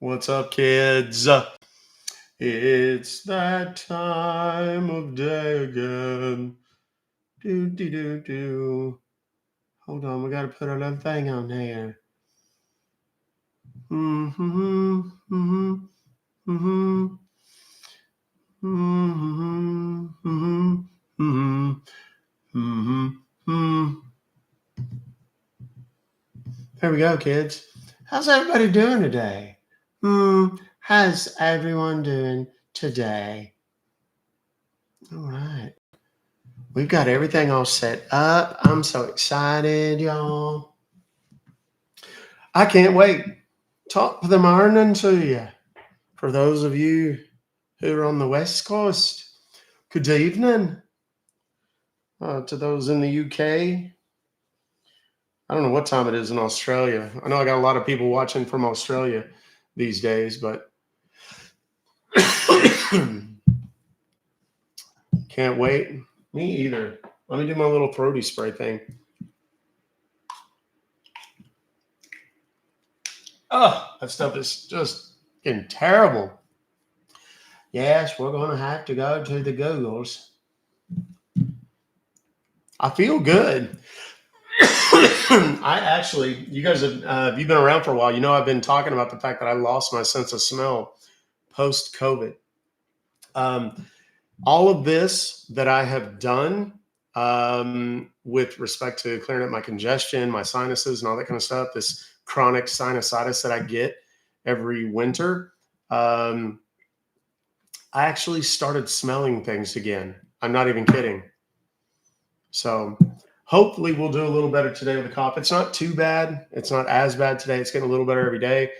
What's up, kids? It's that time of day again. Do. Hold on, we gotta put our little thing on here. Mm-hmm. Mm-hmm. Mm-hmm. Mm-hmm. Mm-hmm. Mm-hmm. Mm-hmm. Mm-hmm. There we go, kids. How's everybody doing today? How's everyone doing today? All right. We've got everything all set up. I'm so excited, y'all. I can't wait. Top of the morning to you. For those of you who are on the West Coast, good evening. To those in the UK, I don't know what time it is in Australia. I know I got a lot of people watching from Australia these days, but can't wait. Me either. Let me do my little throaty spray thing. Oh, that stuff is just getting terrible. Yes, we're going to have to go to the Googles. I feel good. I actually, you guys have you been around for a while? You know, I've been talking about the fact that I lost my sense of smell post COVID. All of this that I have done with respect to clearing up my congestion, my sinuses, and all that kind of stuff, this chronic sinusitis that I get every winter, I actually started smelling things again. I'm not even kidding. So hopefully we'll do a little better today with the cough. It's not too bad. It's not as bad today. It's getting a little better every day.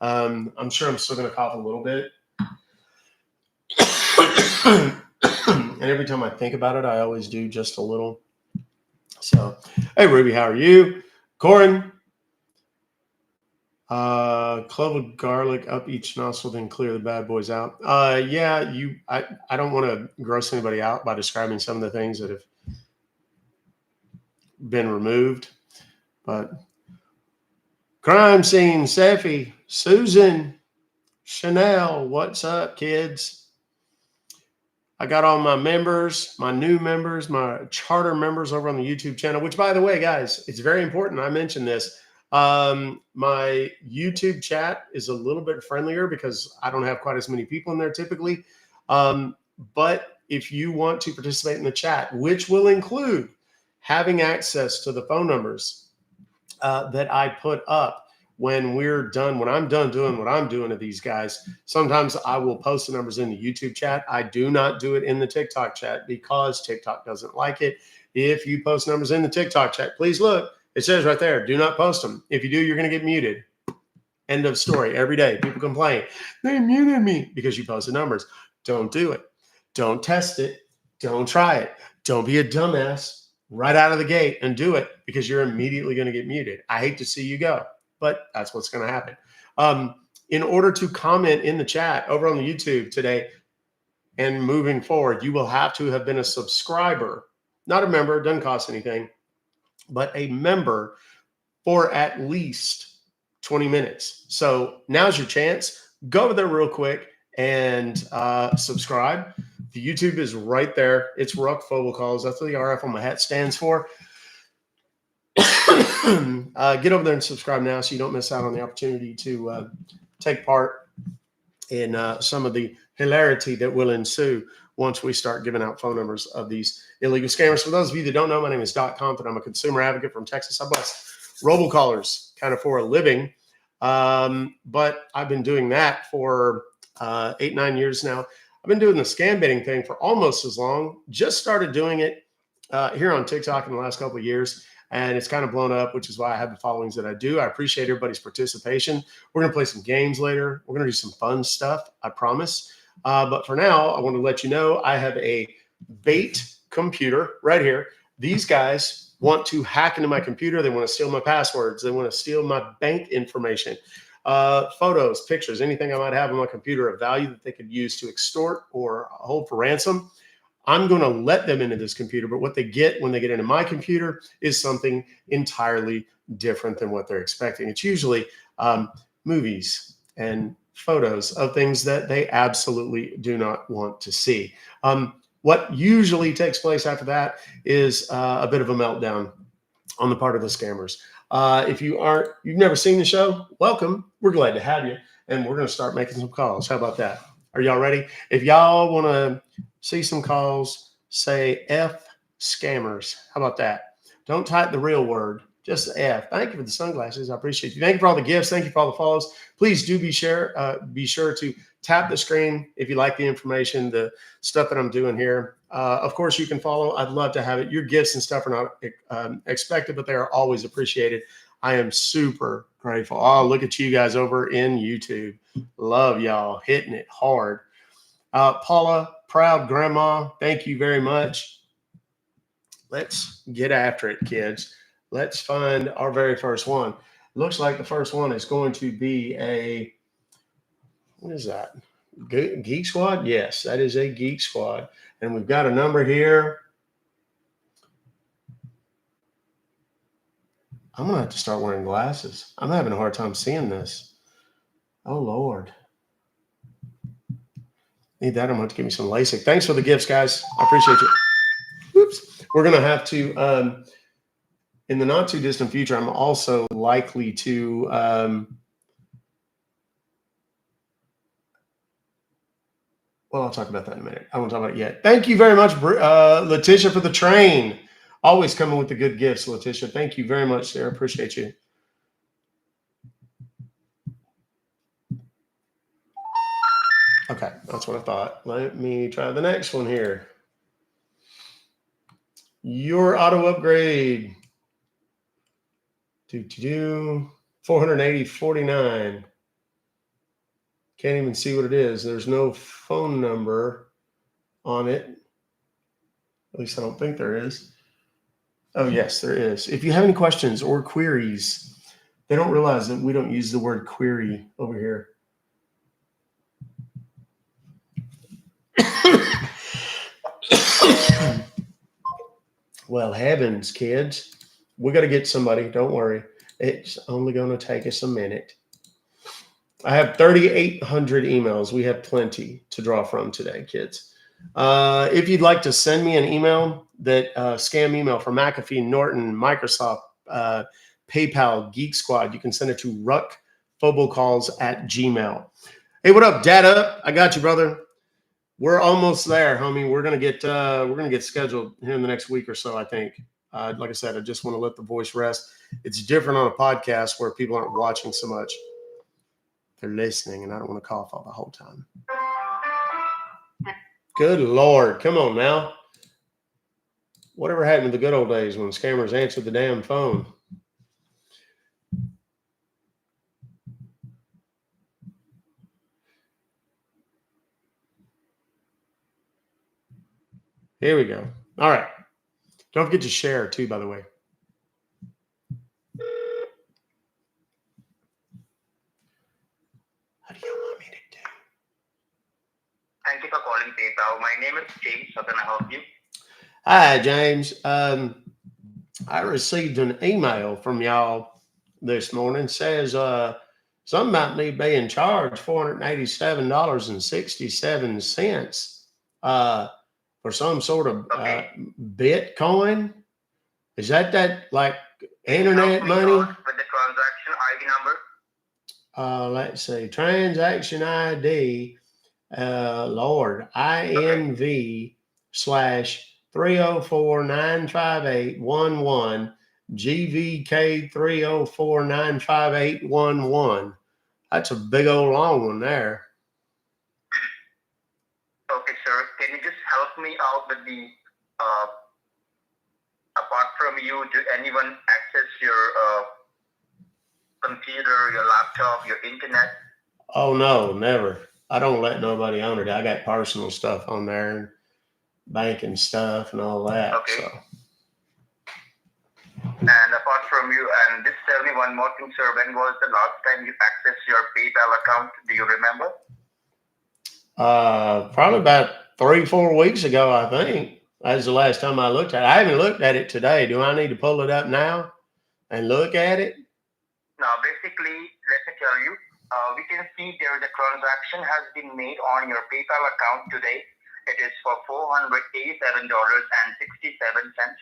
I'm sure I'm still going to cough a little bit. And every time I think about it, I always do just a little. So, hey, Ruby, how are you? Corin, clove of garlic up each nostril, then clear the bad boys out. Yeah, I don't want to gross anybody out by describing some of the things that have been removed, but crime scene, Seffi, Susan, Chanel, what's up, kids? I got all my members, my new members, my charter members over on the YouTube channel, which, by the way, guys, it's very important. I mentioned this. My YouTube chat is a little bit friendlier because I don't have quite as many people in there typically. But if you want to participate in the chat, which will include having access to the phone numbers that I put up when I'm done doing what I'm doing to these guys, sometimes I will post the numbers in the YouTube chat. I do not do it in the TikTok chat because TikTok doesn't like it. If you post numbers in the TikTok chat, please look. It says right there, do not post them. If you do, you're going to get muted. End of story. Every day, people complain. They muted me because you posted numbers. Don't do it. Don't test it. Don't try it. Don't be a dumbass right out of the gate and do it because you're immediately going to get muted. I hate to see you go, but that's what's going to happen. In order to comment in the chat over on the YouTube today and moving forward, you will have to have been a subscriber, not a member, doesn't cost anything, but a member for at least 20 minutes. So now's your chance. Go over there real quick and subscribe. The YouTube is right there. It's Ruck Fobocalls. That's what the RF on my hat stands for. Get over there and subscribe now so you don't miss out on the opportunity to take part in some of the hilarity that will ensue once we start giving out phone numbers of these illegal scammers. For those of you that don't know, my name is Doc Compton. I'm a consumer advocate from Texas. I bust robocallers kind of for a living. But I've been doing that for 8-9 years now. I've been doing the Scambaiting thing for almost as long. Just started doing it here on TikTok in the last couple of years, and it's kind of blown up, which is why I have the followings that I do. I appreciate everybody's participation. We're going to play some games later. We're going to do some fun stuff, I promise. But for now, I want to let you know I have a bait computer right here. These guys want to hack into my computer. They want to steal my passwords. They want to steal my bank information, photos, pictures, anything I might have on my computer of value that they could use to extort or hold for ransom. I'm going to let them into this computer, but what they get when they get into my computer is something entirely different than what they're expecting. It's usually movies and photos of things that they absolutely do not want to see. What usually takes place after that is a bit of a meltdown on the part of the scammers. If you've never seen the show, welcome. We're glad to have you, and we're going to start making some calls. How about that? Are y'all ready? If y'all want to see some calls, say F scammers. How about that? Don't type the real word, just the F. Thank you for the sunglasses. I appreciate you. Thank you for all the gifts. Thank you for all the follows. Please do be sure to tap the screen if you like the information, the stuff that I'm doing here. Of course, you can follow. I'd love to have it. Your gifts and stuff are not expected, but they are always appreciated. I am super grateful. Oh, look at you guys over in YouTube. Love y'all hitting it hard. Paula, proud grandma, thank you very much. Let's get after it, kids. Let's find our very first one. Looks like the first one is going to be what is that? Geek Squad? Yes, that is a Geek Squad. And we've got a number here. I'm going to have to start wearing glasses. I'm having a hard time seeing this. Oh, Lord. Need that. I'm going to have to give me some LASIK. Thanks for the gifts, guys. I appreciate you. Whoops. We're going to have to, in the not too distant future, I'm also likely to, well, I'll talk about that in a minute. I won't talk about it yet. Thank you very much, Letitia, for the train. Always coming with the good gifts, Letitia. Thank you very much, Sarah. Appreciate you. Okay, that's what I thought. Let me try the next one here. Your auto upgrade. 480.49. Can't even see what it is. There's no phone number on it. At least I don't think there is. Oh, yes, there is. If you have any questions or queries, they don't realize that we don't use the word query over here. Well, heavens, kids. We got to get somebody. Don't worry. It's only going to take us a minute. I have 3,800 emails. We have plenty to draw from today, kids. If you'd like to send me an email, that scam email from McAfee, Norton, Microsoft, PayPal, Geek Squad, you can send it to Ruck Fobocalls at Gmail. Hey, what up, Dad Up? I got you, brother. We're almost there, homie. We're gonna get scheduled here in the next week or so, I think. Like I said, I just want to let the voice rest. It's different on a podcast where people aren't watching so much. They're listening, and I don't want to cough all the whole time. Good Lord. Come on now. Whatever happened to the good old days when scammers answered the damn phone? Here we go. All right. Don't forget to share, too, by the way. How do you want me to do? Thank you for calling PayPal. My name is James. How can I help you? Hi, James. I received an email from y'all this morning. Says something about me being charged $487.67 for some sort of Bitcoin. Is that like internet money? With the transaction ID number. Let's see. Transaction ID. Lord, INV/304-95811 GVK 304-95811. That's a big old long one there. Okay, sir. Can you just help me out with the apart from you, did anyone access your computer, your laptop, your internet? Oh no, never. I don't let nobody on it. I got personal stuff on there, and banking stuff and all that. Okay. So. And apart from you, and just tell me one more thing, sir. When was the last time you accessed your PayPal account? Do you remember? Probably about 3-4 weeks ago, I think. That was the last time I looked at it. I haven't looked at it today. Do I need to pull it up now and look at it? Now, basically, let me tell you, We can see there is a transaction has been made on your PayPal account today. It is for $487.67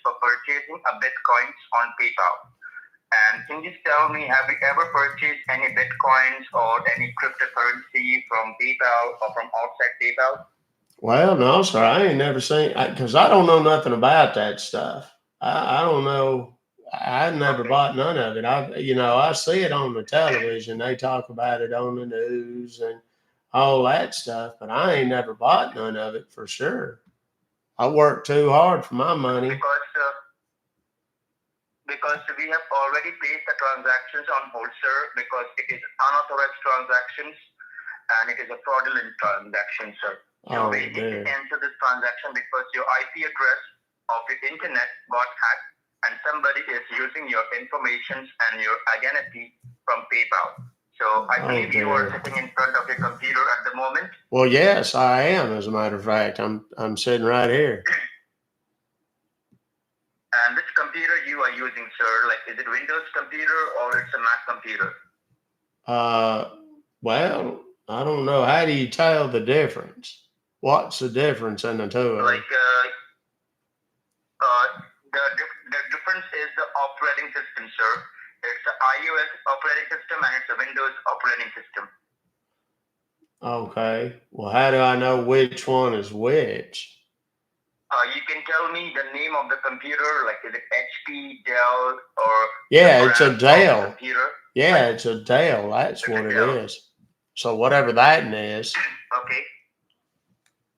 for purchasing a Bitcoins on PayPal. And can you tell me, have you ever purchased any Bitcoins or any cryptocurrency from PayPal or from outside PayPal? Well, no, sir. I ain't never seen because I don't know nothing about that stuff. I don't know. I never Okay. bought none of it. I see it on the television. They talk about it on the news and all that stuff, but I ain't never bought none of it for sure. I work too hard for my money. Because we have already placed the transactions on hold, sir, because it is unauthorized transactions and it is a fraudulent transaction, sir. So we need to cancel this transaction because your IP address of your internet got hacked and somebody is using your information and your identity from PayPal. So I believe you are sitting in front of your computer at the moment. Well, yes, I am. As a matter of fact, I'm sitting right here. And which computer you are using, sir? Like, is it Windows computer or it's a Mac computer? Well, I don't know. How do you tell the difference? What's the difference in the two of them? Like, the difference is the operating system, sir. It's an iOS operating system and it's a Windows operating system. Okay. Well, how do I know which one is which? You can tell me the name of the computer, like is it HP, Dell, or yeah, it's a Dell. Computer? Yeah, it's a Dell. That's what it is. So whatever that is. Okay.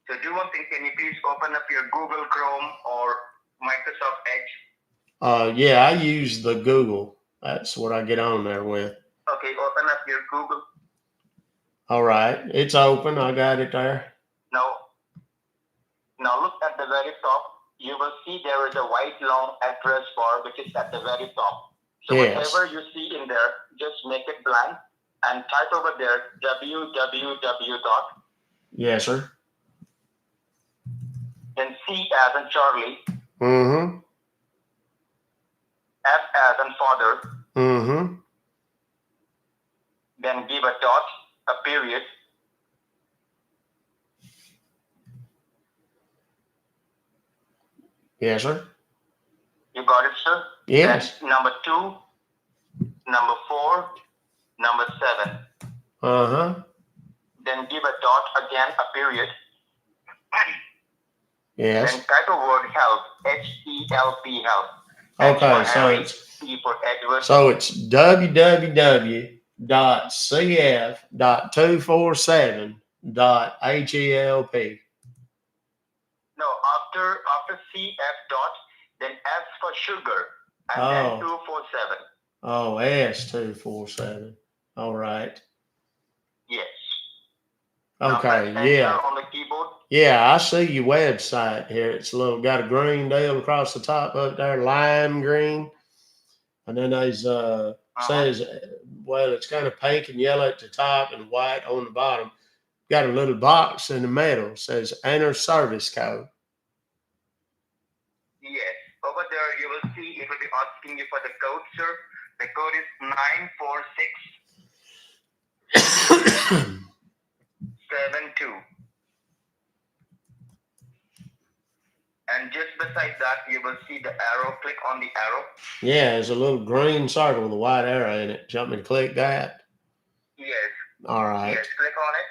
So do one thing. Can you please open up your Google Chrome or Microsoft Edge? Yeah, I use the Google. That's what I get on there with. Okay, open up your Google. All right, it's open. I got it there. Now look at the very top. You will see there is a white long address bar which is at the very top. So whatever you see in there, just make it blank and type over there www. Yes, sir. Then C as in Charlie. Mm-hmm. F as in father. Mm-hmm. Then give a dot, a period. Yes, sir. You got it, sir? Yes. Then number 2, number 4, number 7. Uh-huh. Then give a dot again, a period. Yes. Then type a word help, H-E-L-P, help. Okay, so it's www.cf.247.help. No, after CF dot, then S for sugar, and then 247. Oh, S247. All right. Yes. Okay, yeah. On the keyboard. Yeah, I see your website here. It's got a green deal across the top up there, lime green. And then there's says, well, it's kind of pink and yellow at the top and white on the bottom. Got a little box in the middle. Says enter service code. Yes. Over there, you will see it will be asking you for the code, sir. The code is 94672. And just beside that, you will see the arrow. Click on the arrow. Yeah, there's a little green circle with a white arrow in it. Do you want me to click that? Yes. All right. Yes, click on it.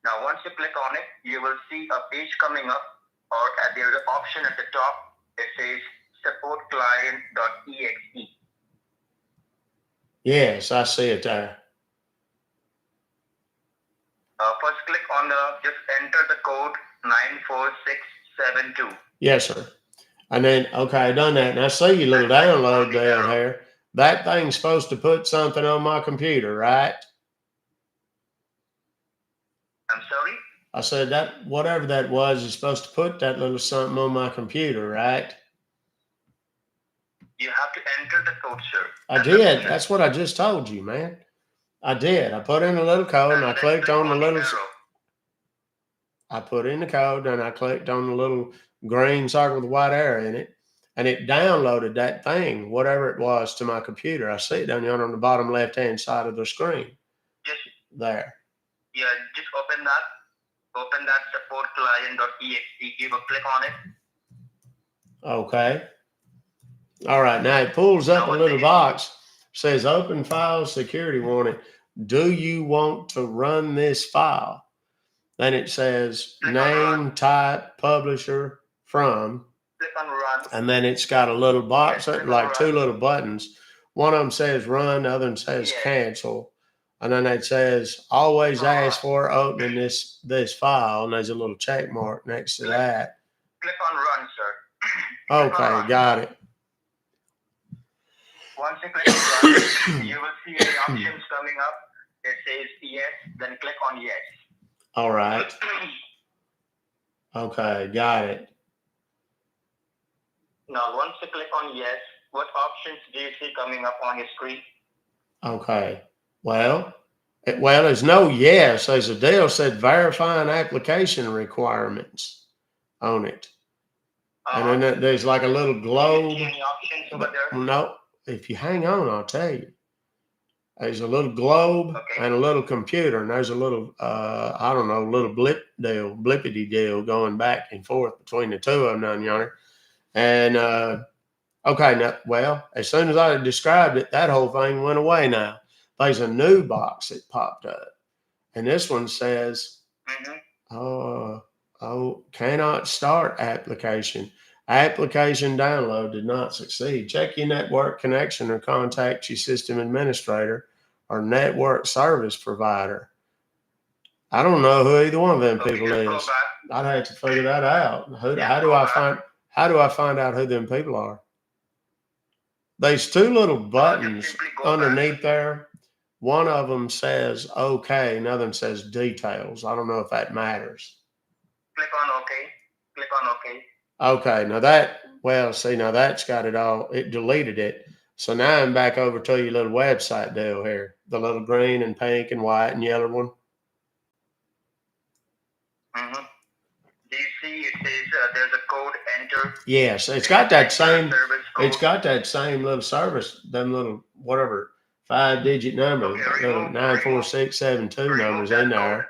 Now, once you click on it, you will see a page coming up, or there's an option at the top. It says supportclient.exe. Yes, I see it there. First, click on just enter the code 94672. Yes, sir. And then, okay, I done that. And I see your little download down here. That thing's supposed to put something on my computer, right? I'm sorry? I said that whatever that was is supposed to put that little something on my computer, right? You have to enter the code, sir. I did. That's what I just told you, man. I did. I put in a little code and I clicked on the little. I put in the code and I clicked on the little green circle with a white arrow in it, and it downloaded that thing, whatever it was, to my computer. I see it down there on the bottom left-hand side of the screen. there. Yeah, just open that. Open that support client.exe. Give a click on it. Okay. All right. Now it pulls up a little box, says open file security warning. Do you want to run this file? Then it says name, type, publisher, from. Click on run. And then it's got a little box, like two little buttons. One of them says run, the other one says cancel. And then it says always ask for opening this file. And there's a little check mark next to that. Click on run, sir. Okay, got it. Once you click on run, you will see the options coming up. It says yes, then click on yes. All right. Okay, got it. Now, once you click on yes, what options do you see coming up on your screen? Okay. Well, there's no yes. There's a deal said verifying application requirements on it. And then there's like a little globe. Do you see any options over there? No. If you hang on, I'll tell you. There's a little globe and a little computer, and there's a little, I don't know, little blippity deal going back and forth between the two of them down yonder. And, okay, now, well, as soon as I described it, that whole thing went away now. There's a new box that popped up. And this one says, cannot start application. Application download did not succeed. Check your network connection or contact your system administrator or network service provider. I don't know who either one of them people is. I'd have to figure that out. How do I find out who them people are? There's two little buttons underneath there. One of them says okay, another one says details. I don't know if that matters. Click on okay. Click on okay. Okay, now now that's got it all. It deleted it. So now I'm back over to your little website deal here. The little green and pink and white and yellow one. Do you see it says there's a code enter? Yes, it's got that same. It's got that same little service, them little whatever 5-digit number, little 94672 numbers in there.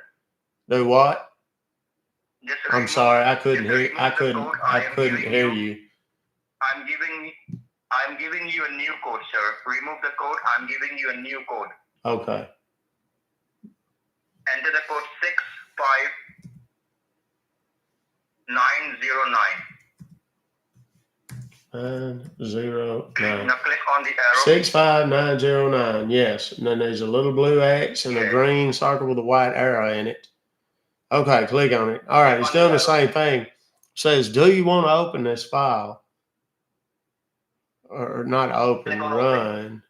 Do what? I'm sorry, I couldn't hear. I couldn't hear you. I'm giving you a new code, sir. Remove the code. I'm giving you a new code. Okay. Enter the code 65909. 909. Now click on the arrow. 65909. Yes, and then there's a little blue X and a green circle with a white arrow in it. Okay, click on it. All right, it's doing the same thing. It says, do you want to open this file? Or not open, run.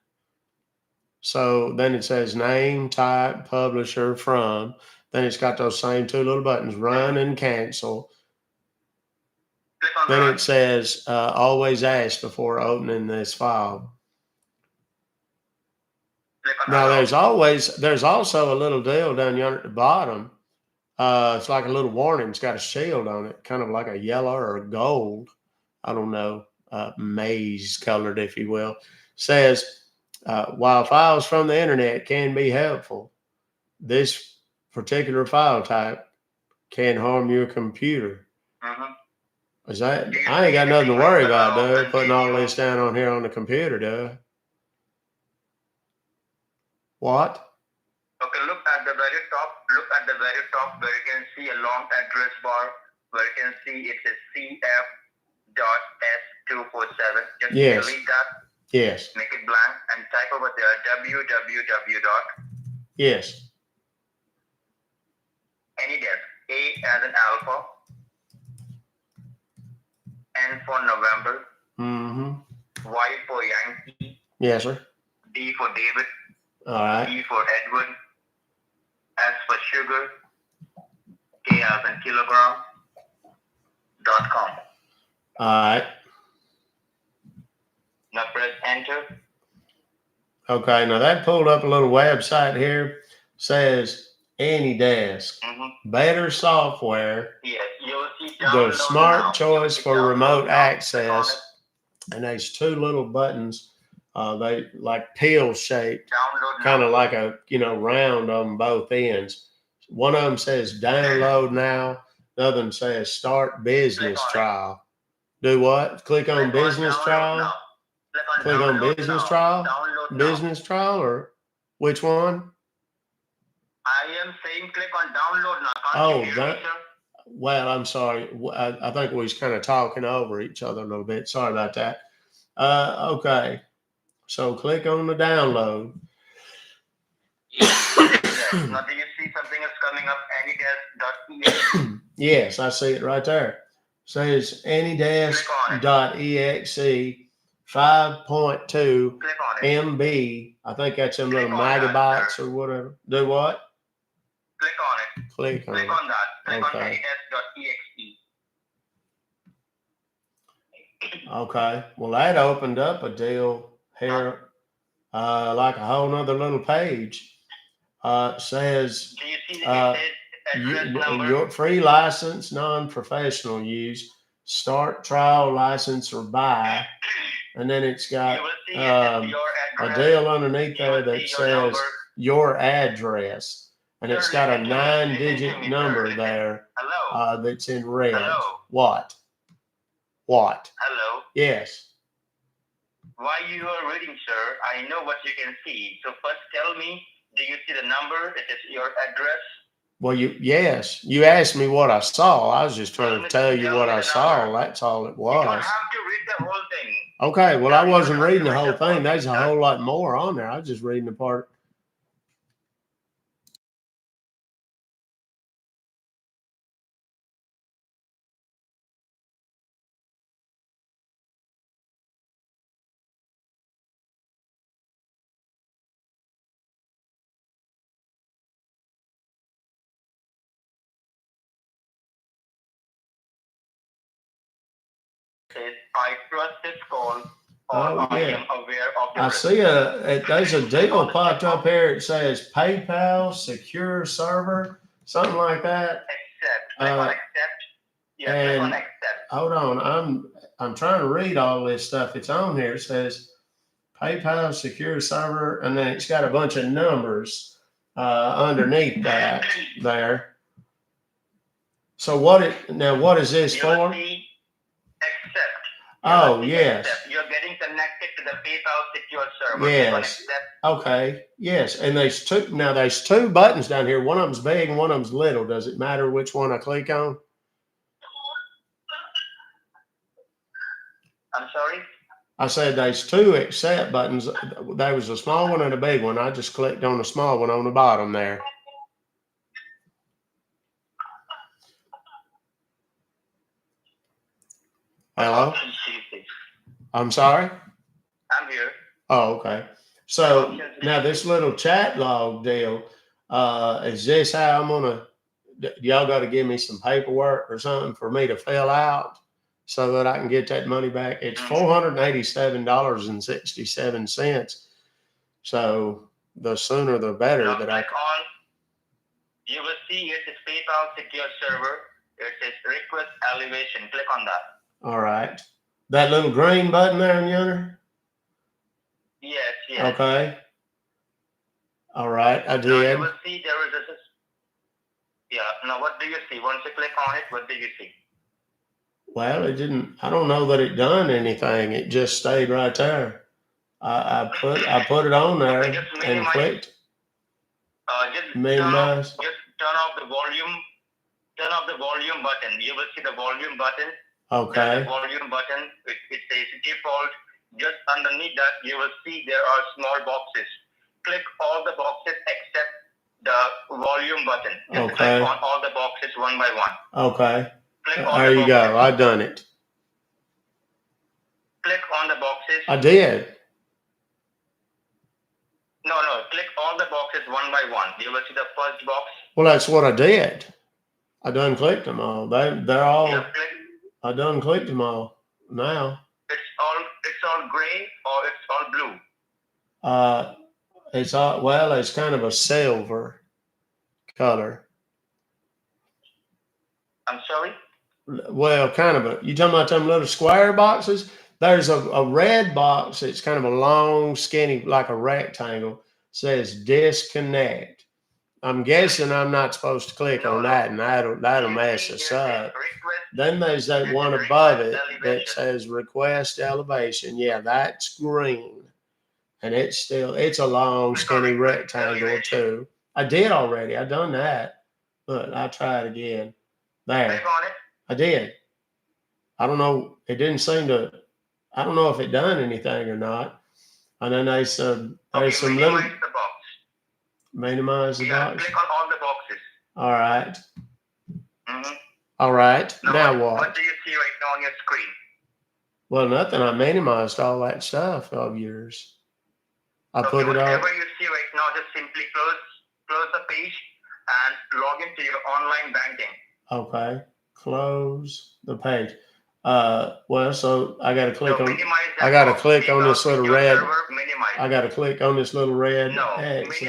So then it says name, type, publisher, from. Then it's got those same two little buttons, run and cancel. Then it says always ask before opening this file. Now there's also a little deal down yonder at the bottom. It's like a little warning. It's got a shield on it, kind of like a yellow or a gold. I don't know, maize colored, if you will. Says, while files from the internet can be helpful, this particular file type can harm your computer. Is that? I ain't got nothing to worry about, dude. Putting all this down on here on the computer, dude. What? Okay, look at the very top. Look at the very top where you can see a long address bar where you can see it says cf.s247. Just delete that. Yes. Make it blank and type over there www. Yes. Any desk. A as in alpha. N for November. Y for Yankee. Yes, sir. D for David. All right. E for Edward. S for sugar. K as in kilogram. .com. All right. Now press enter. Okay, now that pulled up a little website here. Says AnyDesk. Better software. Yes, you'll see the smart choice for remote access. And there's two little buttons They like pill shaped, kind of like a round on both ends. One of them says download now. The other one says start business trial. Do what? Click on business trial. Click on business trial. Business trial, or which one? I am saying click on download now. Oh, that. Well, I'm sorry. I think we was kind of talking over each other a little bit. Sorry about that. Okay. So click on the download. Yes. Now, do you see something is coming up? Anydesk.exe. Yes, I see it right there. Says anydesk.exe 5.2 MB. I think that's them little megabytes or whatever. Do what? Click on it. Click on that. Click okay. on anydesk.exe. Okay. Well, that opened up a deal here, like a whole nother little page. Says do you see the your free license, non-professional use, start, trial, license, or buy. And then it's got a deal underneath there that says your address. And it's got a 9-digit number there that's in red. Hello. What? Hello. Yes. While you are reading, sir, I know what you can see. So first tell me, do you see the number that is your address? Well, yes. You asked me what I saw. I was just trying to tell you what I saw. That's all it was. You don't have to read the whole thing. Okay, well, I wasn't reading the whole thing. There's a whole lot more on there. I was just reading the part. I trust this call. Oh, I yeah. am aware of the I risk. see there's a deal popped up here. It says PayPal, secure server, something like that. Accept. Click on accept. Yeah, click on accept. Hold on. I'm trying to read all this stuff. It's on here. It says PayPal, secure server, and then it's got a bunch of numbers underneath that there. So what is this for? Accept. Oh, yes. You're getting connected to the PayPal secure server. Yes. Okay. Yes. And there's two buttons down here. One of them's big and one of them's little. Does it matter which one I click on? I'm sorry? I said there's two accept buttons. There was a small one and a big one. I just clicked on the small one on the bottom there. Hello? I'm sorry? I'm here. Oh, okay. So now this little chat log deal, is this how I'm gonna, y'all got to give me some paperwork or something for me to fill out so that I can get that money back? It's $487.67. So the sooner the better that I can. You will see it is PayPal secure server. It says request elevation. Click on that. All right. That little green button there in yonder? Yes. Okay. All right, I did. Now you will see there is a... Yeah, now what do you see? Once you click on it, what do you see? Well, it didn't, I don't know that it done anything. It just stayed right there. I put it on there and clicked. Just minimize. Just turn off the volume. Turn off the volume button. You will see the volume button. Okay. The volume button. It says default. Just underneath that, you will see there are small boxes. Click all the boxes except the volume button. Just click on all the boxes one by one. Okay. There you go. I done it. Click on the boxes. I did. No. Click all the boxes one by one. You will see the first box. Well, that's what I did. I done clicked them all. They're all. I done clicked them all. Now. It's all gray or it's all blue. It's kind of a silver color. I'm sorry? Well, kind of you talking about them little square boxes? There's a red box. It's kind of a long, skinny, like a rectangle. Says disconnect. I'm guessing I'm not supposed to click on that, and that'll mess us up. Then there's that one above it that says request elevation. Yeah, that's green. And it's a long, skinny rectangle too. I did already. I done that. Look, I'll try it again. There. I did. I don't know. It didn't seem to. I don't know if it done anything or not. And then there's some little. Minimize the box. Click on all the boxes. All right. All right. Now what? What do you see right now on your screen? Well, nothing. I minimized all that stuff of yours. I put it on. Whatever you see right now, just simply close the page and log into your online banking. Okay. Close the page. Well, so I got to click on. I got to click on this little red. I got to click on this little red X.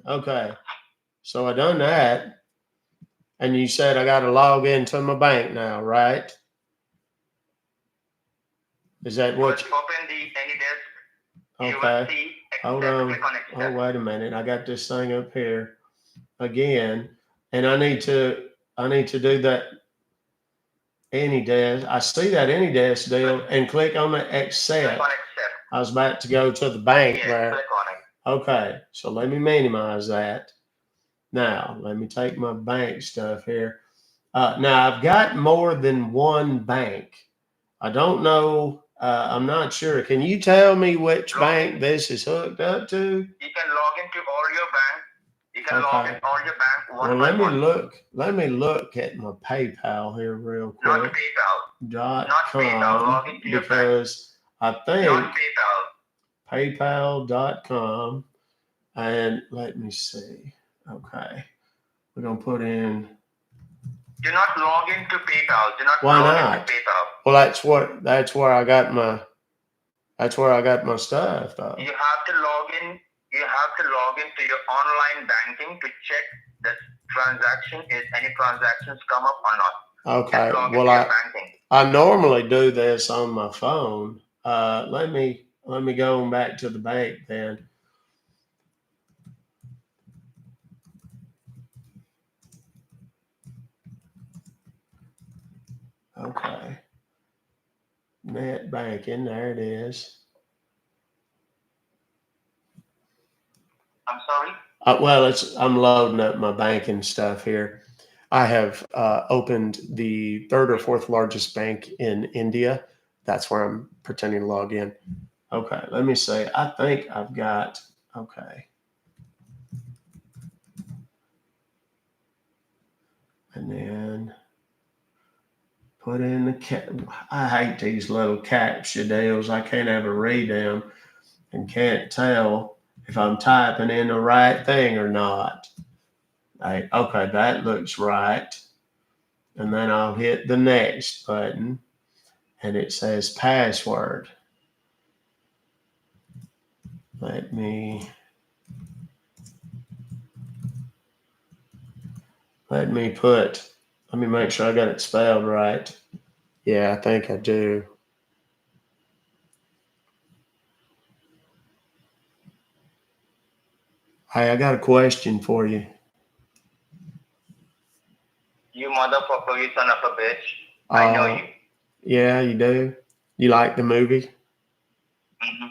Okay. So I done that, and you said I got to log into my bank now, right? Is that what? Open the AnyDesk. Okay. Hold on. Oh, wait a minute. I got this thing up here again, and I need to do that AnyDesk. I see that AnyDesk deal and click on the accept. I was about to go to the bank there. Click on it. Okay, so let me minimize that. Now, let me take my bank stuff here. Now, I've got more than one bank. I don't know. I'm not sure. Can you tell me which bank this is hooked up to? You can log into all your bank. You can log in all your bank. Well, let me look at my PayPal here real quick. Not PayPal. .com, Log into your because bank. I think Not PayPal. PayPal.com, and let me see. Okay, we're gonna put in. Do not log into PayPal. Why not? Well, that's where I got my stuff though. You have to log in. You have to log into your online banking to check that any transactions come up or not. Okay. Well, I normally do this on my phone. Let me go back to the bank then. Okay. Net banking, there it is. I'm sorry? Well, I'm loading up my banking stuff here. I have opened the third or fourth largest bank in India. That's where I'm pretending to log in. Okay, let me say, I think I've got, okay. And then put in the I hate these little captcha deals. I can't ever read them and can't tell if I'm typing in the right thing or not. Okay, that looks right. And then I'll hit the next button and it says password. Let me make sure I got it spelled right. Yeah, I think I do. Hey, I got a question for you. You motherfucker, you son of a bitch. I know you. Yeah, you do? You like the movie? Mm-hmm.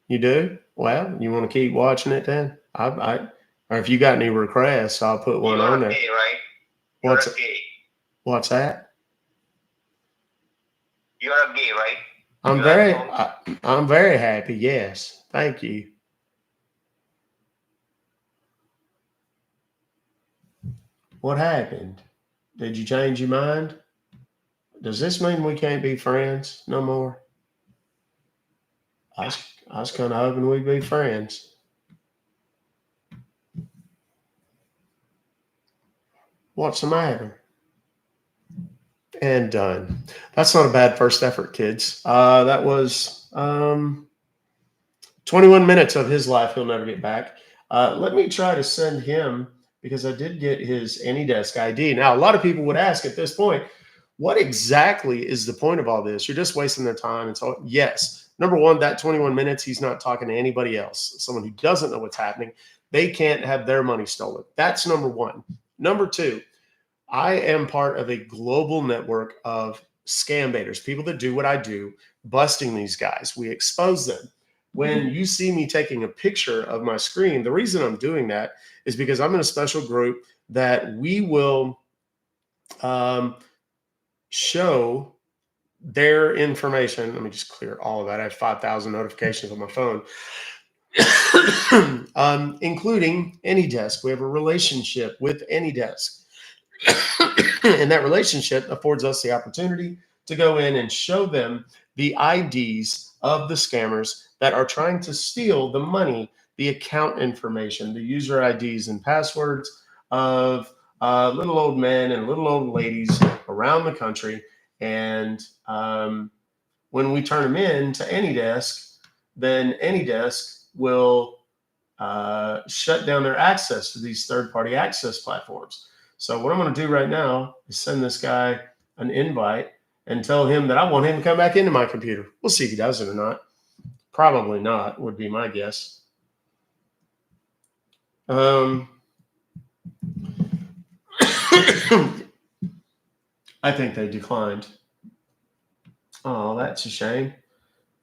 You do? Well, you want to keep watching it then? Or if you got any requests, I'll put one on there. Gay, right? Gay. What's that? You're a gay, right? I'm very happy. Yes. Thank you. What happened? Did you change your mind? Does this mean we can't be friends no more? I was kind of hoping we'd be friends. What's the matter? And done. That's not a bad first effort, kids. That was 21 minutes of his life he'll never get back. Let me try to send him, because I did get his AnyDesk ID. Now, a lot of people would ask at this point, what exactly is the point of all this? You're just wasting their time. And so, yes, number one, that 21 minutes, he's not talking to anybody else. Someone who doesn't know what's happening, they can't have their money stolen. That's number one. Number two, I am part of a global network of scambaiters, people that do what I do, busting these guys. We expose them. When you see me taking a picture of my screen, the reason I'm doing that is because I'm in a special group that we will show their information. Let me just clear all of that. I have 5,000 notifications on my phone, including AnyDesk. We have a relationship with AnyDesk. And that relationship affords us the opportunity to go in and show them the IDs of the scammers that are trying to steal the money, the account information, the user IDs and passwords of little old men and little old ladies around the country. And when we turn them in to AnyDesk, then AnyDesk will shut down their access to these third-party access platforms. So what I'm going to do right now is send this guy an invite and tell him that I want him to come back into my computer. We'll see if he does it or not. Probably not, would be my guess. I think they declined. Oh, that's a shame.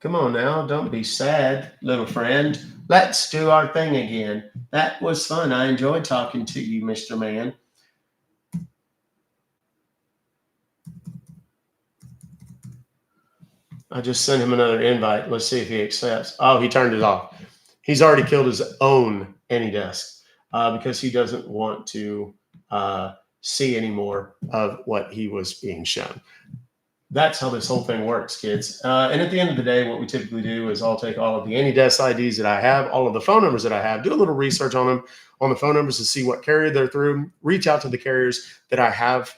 Come on now, don't be sad, little friend. Let's do our thing again. That was fun. I enjoyed talking to you, Mr. Man. I just sent him another invite. Let's see if he accepts. Oh, he turned it off. He's already killed his own AnyDesk because he doesn't want to see any more of what he was being shown. That's how this whole thing works, kids. And at the end of the day, what we typically do is I'll take all of the AnyDesk IDs that I have, all of the phone numbers that I have, do a little research on them, on the phone numbers to see what carrier they're through, reach out to the carriers that I have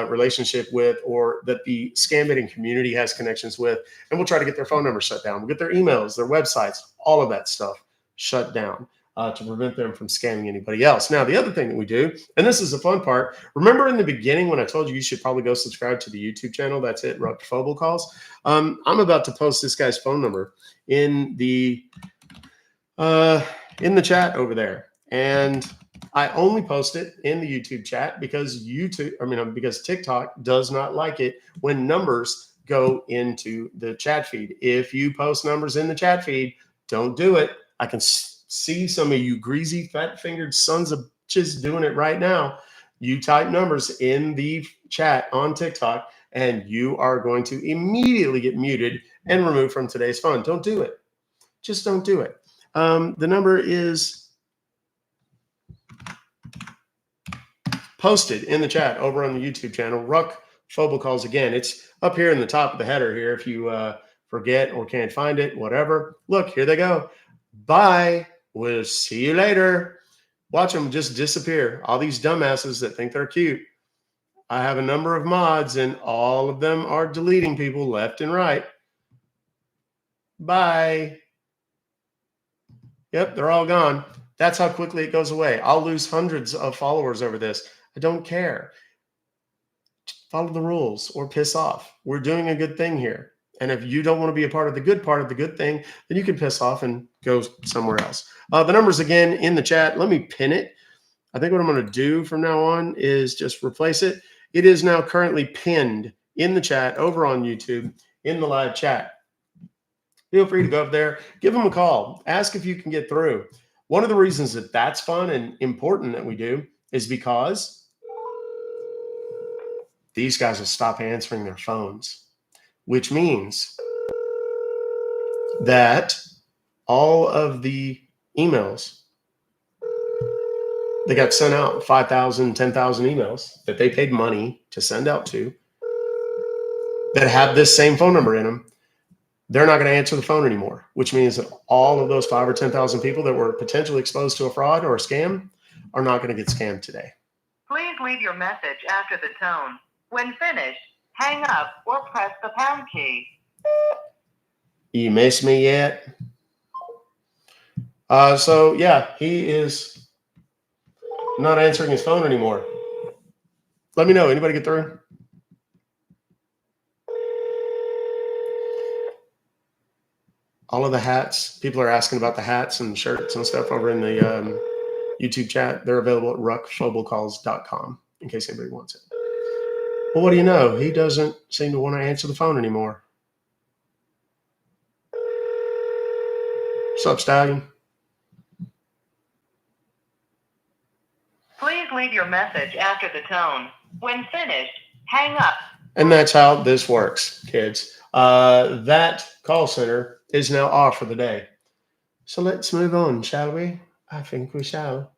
relationship with or that the Scambaiting community has connections with, and we'll try to get their phone numbers shut down. We'll get their emails, their websites, all of that stuff shut down to prevent them from scamming anybody else. Now, the other thing that we do, and this is the fun part, remember in the beginning when I told you should probably go subscribe to the YouTube channel? That's it, Ruck Fobocalls. I'm about to post this guy's phone number in the chat over there. And I only post it in the YouTube chat because because TikTok does not like it when numbers go into the chat feed. If you post numbers in the chat feed, don't do it. I can see some of you greasy, fat-fingered sons of bitches doing it right now. You type numbers in the chat on TikTok, and you are going to immediately get muted and removed from today's fun. Don't do it. Just don't do it. The number is posted in the chat over on the YouTube channel, Ruck Fobocalls. Again, it's up here in the top of the header here. If you forget or can't find it, whatever. Look, here they go. Bye. We'll see you later. Watch them just disappear. All these dumbasses that think they're cute. I have a number of mods, and all of them are deleting people left and right. Bye. Yep, they're all gone. That's how quickly it goes away. I'll lose hundreds of followers over this. I don't care. Follow the rules or piss off. We're doing a good thing here. And if you don't want to be a part of the good thing, then you can piss off and go somewhere else. The numbers again in the chat. Let me pin it. I think what I'm going to do from now on is just replace it. It is now currently pinned in the chat over on YouTube in the live chat. Feel free to go up there, give them a call, ask if you can get through. One of the reasons that that's fun and important that we do is because these guys will stop answering their phones, which means that all of the emails that got sent out, 5,000, 10,000 emails that they paid money to send out to that have this same phone number in them, they're not going to answer the phone anymore, which means that all of those 5,000 or 10,000 people that were potentially exposed to a fraud or a scam are not going to get scammed today. Please leave your message after the tone. When finished, hang up or press the pound key. You miss me yet? So yeah, he is not answering his phone anymore. Let me know. Anybody get through? all of the hats. People are asking about the hats and shirts and stuff over in the YouTube chat. They're available at ruckfobocalls.com in case anybody wants it. Well, what do you know? He doesn't seem to want to answer the phone anymore. What's up, Stallion? Please leave your message after the tone. When finished, hang up. And that's how this works, kids. That call center is now off for the day. So let's move on, shall we? I think we shall.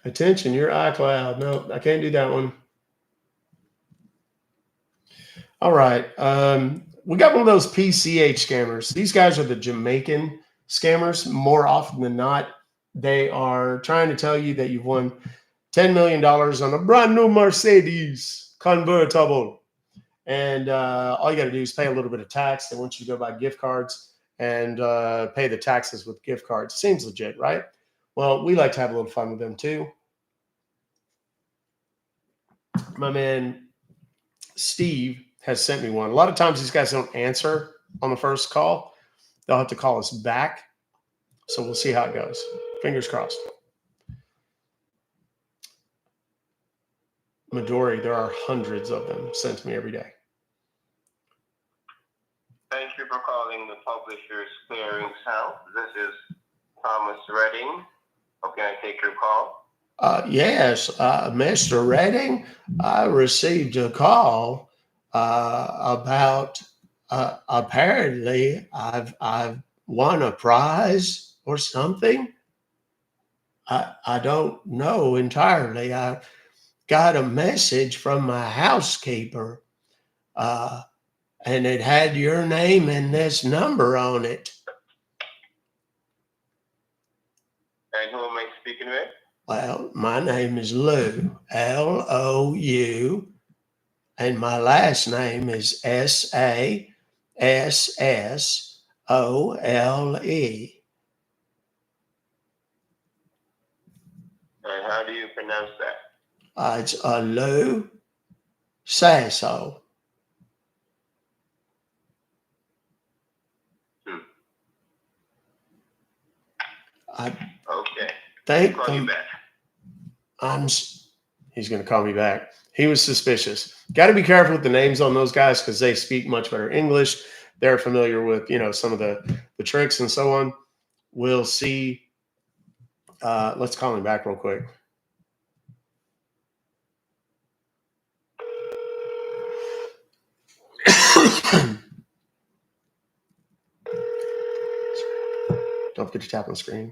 Attention, your iCloud. No, I can't do that one. All right. We got one of those PCH scammers. These guys are the Jamaican scammers. More often than not, they are trying to tell you that you've won $10 million on a brand new Mercedes convertible. And all you got to do is pay a little bit of tax. They want you to go buy gift cards and pay the taxes with gift cards. Seems legit, right? Well, we like to have a little fun with them too. My man Steve has sent me one. A lot of times these guys don't answer on the first call. They'll have to call us back. So we'll see how it goes. Fingers crossed. Midori, there are hundreds of them sent to me every day. Thank you for calling the Publishers Clearance House. This is Thomas Redding. How can I take your call? Yes, Mr. Redding, I received a call about apparently I've won a prize or something. I don't know entirely. I got a message from my housekeeper, and it had your name and this number on it. And who am I speaking with? Well, my name is Lou, Lou, and my last name is Sassole. And how do you pronounce that? It's Lou Sasso. Okay. Thank I'll call you back. He's going to call me back. He was suspicious. Got to be careful with the names on those guys because they speak much better English. They're familiar with, some of the tricks and so on. We'll see. Let's call him back real quick. Don't forget to tap on the screen.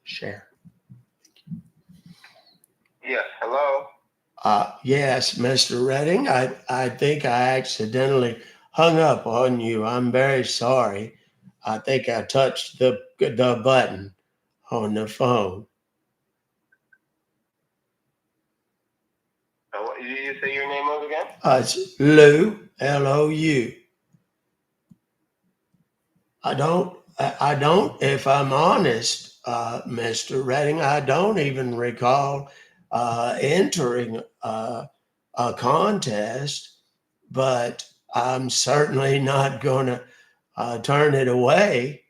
Share. Yes, hello? Yes, Mr. Redding. I think I accidentally hung up on you. I'm very sorry. I think I touched the button on the phone. What did you say your name was again? It's Lou, Lou. I don't, if I'm honest, Mr. Redding, I don't even recall entering a contest, but I'm certainly not going to turn it away.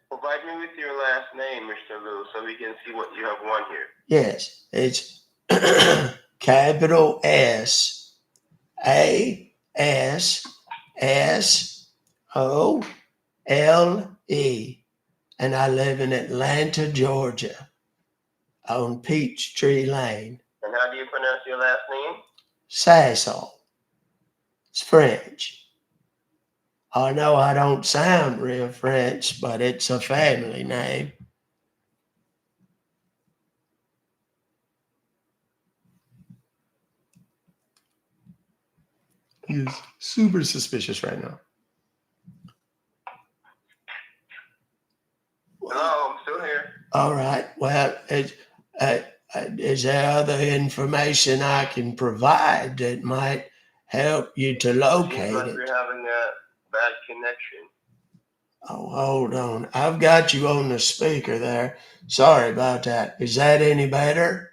Provide me with your last name, Mr. Lou, so we can see what you have won here. Yes, it's capital S A S S O L E, and I live in Atlanta, Georgia, on Peachtree Lane. And how do you pronounce your last name? Sassole. It's French. I know I don't sound real French, but it's a family name. He is super suspicious right now. Hello, I'm still here. All right. Well, is there other information I can provide that might help you to locate Seems like it? we're having a bad connection. Oh, hold on. I've got you on the speaker there. Sorry about that. Is that any better?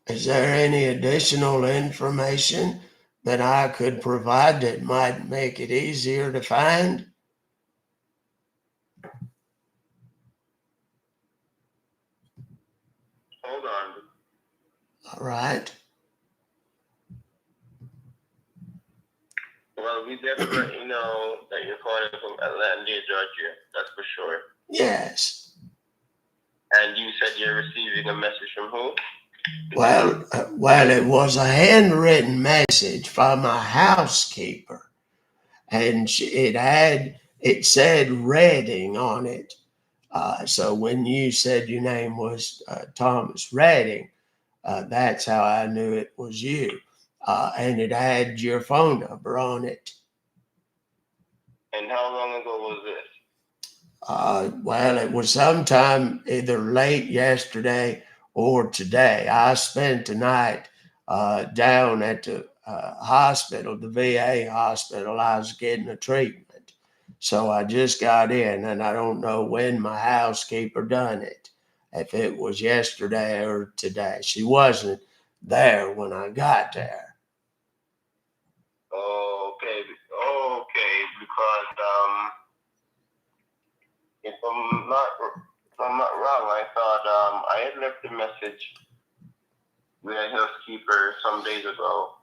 Is there any additional information that I could provide that might make it easier to find? Hold on. All right. Well, we definitely know that you're calling from Atlanta, Georgia. That's for sure. Yes. And you said you're receiving a message from who? Well, it was a handwritten message from a housekeeper, and it said Redding on it. So when you said your name was Thomas Redding, that's how I knew it was you. And it had your phone number on it. And how long ago was this? Well, it was sometime either late yesterday or today. I spent the night down at the hospital, the VA hospital. I was getting a treatment. So I just got in, and I don't know when my housekeeper done it, if it was yesterday or today. She wasn't there when I got there. Okay, because if I'm not wrong, I thought I had left a message with a housekeeper some days ago.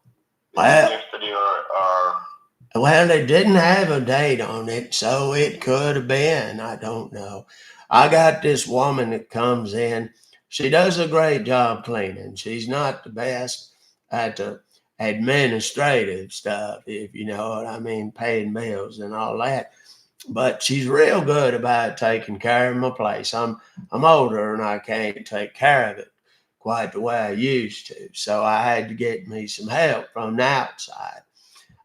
Well, Yesterday or Well, it didn't have a date on it, so it could have been. I don't know. I got this woman that comes in. She does a great job cleaning. She's not the best at the administrative stuff, if you know what I mean, paying bills and all that. But she's real good about taking care of my place. I'm older and I can't take care of it quite the way I used to. So I had to get me some help from the outside.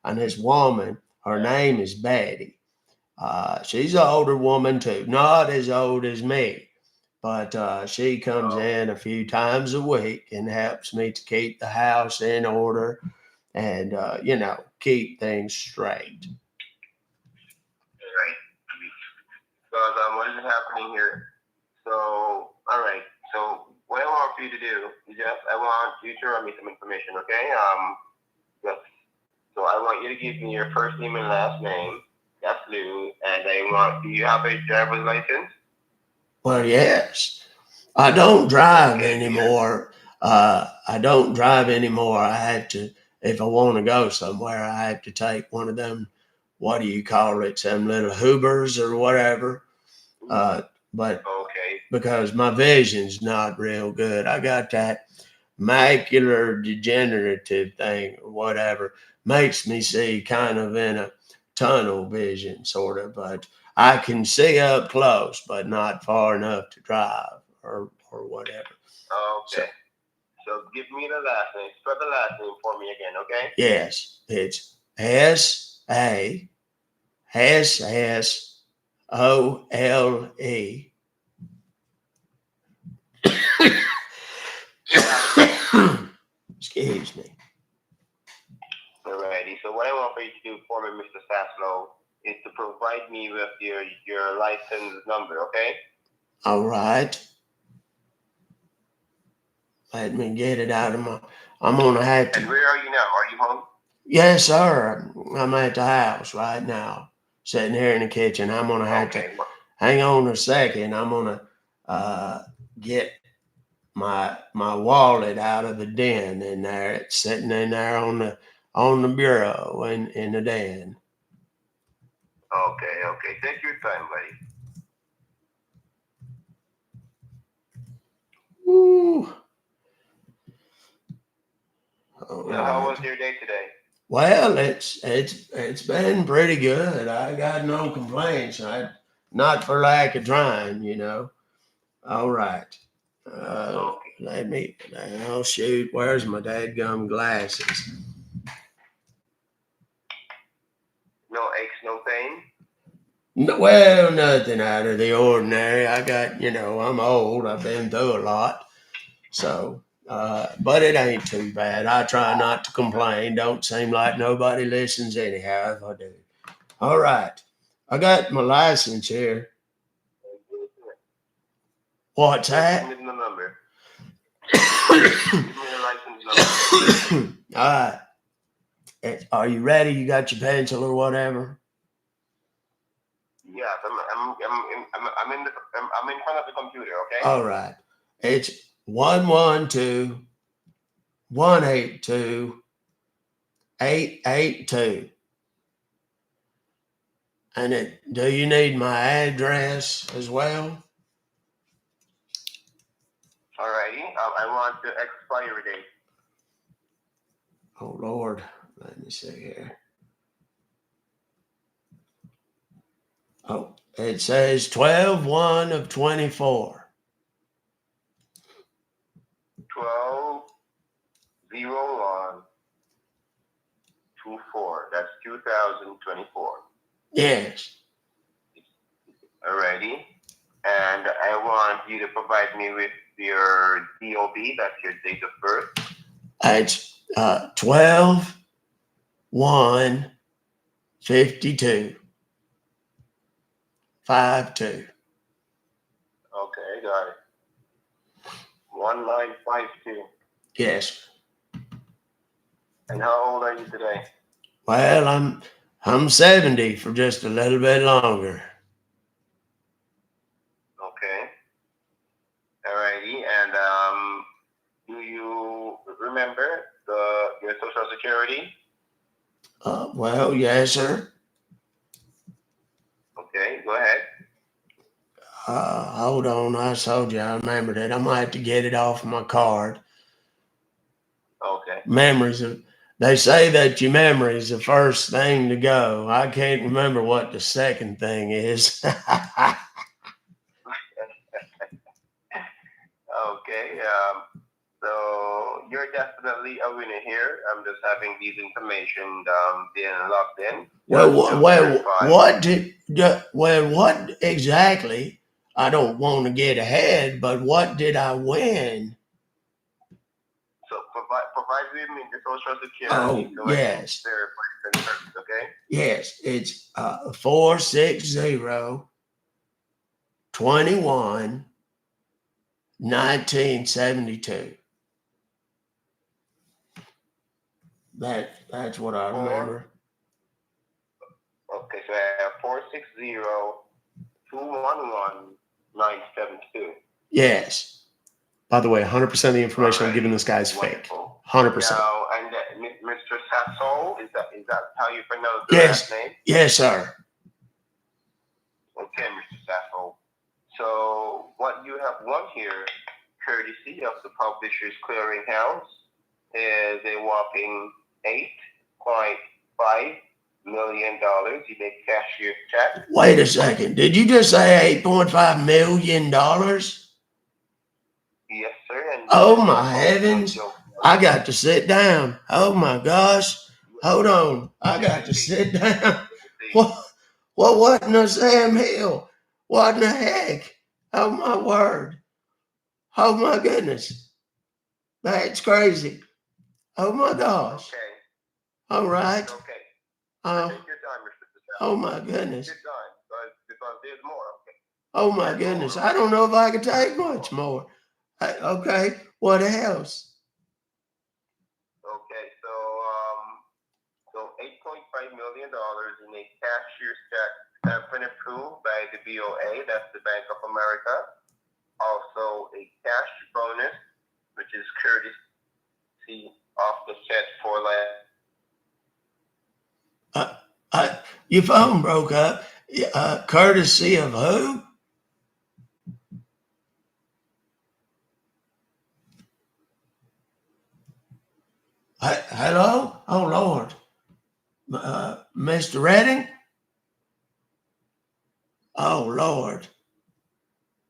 And this woman, her name is Betty. She's an older woman too, not as old as me, but she comes in a few times a week and helps me to keep the house in order and, keep things straight. right? Because what is happening here? So, all right. So, what I want for you to do is I want you to run me some information, okay? Yes. So I want you to give me your first name and last name. That's Lou. And do you have a driver's license? Well, yes. I don't drive anymore. I don't drive anymore. I had to, if I want to go somewhere, I have to take one of them, what do you call it, some little Hoobers or whatever. But because my vision's not real good, I got that macular degenerative thing or whatever, makes me see kind of in a tunnel vision, sort of. But I can see up close, but not far enough to drive or whatever. Okay. So give me the last name. Spell the last name for me again, okay? Yes, it's SASSOLE. Excuse me. Alrighty. So what I want for you to do for me, Mr. Saslow, is to provide me with your license number, okay? All right. Let me get it out of my. I'm gonna have to. And where are you now? Are you home? Yes, sir. I'm at the house right now, sitting here in the kitchen. I'm gonna have to. Hang on a second. I'm gonna get my wallet out of the den in there. It's sitting in there on the bureau in the den. Okay. Take your time, buddy. Woo. How was your day today? Well, it's been pretty good. I got no complaints. Not for lack of trying, All right. Let me. Oh shoot! Where's my dadgum glasses? No aches, no pain. Well, nothing out of the ordinary. I got, I'm old. I've been through a lot. So, but it ain't too bad. I try not to complain. Don't seem like nobody listens anyhow if I do. All right. I got my license here. What's that? Give me the number. Give me the license number. All right. Are you ready? You got your pencil or whatever? Yes, I'm in front of the computer. Okay. All right. It's 112 182 882. And do you need my address as well? Alrighty. I want the expiry date. Oh, Lord. Let me see here. Oh, it says 12/1 of 24. 12/01/24. That's 2024. Yes. Alrighty. And I want you to provide me with your DOB, that's your date of birth. It's 12/1/52. 52. Okay, got it. 1952. Yes. And how old are you today? Well, I'm 70 for just a little bit longer. Okay. Alrighty. And do you remember your social security? Well, yes, sir. Okay, go ahead. Hold on. I told you I remembered it. I might have to get it off my card. Okay. They say that your memory is the first thing to go. I can't remember what the second thing is. Okay. So you're definitely a winner here. I'm just having these information being locked in. What exactly? I don't want to get ahead, but what did I win? So provide me the social security. Oh, so yes. Okay. Yes, it's 460 21 1972. That's what I remember. Okay, so I have 460-211-972. Yes. By the way, 100% of the information I'm giving this guy is fake. 100%. Now, and Mr. Sasso, is that how you pronounce the last name? Yes, sir. Okay, Mr. Sasso. So what you have won here, courtesy of the Publishers Clearinghouse, is a whopping $8.5 million. You may cash your check. Wait a second. Did you just say $8.5 million? Yes, sir. And oh, my heavens. I got to sit down. Oh, my gosh. Hold on. I got to sit down. What in the Sam Hill? What in the heck? Oh, my word. Oh, my goodness. That's crazy. Oh, my gosh. Okay. All right. Okay. Oh, Take your time, Mr. Patel. oh, my goodness. Take your time, because there's more. Okay. Oh, my goodness. I don't know if I can take much more. Okay. What else? Okay. So $8.5 million in a cashier's check has been approved by the BOA, that's the Bank of America. Also a cash bonus, which is courtesy of the set for last. Your phone broke up. Courtesy of who? Hello? Oh, Lord. Mr. Redding? Oh, Lord.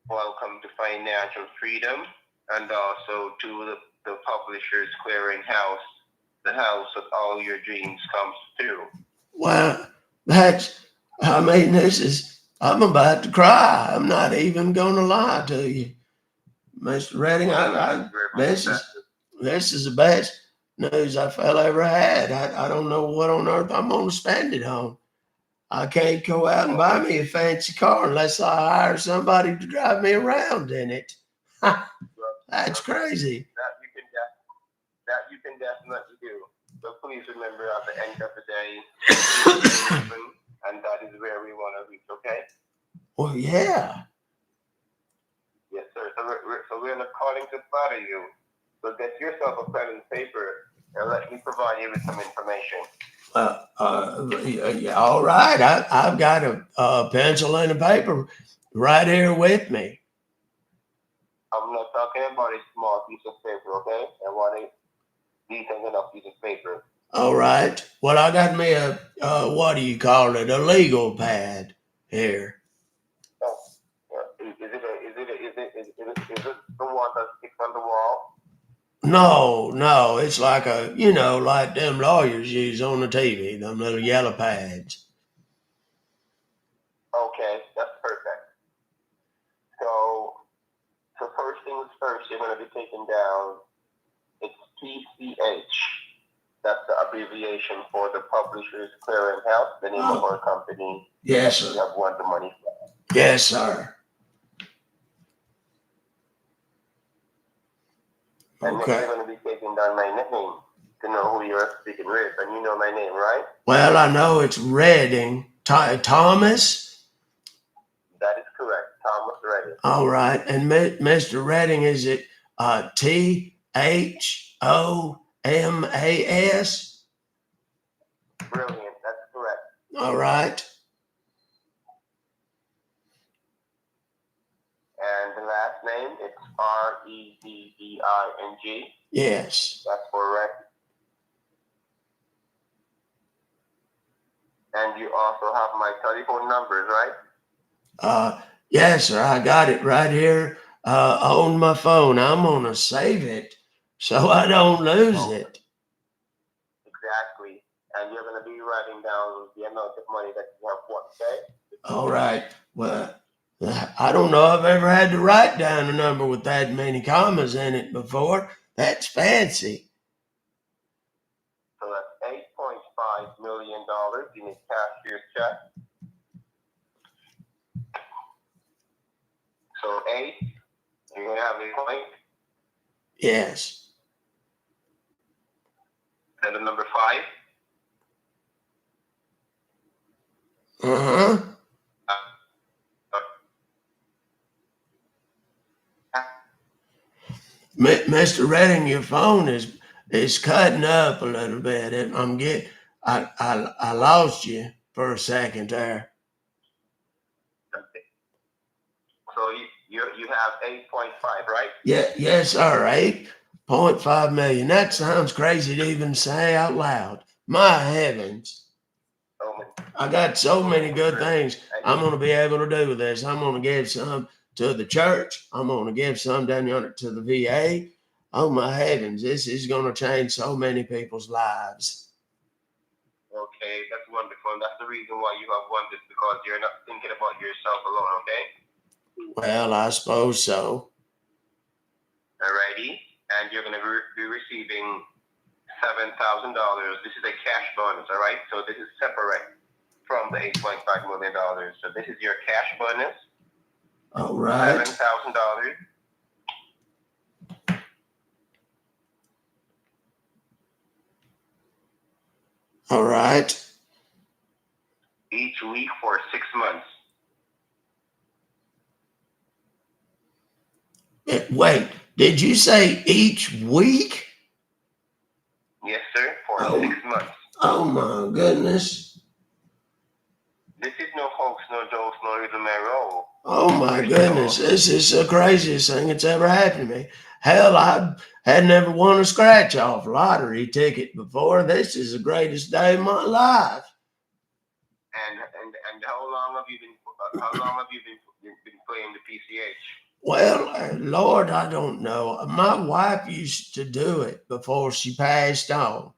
Welcome to financial freedom, and also to the Publishers Clearinghouse, the house that all your dreams comes to. Well, this I'm about to cry. I'm not even going to lie to you, Mr. Redding. This is the best news I felt I ever had. I don't know what on earth I'm going to spend it on. I can't go out and buy me a fancy car unless I hire somebody to drive me around in it. That's crazy. That you can definitely do. So please remember, at the end of the day, and that is where we want to reach. Okay? Well, yeah. Yes, sir. So we're not calling to bother you. So get yourself a pen and paper, and let me provide you with some information. Yeah, all right. I've got a pencil and a paper right here with me. I'm not talking about a small piece of paper, okay? I want a decent enough piece of paper. All right. Well, I got me a what do you call it? A legal pad here. Oh, is it the one that sticks on the wall? No, it's like like them lawyers use on the TV, them little yellow pads. Okay, that's perfect. So first things first, you're going to be taking down, it's PCH. That's the abbreviation for the Publishers Clearinghouse, the name of our company. Yes, sir. You have won the money from. Yes, sir. And okay. Next you're going to be taking down my name to know who you're speaking with. And you know my name, right? Well, I know it's Redding. Thomas? That is correct. Thomas Redding. All right. And Mr. Redding, is it THOMAS? Brilliant. That's correct. All right. And the last name, it's Redding. Yes. That's correct. And you also have my telephone numbers, right? Yes, sir. I got it right here on my phone. I'm going to save it so I don't lose it. Exactly. And you're going to be writing down the amount of money that you have won, okay? All right. Well, I don't know if I've ever had to write down a number with that many commas in it before. That's fancy. So that's $8.5 million in a cashier's check. So 8, you're going to have a point. Yes. And the number 5. Uh-huh. Mr. Redding, your phone is cutting up a little bit. I lost you for a second there. So you have 8.5, right? Yeah, yes, sir. 8.5 million. That sounds crazy to even say out loud. My heavens. I got so many good things I'm going to be able to do with this. I'm going to give some to the church. I'm going to give some down yonder to the VA. Oh, my heavens. This is going to change so many people's lives. Okay, that's wonderful. And that's the reason why you have won this, because you're not thinking about yourself alone, okay? Well, I suppose so. Alrighty. And you're going to be receiving $7,000. This is a cash bonus, all right? So this is separate from the $8.5 million. So this is your cash bonus. All right. $7,000. All right. Each week for 6 months. Wait, did you say each week? Yes, sir, for 6 months. Oh, my goodness. This is no hoax, no jokes, no rhythm and roll. Oh, my goodness. This is the craziest thing that's ever happened to me. Hell, I had never won a scratch-off lottery ticket before. This is the greatest day of my life. And how long have you been playing the PCH? Well, Lord, I don't know. My wife used to do it before she passed on.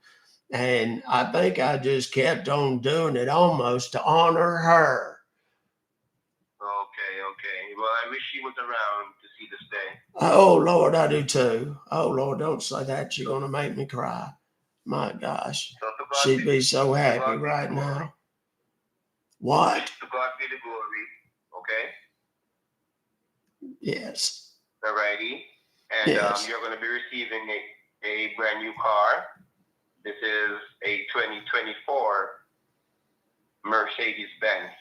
And I think I just kept on doing it almost to honor her. was around to see this day. Oh, Lord, I do too. Oh, Lord, don't say that. You're going to make me cry. My gosh. So to God She'd be so happy God be right the glory. now. What? To God be the glory. Okay? Yes. Alrighty. And Yes. you're going to be receiving a brand new car. This is a 2024 Mercedes-Benz.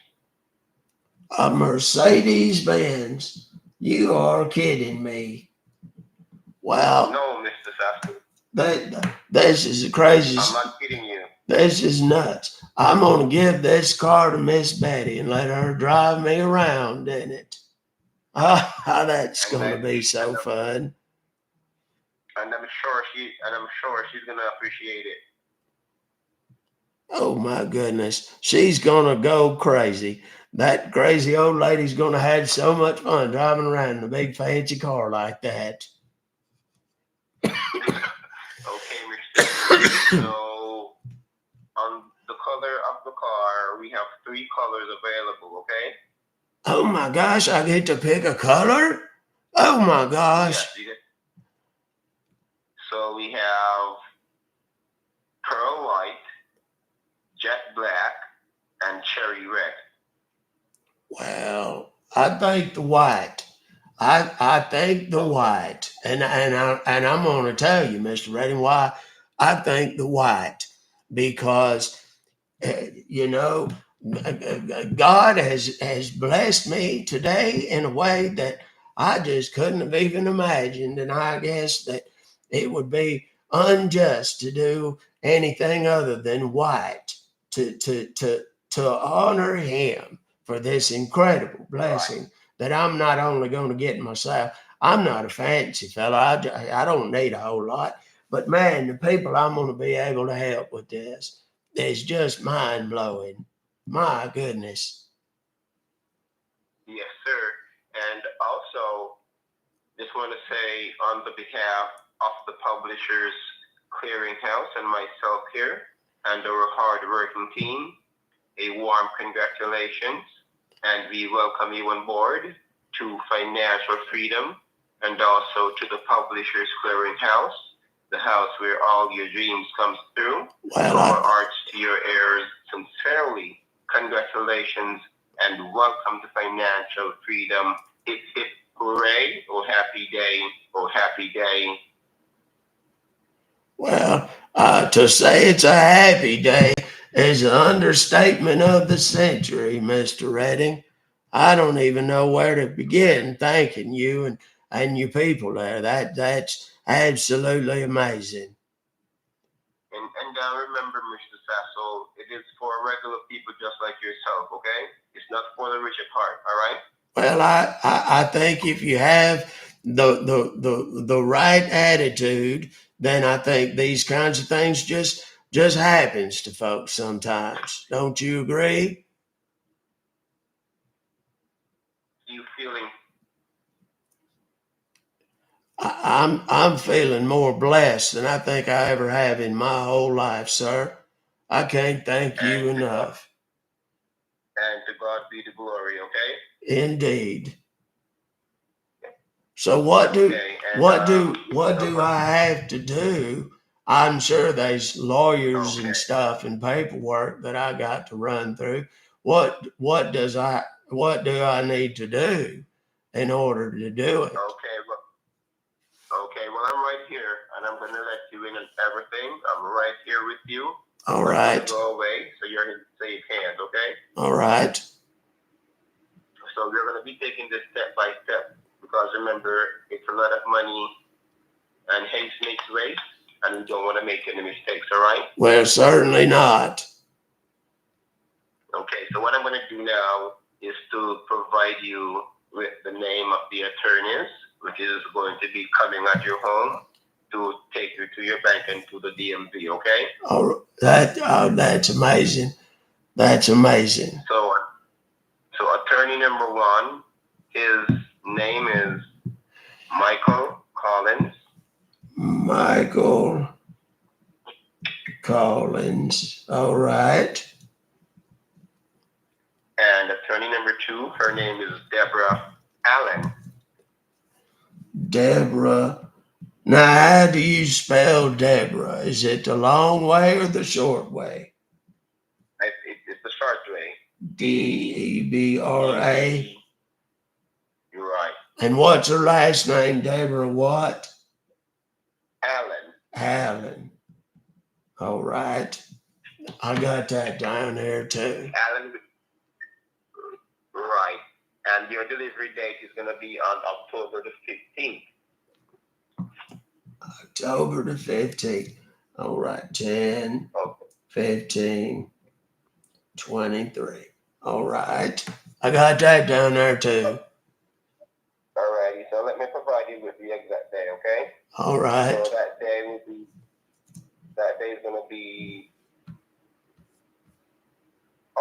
A Mercedes-Benz. You are kidding me. Well, No, Mr. Sasso. This is the craziest. I'm not kidding you. This is nuts. I'm going to give this car to Miss Betty and let her drive me around in it. Ah, that's going to be so fun. And I'm sure she's going to appreciate it. Oh my goodness. She's going to go crazy. That crazy old lady's going to have so much fun driving around in a big fancy car like that. Okay, Mr. So, on the color of the car, we have 3 colors available, okay? Oh my gosh, I get to pick a color? Oh my gosh. Yes, you get. So we have pearl white, jet black, and cherry red. Well, I think the white. I think the white. And I'm going to tell you, Mr. Redding, why I think the white. Because you know, God has blessed me today in a way that I just couldn't have even imagined. And I guess that it would be unjust to do anything other than white to honor him for this incredible blessing that I'm not only going to get myself. I'm not a fancy fella. I don't need a whole lot. But man, the people I'm going to be able to help with this is just mind blowing. My goodness. Yes, sir. And also, just want to say on the behalf of the Publishers Clearinghouse and myself here and our hard-working team, a warm congratulations, and we welcome you on board to financial freedom and also to the Publishers Clearinghouse, the house where all your dreams come through. Well, Our arts to your heirs, sincerely, congratulations and welcome to financial freedom. Hip, hip, hooray, oh happy day, oh happy day. Well, to say it's a happy day is an understatement of the century, Mr. Redding. I don't even know where to begin thanking you and you people there. That's absolutely amazing. And remember, Mr. Sasso, it is for regular people just like yourself, okay? It's not for the rich at heart, all right? Well, I think if you have the right attitude, then I think these kinds of things just happens to folks sometimes. Don't you agree? You feeling? I'm feeling more blessed than I think I ever have in my whole life, sir. I can't thank you enough. And to God be the glory, okay? Indeed. So what do I have to do? I'm sure there's lawyers and stuff and paperwork that I got to run through. What do I need to do in order to do it? Okay, well, I'm right here, and I'm going to let you in on everything. I'm right here with you. All right. Go away, so you're in safe hands, okay? All right. So we're going to be taking this step by step, because remember, it's a lot of money, and haste makes waste, and we don't want to make any mistakes, all right? Well, certainly not. Okay, so what I'm going to do now is to provide you with the name of the attorneys, which is going to be coming at your home to take you to your bank and to the DMV, okay? Oh, that's amazing. That's amazing. So attorney number 1, his name is Michael Collins. Michael Collins. All right. And attorney number 2, her name is Deborah Allen. Deborah. Now, how do you spell Deborah? Is it the long way or the short way? It's the short way. Debra. You're right. And what's her last name, Deborah what? Allen. All right. I got that down there too. Allen. Right. And your delivery date is going to be on October the 15th. October the 15th. All right. 10, 15, 23. All right. I got that down there too. All righty. So let me provide you with the exact day, okay? All right. So that day is going to be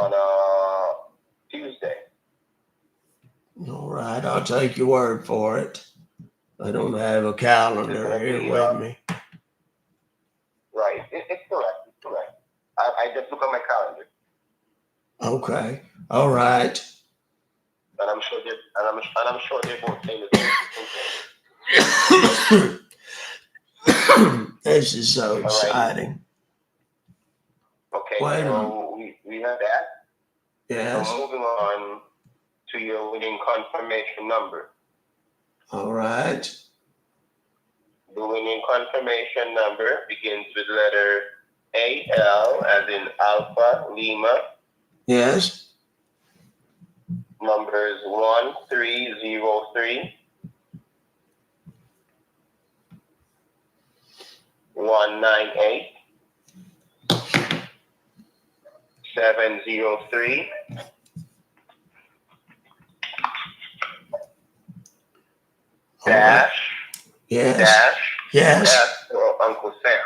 on a Tuesday. All right. I'll take your word for it. I don't have a calendar here with me. Right. It's correct. It's correct. I just look at my calendar. Okay. All right. And I'm sure they're both saying the same. This is so exciting. Okay, so we have that. Yes. So moving on to your winning confirmation number. All right. The winning confirmation number begins with letter AL, as in Alpha Lima. Yes. Numbers 1303, 198, 703, dash. Yes. Dash. Yes. That's for Uncle Sam.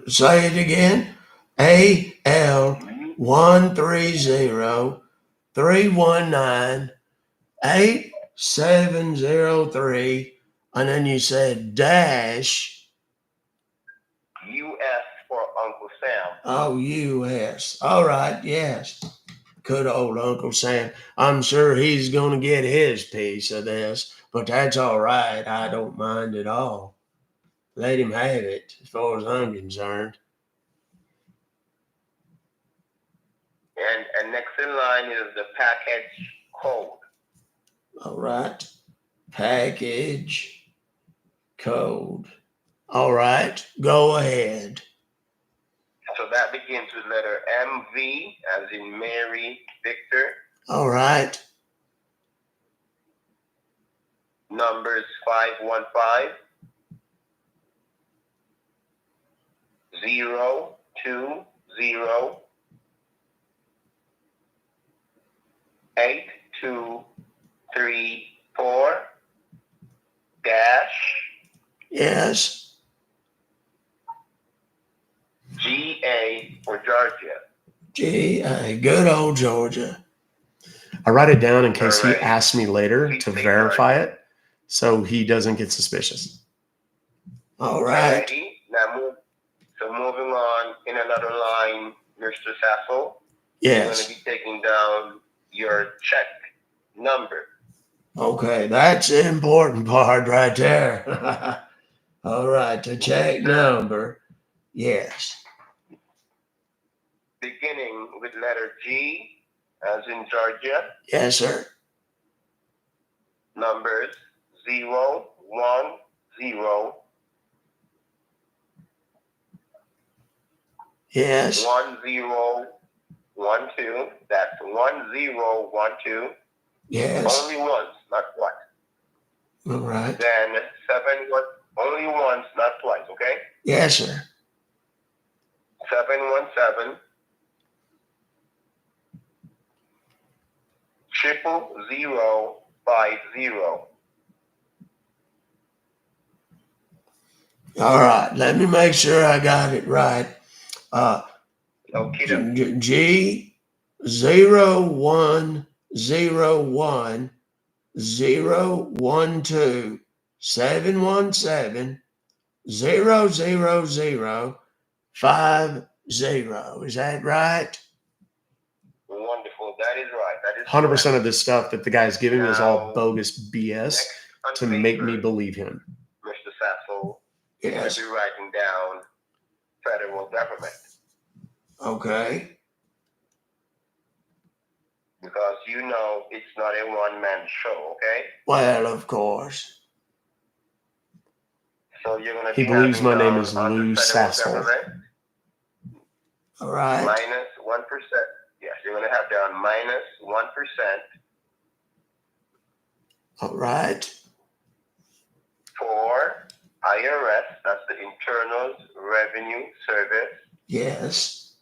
Say it again. AL 130-319-8703. And then you said dash. US for Uncle Sam. Oh, US. All right. Yes. Good old Uncle Sam. I'm sure he's going to get his piece of this, but that's all right. I don't mind at all. Let him have it as far as I'm concerned. And next in line is the package code. All right. Package code. All right. Go ahead. So that begins with letter MV, as in Mary Victor. All right. Numbers 515, 020, 8234, dash. Yes. GA for Georgia. GA. Good old Georgia. I write it down in case he asks me later to verify it, so he doesn't get suspicious. All right. Alrighty. Now moving on in another line, Mr. Sasso. Yes. You're going to be taking down your check number. Okay, that's the important part right there. All right, the check number. Yes. Beginning with letter G, as in Georgia. Yes, sir. Numbers 010. Yes. 1012. That's 1012. Yes. Only once, not twice. All right. Then only once, not twice, okay? Yes, sir. 717 00050. All right. Let me make sure I got it right. G 0101 012 717 00050. Is that right? Wonderful. That is right. That is 100% of this stuff that the guy's giving me is all Now, bogus BS next on to make me paper, believe him. Mr. Sasso, you Yes. should be writing down federal government Okay. because you know it's not a one-man show, okay? Well, of course. So you're going to He be believes having my name down is on Lou the federal Sassel. government All right. minus 1%. Yes, you're going to have down minus 1% All right. for IRS, that's the Internal Revenue Service, Yes.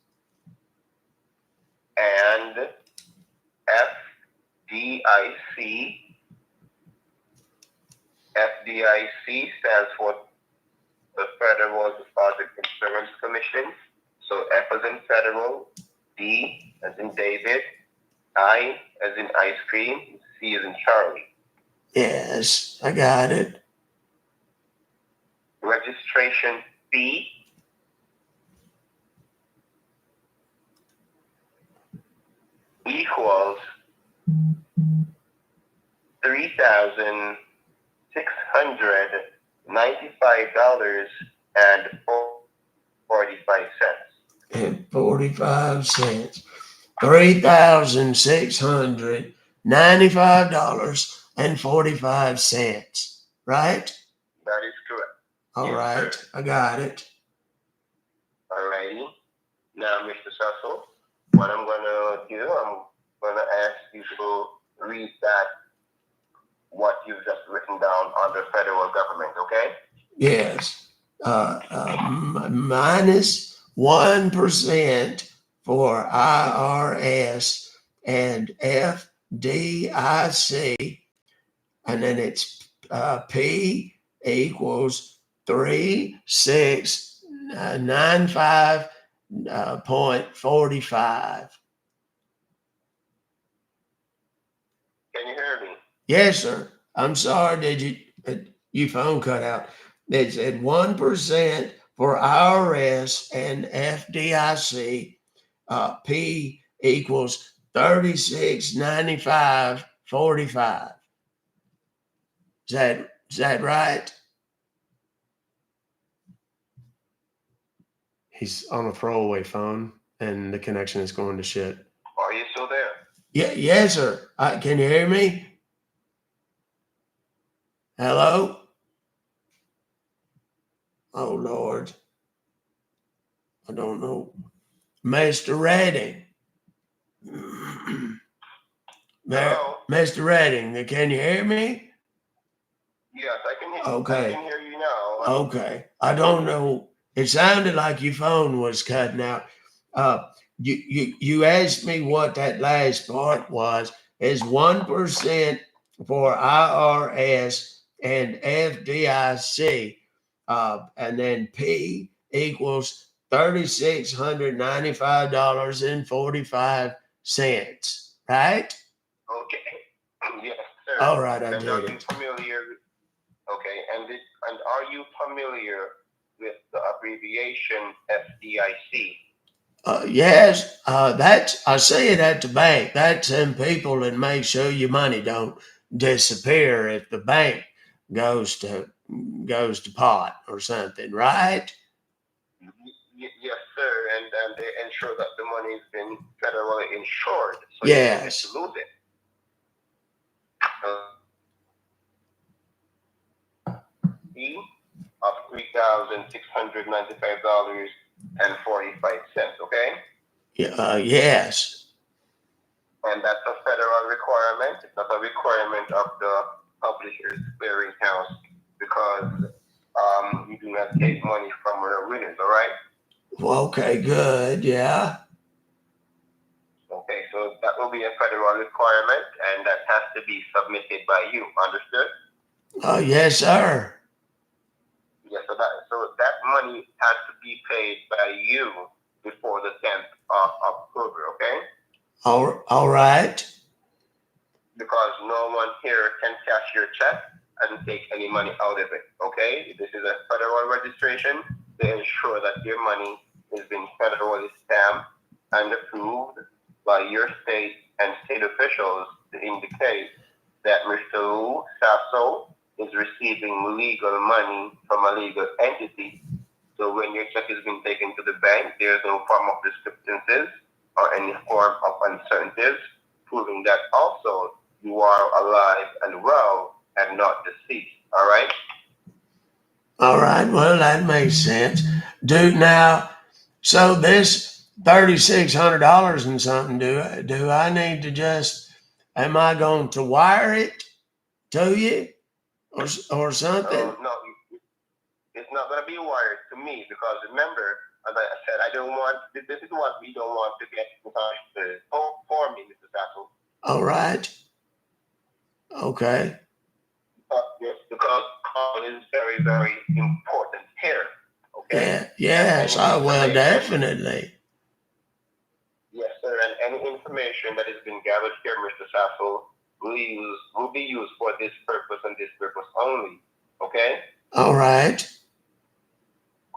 and FDIC. FDIC stands for the Federal Deposit Insurance Commission. So F as in federal, D as in David, I as in ice cream, C as in Charlie. Yes, I got it. Registration fee equals $3,695.45. And 45 cents. $3,695.45. Right? That is correct. All Yes, right. sir. I got it. Alrighty. Now, Mr. Sasso, what I'm gonna do, I'm gonna ask you to read that what you've just written down on the federal government, okay? Yes. Minus 1% for IRS and FDIC. And then it's P equals 3695.45. Can you hear me? Yes, sir. I'm sorry. Did you phone cut out? It said 1% for IRS and FDIC. P equals 3695.45. Is that right? He's on a throwaway phone, and the connection is going to shit. Are you still there? Yeah, yes, sir. Can you hear me? Hello? Oh, Lord. I don't know. Mr. Redding. Hello? Mr. Redding, can you hear me? Yes, I can hear you. Okay. I can hear you now. Okay. I don't know. It sounded like your phone was cutting out. You asked me what that last part was. Is 1% for IRS and FDIC, and then P equals $3,695.45. Right? Okay. Yes, sir. All right, I And did are you it. familiar? Okay, and are you familiar with the abbreviation FDIC? Yes, I see it at the bank. That's them people that make sure your money don't disappear if the bank goes to pot or something, right? Yes, sir. And they ensure that the money's been federally insured, so Yes. you don't lose it. Fee of $3,695.45. Okay. Yes. And that's a federal requirement. It's not a requirement of the Publishers Clearinghouse because you do not take money from the winners, all right? Well, okay, good. Yeah. Okay, so that will be a federal requirement, and that has to be submitted by you. Understood? Yes, sir. Yes, so that money has to be paid by you before the 10th of October, okay? All right. Because no one here can cash your check and take any money out of it, okay? This is a federal registration to ensure that your money has been federally stamped and approved by your state and state officials to indicate that Mr. Lou Sasso is receiving legal money from a legal entity. So when your check has been taken to the bank, there's no form of discrepancies or any form of uncertainties, proving that also you are alive and well and not deceased. All right? All right. Well, that makes sense. So this $3,600 and something, do I need to am I going to wire it to you or something? No, it's not going to be wired to me because remember, as I said, this is what we don't want to get in touch for me, Mr. Sasso. All right. Okay. Yes, because call is very, very important here. Okay? Yes, well, definitely. Yes, sir. And any information that has been gathered here, Mr. Sasso, will be used for this purpose and this purpose only. Okay? All right.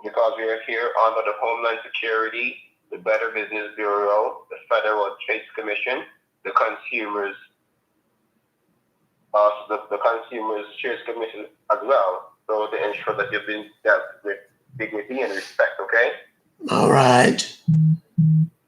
Because we are here under the Homeland Security, the Better Business Bureau, the Federal Trade Commission, the Consumers Trade Commission as well. So to ensure that you've been dealt with dignity and respect, okay? All right.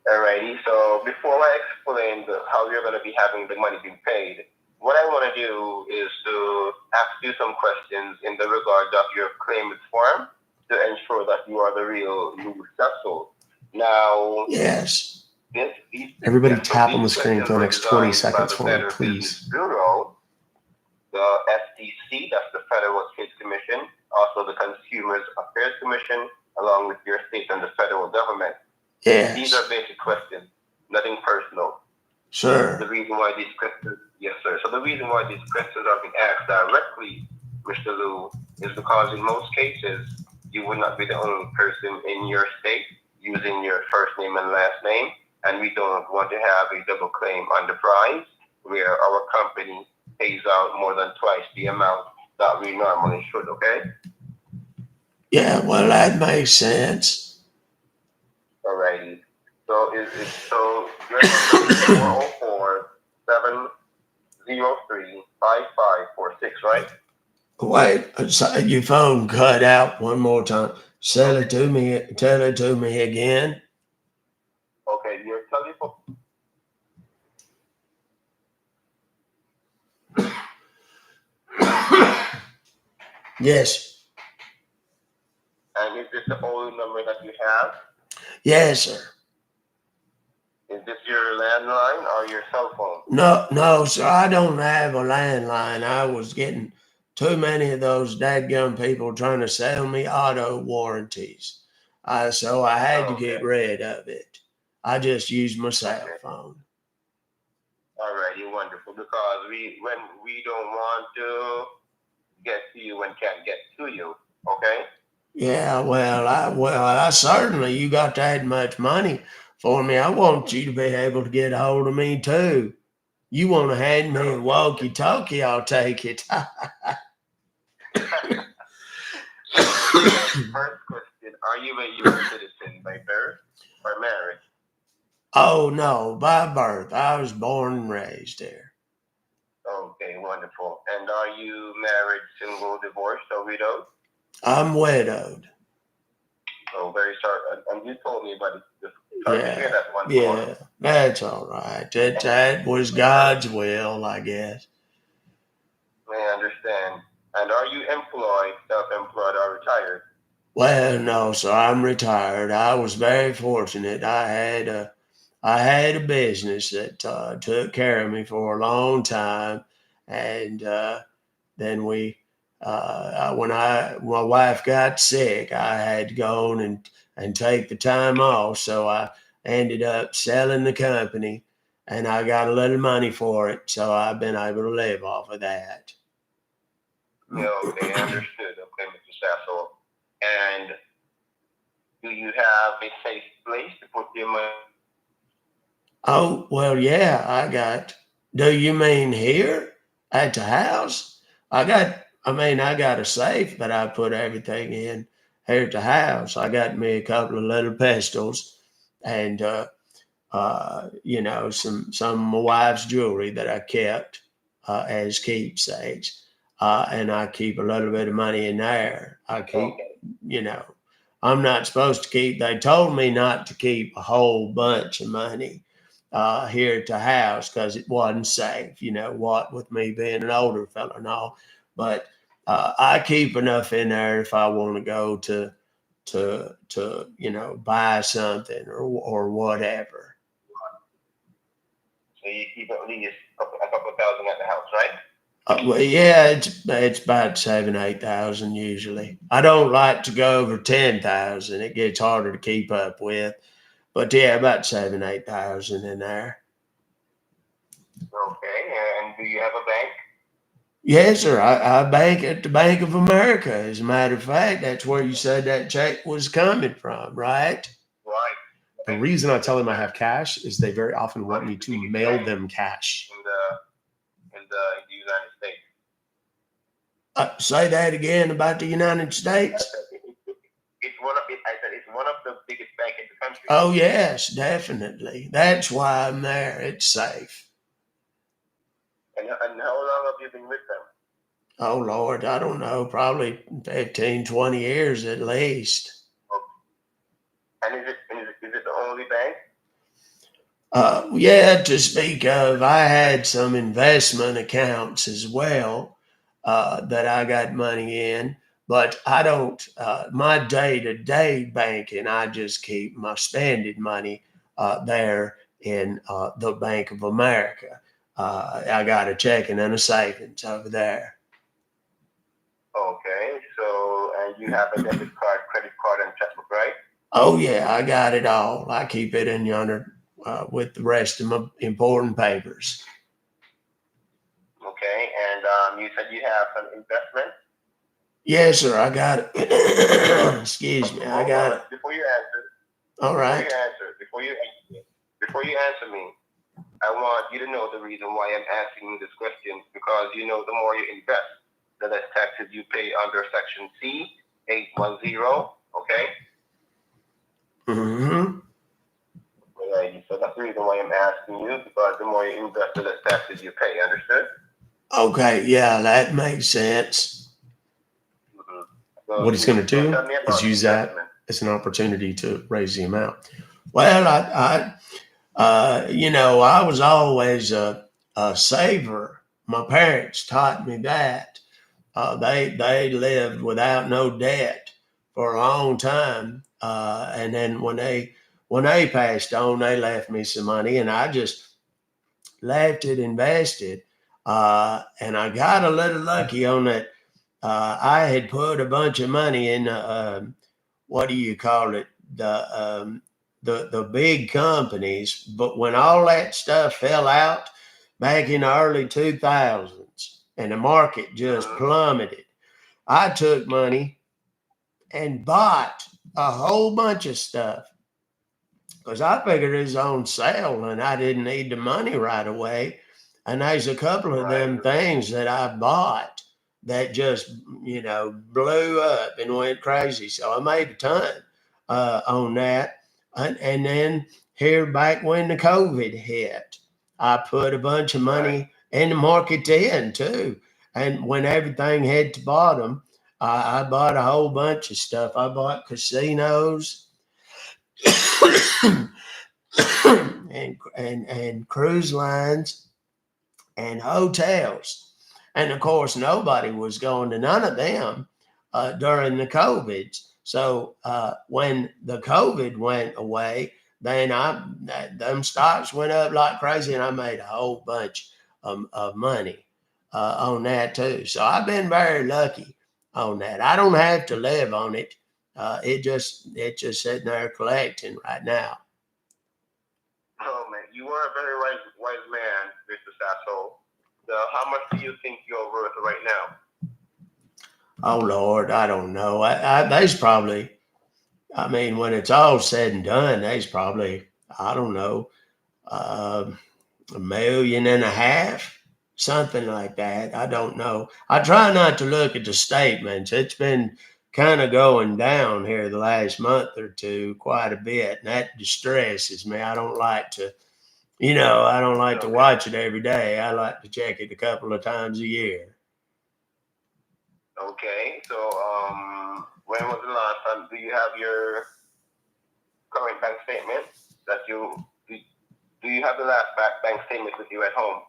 Alrighty, so before I explain how you're going to be having the money being paid, what I want to do is to ask you some questions in the regard of your claimant form to ensure that you are the real Lou Sasso. Now, yes. Everybody tap on the screen for the next 20 seconds for me, please. Bureau, the FTC, that's the Federal Trade Commission, also the Consumers Affairs Commission, along with your state and the federal government. Yes. These are basic questions, nothing personal. Sure. The reason why these questions, yes, sir. So the reason why these questions are being asked directly, Mr. Lou, is because in most cases, you would not be the only person in your state using your first name and last name, and we don't want to have a double claim on the prize where our company pays out more than twice the amount that we normally should, okay? Yeah, well, that makes sense. Alrighty. So your number is 404-703-5546, right? Wait, your phone cut out one more time. Tell it to me again. Okay, your telephone. Yes. And is this the only number that you have? Yes, sir. Is this your landline or your cell phone? No, sir. I don't have a landline. I was getting too many of those dadgum people trying to sell me auto warranties. So I had to get rid of it. I just used my cell phone. Alrighty, wonderful. Because we don't want to get to you and can't get to you. Okay? Yeah, I certainly, you got that much money for me. I want you to be able to get a hold of me too. You want to hand me a walkie-talkie, I'll take it. First question, are you a U.S. citizen by birth or marriage? Oh, no, by birth. I was born and raised there. Okay, wonderful. And are you married, single, divorced, or widowed? I'm widowed. Oh, very sorry. And you told me about it. Yeah, that's all right. That was God's will, I guess. I understand. And are you employed, self-employed, or retired? Well, no, sir. I'm retired. I was very fortunate. I had a business that took care of me for a long time, and then when my wife got sick, I had to go on and take the time off. So I ended up selling the company, and I got a little money for it. So I've been able to live off of that. Yeah, okay, understood. Okay, Mr. Sasso. And do you have a safe place to put your money? Oh, well, yeah, I got. Do you mean here at the house? I got a safe that I put everything in here at the house. I got me a couple of little pistols and you know, some of my wife's jewelry that I kept as keepsakes. And I keep a little bit of money in there. I keep, you know, I'm not supposed to keep, they told me not to keep a whole bunch of money here at the house because it wasn't safe, you know, what with me being an older fella and all. But I keep enough in there if I want to go to you know, buy something or whatever. So you keep at least a couple thousand at the house, right? Well, yeah, it's about 7,000-8,000 usually. I don't like to go over 10,000. It gets harder to keep up with. But yeah, about 7,000-8,000 in there. Okay. And do you have a bank? Yes, sir. I bank at the Bank of America. As a matter of fact, that's where you said that check was coming from, right? Right. The reason I tell them I have cash is they very often want me to mail them cash. In the United States. Say that again about the United States. I said it's one of the biggest banks in the country. Oh yes, definitely. That's why I'm there. It's safe. And how long have you been with them? Oh Lord, I don't know, probably 15, 20 years at least. And is it the only bank? Yeah, to speak of, I had some investment accounts as well that I got money in, but I don't, my day-to-day banking, I just keep my spending money there in the Bank of America. I got a checking and a savings over there. Okay, so and you have a debit card, credit card, and checkbook, right? Oh yeah, I got it all. I keep it in yonder with the rest of my important papers. Okay, and you said you have some investment. Yes, sir. I got it. Excuse me. I got it. Before you answer. All right. Before you answer me, I want you to know the reason why I'm asking you this question because you know the more you invest, the less taxes you pay under Section C 810. Okay. Mm-hmm. So that's the reason why I'm asking you because the more you invest, the less taxes you pay. Understood? Okay. Yeah, that makes sense. Mm-hmm. So what he's going to do is use that as an opportunity to raise the amount. Well, you know, I was always a saver. My parents taught me that. They lived without no debt for a long time, and then when they passed on, they left me some money, and I just left it invested, and I got a little lucky on that. I had put a bunch of money in what do you call it, the big companies, but when all that stuff fell out back in the early 2000s and the market just plummeted, I took money and bought a whole bunch of stuff because I figured it was on sale and I didn't need the money right away. And there's a couple of them things that I bought that just, you know, blew up and went crazy. So I made a ton on that. And then here back when the COVID hit, I put a bunch of money in the market then too. And when everything hit the bottom, I bought a whole bunch of stuff. I bought casinos and cruise lines and hotels. And of course, nobody was going to none of them during the COVID. So when the COVID went away, then them stocks went up like crazy, and I made a whole bunch of money on that too. So I've been very lucky on that. I don't have to live on it. It just sitting there collecting right now. Oh man, you are a very wise man, Mr. Sasso. So how much do you think you're worth right now? Oh Lord, I don't know. There's probably, I mean, when it's all said and done, there's probably, I don't know, $1.5 million, something like that. I don't know. I try not to look at the statements. It's been kind of going down here the last month or two quite a bit, and that distresses me. I don't like to, I don't like to watch it every day. I like to check it a couple of times a year. Okay, so when was the last time? Do you have your current bank statement that do you have the last bank statement with you at home?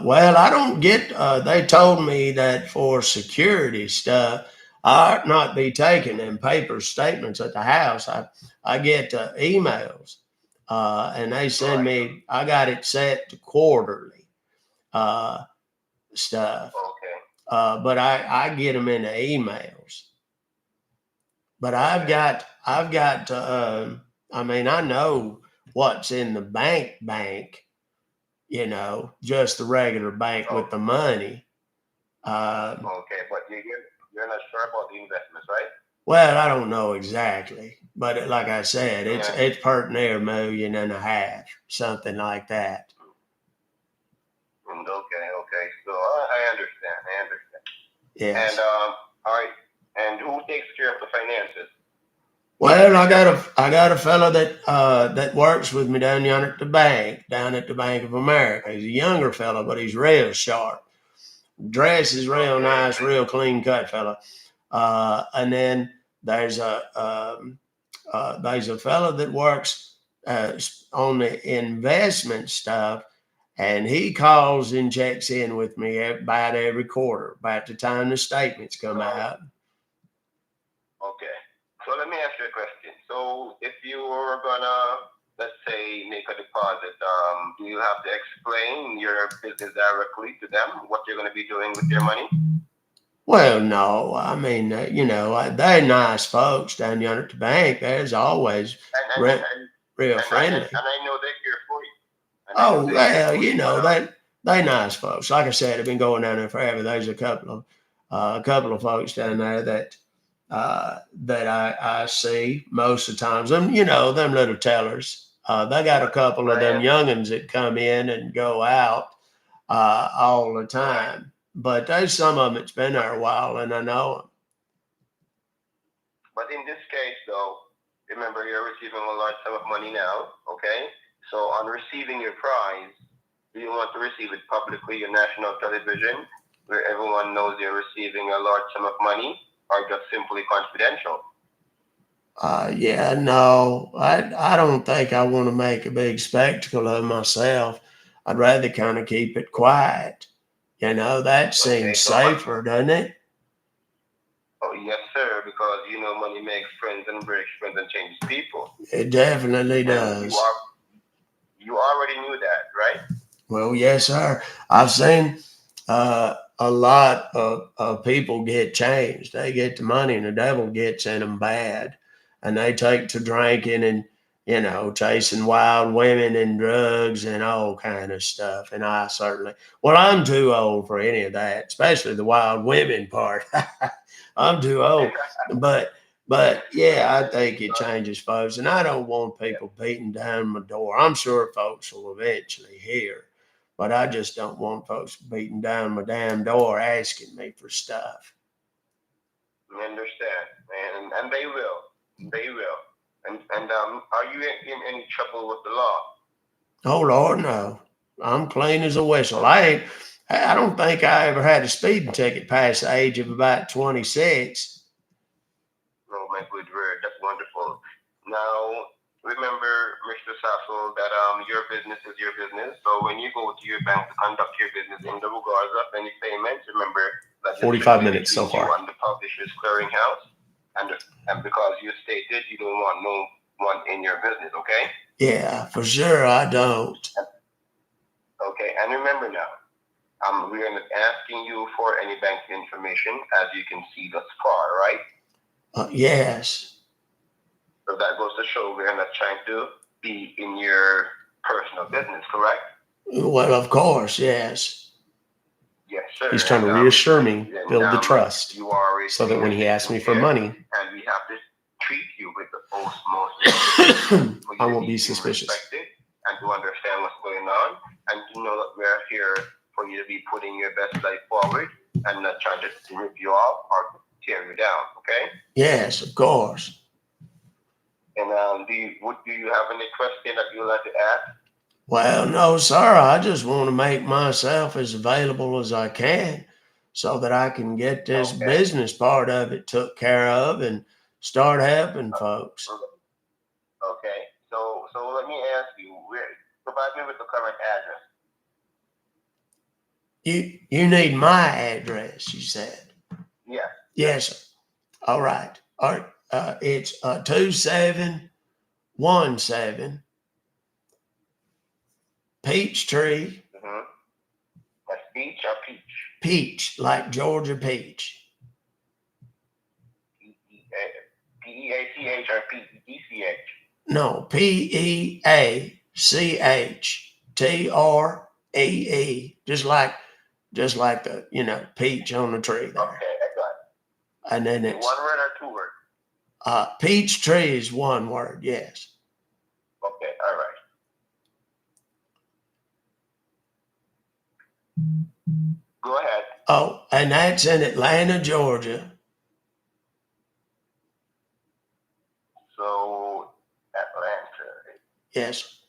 Well, I don't get, they told me that for security stuff, I ought not be taking them paper statements at the house. I get emails, and they send me, I got it set to quarterly stuff. Okay. But I get them in the emails. But I've got, I mean, I know what's in the bank, just the regular bank with the money. Okay, but you're not sure about the investments, right? Well, I don't know exactly, but like I said, it's pretty near $1.5 million, something like that. Okay. So I understand. Yes. And all right. And who takes care of the finances? Well, I got a fellow that works with me down yonder at the bank, down at the Bank of America. He's a younger fellow, but he's real sharp. Dress is real nice, real clean cut fellow. And then there's a fellow that works on the investment stuff, and he calls and checks in with me about every quarter, about the time the statements come out. Okay. So let me ask you a question. So if you were gonna, let's say, make a deposit, do you have to explain your business directly to them, what you're going to be doing with your money? Well, no. I mean, they're nice folks down yonder at the bank. There's always real friendly. And I know they're here for you. Oh, well, they nice folks. Like I said, I've been going down there forever. There's a couple of folks down there that I see most of the times. Them little tellers. They got a couple of them youngins that come in and go out all the time. But there's some of them that's been there a while, and I know them. But in this case, though, remember you're receiving a large sum of money now, okay? So on receiving your prize, do you want to receive it publicly on national television, where everyone knows you're receiving a large sum of money, or just simply confidential? Yeah, no, I don't think I want to make a big spectacle of myself. I'd rather kind of keep it quiet. That seems safer, doesn't it? Oh, yes, sir, because money makes friends and breaks friends and changes people. It definitely does. You already knew that, right? Well, yes, sir. I've seen a lot of people get changed. They get the money and the devil gets in them bad. And they take to drinking and, chasing wild women and drugs and all kind of stuff. And I'm too old for any of that, especially the wild women part. I'm too old. But yeah, I think it changes folks. And I don't want people beating down my door. I'm sure folks will eventually hear. But I just don't want folks beating down my damn door asking me for stuff. I understand, and they will. And are you in any trouble with the law? Oh Lord, no. I'm clean as a whistle. I don't think I ever had a speeding ticket past the age of about 26. Oh my good word, that's wonderful. Now remember, Mr. Sasso, that your business is your business. So when you go to your bank to conduct your business in the regards of any payments, remember that 45 minutes so far. On the publisher's clearinghouse, and because you stated you don't want no one in your business, okay? Yeah, for sure I don't. Okay, and remember now, we're not asking you for any bank information, as you can see thus far, right? Yes. So that goes to show we're not trying to be in your personal business, correct? Well, of course, yes. Yes, sir. He's trying to reassure me, build the trust, so that when he asks me for money, and we have to treat you with the utmost I won't be suspicious. And to understand what's going on, and to know that we're here for you to be putting your best life forward, and not trying to rip you off or tear you down. Okay. Yes, of course. And do you have any question that you would like to ask? Well, no, sir. I just want to make myself as available as I can so that I can get this business part of it took care of and start helping folks. Okay. So let me ask you, provide me with the current address. You need my address, you said. Yes. Yes, sir. All right. It's 2717 Peachtree. Mm-hmm. That's peach or peach? Peach, like Georgia peach. P-E-A-C-H or P-E-C-H? No, PEACHTREE. Just like the peach on the tree there. Okay, I got it. And then it's one word or two words? Peach tree is one word, yes. Okay, all right. Go ahead. Oh, and that's in Atlanta, Georgia. So Atlanta. Yes.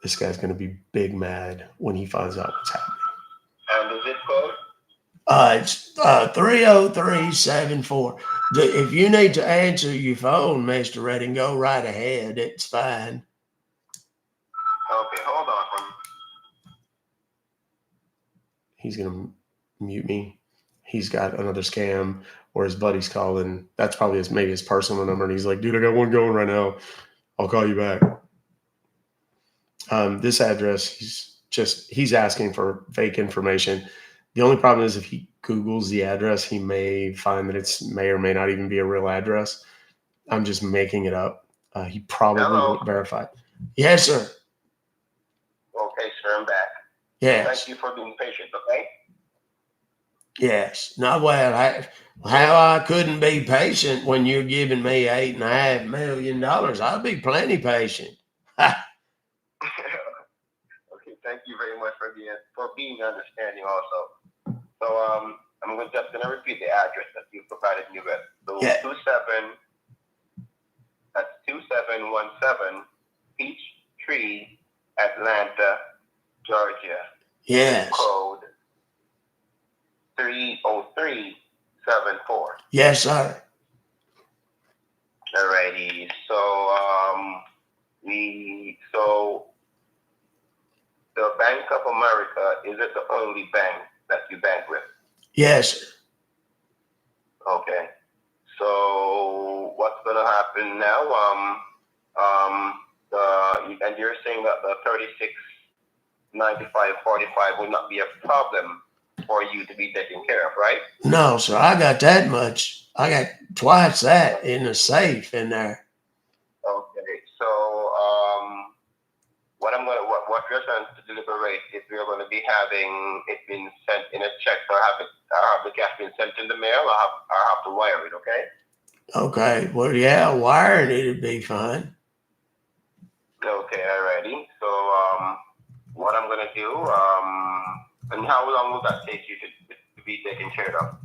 This guy's going to be big mad when he finds out what's happening. And the zip code? It's 30374. If you need to answer your phone, Mr. Redding, go right ahead. It's fine. Okay, hold on for me. He's going to mute me. He's got another scam where his buddy's calling. That's probably maybe his personal number. And he's like, dude, I got one going right now. I'll call you back. This address, he's asking for fake information. The only problem is if he Googles the address, he may find that it's may or may not even be a real address. I'm just making it up. He probably won't verify. Yes, sir. Okay, sir, I'm back. Yes. Thank you for being patient, okay? Yes. Not well. How I couldn't be patient when you're giving me $8.5 million. I'll be plenty patient. Okay, thank you very much for being understanding also. So I'm just gonna repeat the address that you provided me with. So Yeah. 2717 Peachtree, Atlanta, Georgia. Yes. Code 30374. Yes, sir. Alrighty. So the Bank of America, is it the only bank that you bank with? Yes, sir. Okay. So what's gonna happen now? And you're saying that the 369545 would not be a problem for you to be taken care of, right? No, sir. I got that much. I got twice that in the safe in there. Okay. So what we're going to deliberate is we're going to be having it been sent in a check, or have the cash been sent in the mail, or have to wire it. Okay. Okay. Well, yeah, wiring it'd be fine. Okay. Alrighty. So what I'm gonna do, and how long will that take you to be taken care of?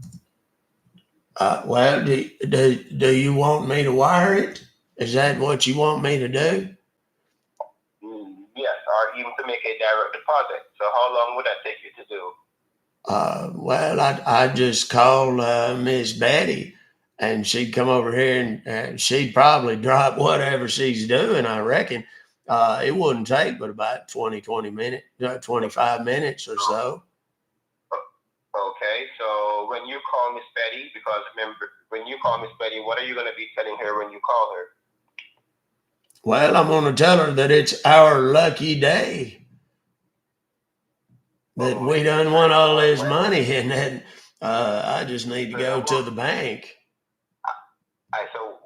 Well, do you want me to wire it? Is that what you want me to do? Yes, or even to make a direct deposit. So how long would that take you to do? Well, I just call Miss Betty, and she'd come over here, and she'd probably drop whatever she's doing, I reckon. It wouldn't take but about 25 minutes or so. Okay, so when you call Miss Betty, because remember, when you call Miss Betty, what are you going to be telling her when you call her? Well, I'm going to tell her that it's our lucky day, that we done won all this money, and that I just need to go to the bank. So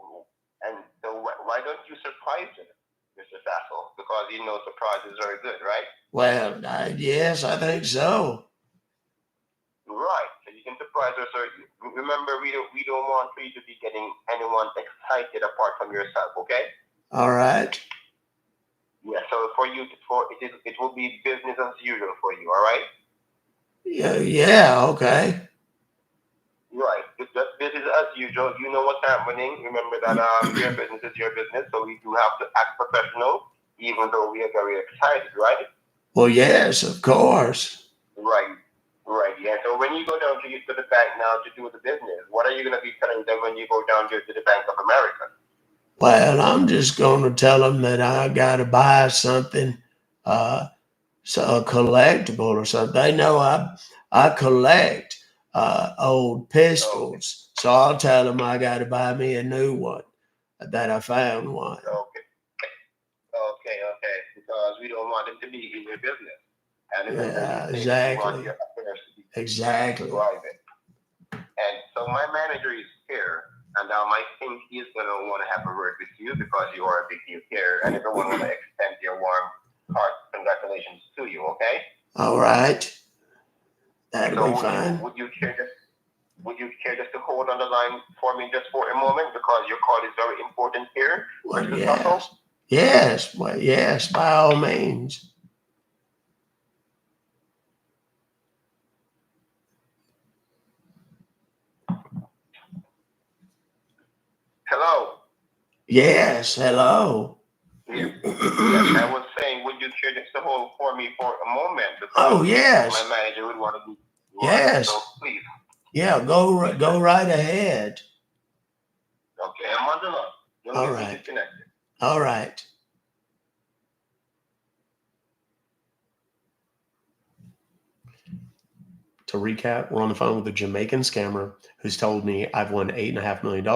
why don't you surprise her, Mr. Sassel? Because you know surprise is very good, right? Well, yes, I think so. Right. So you can surprise her. So remember, we don't want you to be getting anyone excited apart from yourself. Okay. All right. Yeah. So for you, it will be business as usual for you. All right. Yeah. Yeah. Okay. Right. It's just business as usual. You know what's happening. Remember that your business is your business, so we do have to act professional, even though we are very excited, right? Well, yes, of course. Right. Right. Yeah. So when you go down to the bank now to do the business, what are you going to be telling them when you go down to the Bank of America? Well, I'm just going to tell them that I got to buy something, uh, so a collectible or something. They know I collect old Okay. pistols, so I'll tell them I got to buy me a new one that I found one. Okay. Okay. Because we don't want them to be in your business. And remember, you Yeah, say that you want exactly, your affairs to be exactly. private. And so my manager is here, and I think he's going to want to have a word with you because you are a big deal here, and everyone want to extend their warm heart congratulations to you. Okay. All right, that'll So be fine. would you care just to hold on the line for me just for a moment because your call is very important here, Well, Mr. Tussle? yes, yes, well, yes, by all means. Hello. Yes, hello. Yes. Yes. I was saying, would you care just to hold for me for a moment because Oh, my yes, manager would want to be right. So yes. please. Yeah, go right ahead. Okay. I'm on the line. Don't All get me right. disconnected. All right. To recap, we're on the phone with a Jamaican scammer who's told me I've won $8.5 million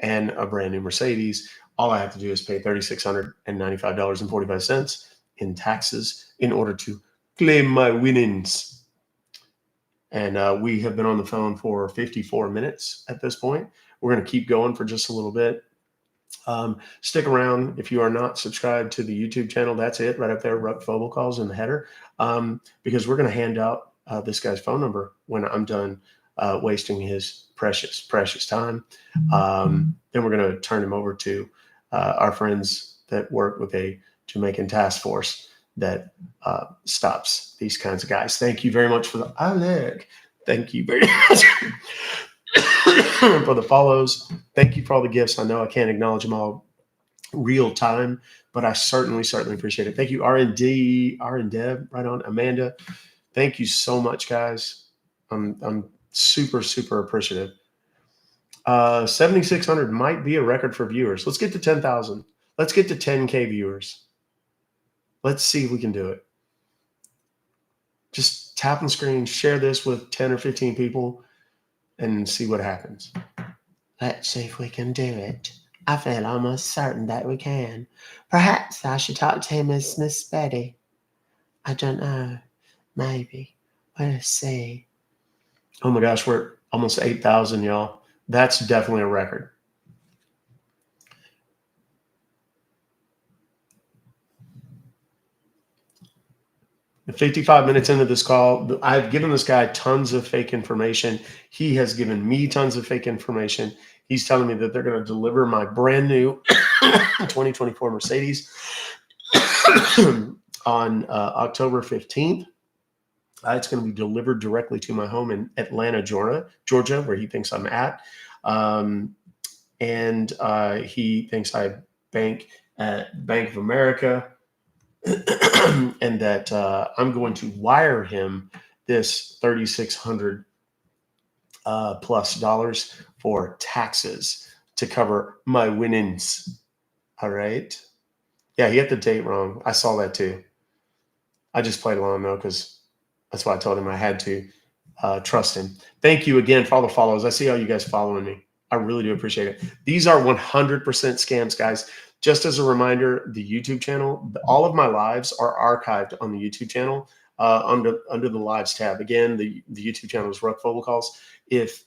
and a brand new Mercedes. All I have to do is pay $3,695.45 in taxes in order to claim my winnings. And we have been on the phone for 54 minutes at this point. We're going to keep going for just a little bit. Stick around if you are not subscribed to the YouTube channel. That's it right up there, Ruck Fobocalls in the header, because we're going to hand out this guy's phone number when I'm done wasting his precious time. Then we're going to turn him over to our friends that work with a Jamaican task force that stops these kinds of guys. Thank you very much for the Alec. Thank you very much for the follows. Thank you for all the gifts. I know I can't acknowledge them all real time, but I certainly appreciate it. Thank you, R&D, R&Deb, right on, Amanda. Thank you so much, guys. I'm super appreciative. 7,600 might be a record for viewers. Let's get to 10,000. Let's get to 10K viewers. Let's see if we can do it. Just tap on the screen, share this with 10 or 15 people, and see what happens. Let's see if we can do it. I feel almost certain that we can. Perhaps I should talk to him as Miss Betty. I don't know. Maybe. We'll see. Oh my gosh, we're almost 8,000, y'all. That's definitely a record. The 55 minutes into this call, I've given this guy tons of fake information. He has given me tons of fake information. He's telling me that they're going to deliver my brand new 2024 Mercedes on October 15th. It's going to be delivered directly to my home in Atlanta, Georgia, where he thinks I'm at. And he thinks I bank at Bank of America. And that I'm going to wire him this $3,600 plus dollars for taxes to cover my winnings. All right. Yeah, he had the date wrong. I saw that too. I just played along though, because that's why I told him I had to trust him. Thank you again for all the follows. I see all you guys following me. I really do appreciate it. These are 100% scams, guys. Just as a reminder, the YouTube channel, all of my lives are archived on the YouTube channel under the lives tab. Again, the YouTube channel is Ruck Fobocalls. If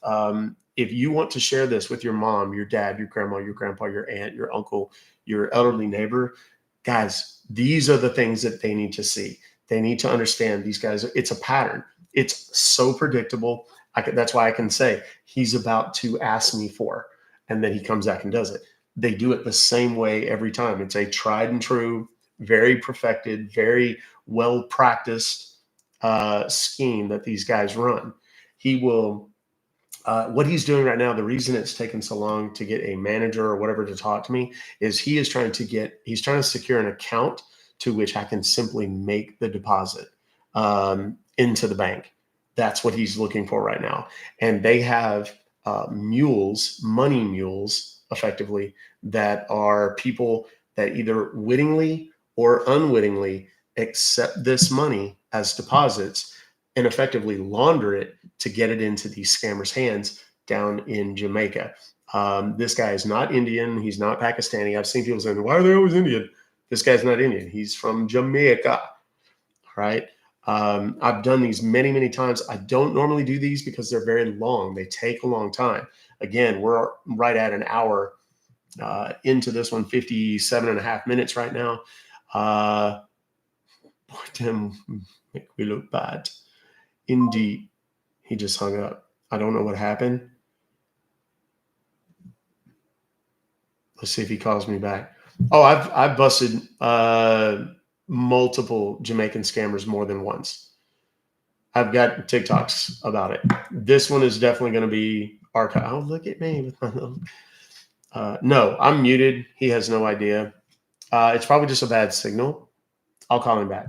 you want to share this with your mom, your dad, your grandma, your grandpa, your aunt, your uncle, your elderly neighbor, guys, these are the things that they need to see. They need to understand these guys. It's a pattern. It's so predictable. That's why I can say he's about to ask me for, and then he comes back and does it. They do it the same way every time. It's a tried and true very perfected, very well practiced scheme that these guys run. He will. What he's doing right now, the reason it's taken so long to get a manager or whatever to talk to me is he's trying to secure an account to which I can simply make the deposit into the bank. That's what he's looking for right now. And they have money mules, effectively, that are people that either wittingly or unwittingly accept this money as deposits and effectively launder it to get it into these scammers' hands down in Jamaica. This guy is not Indian. He's not Pakistani. I've seen people saying, why are they always Indian? This guy's not Indian. He's from Jamaica, right? I've done these many, many times. I don't normally do these because they're very long. They take a long time. Again, we're right at an hour into this one, 57 and a half minutes right now. Boy, Tim, make me look bad. Indeed. He just hung up. I don't know what happened. Let's see if he calls me back. Oh, I've busted multiple Jamaican scammers more than once. I've got TikToks about it. This one is definitely going to be archived. Oh, look at me with my little. No, I'm muted. He has no idea. It's probably just a bad signal. I'll call him back.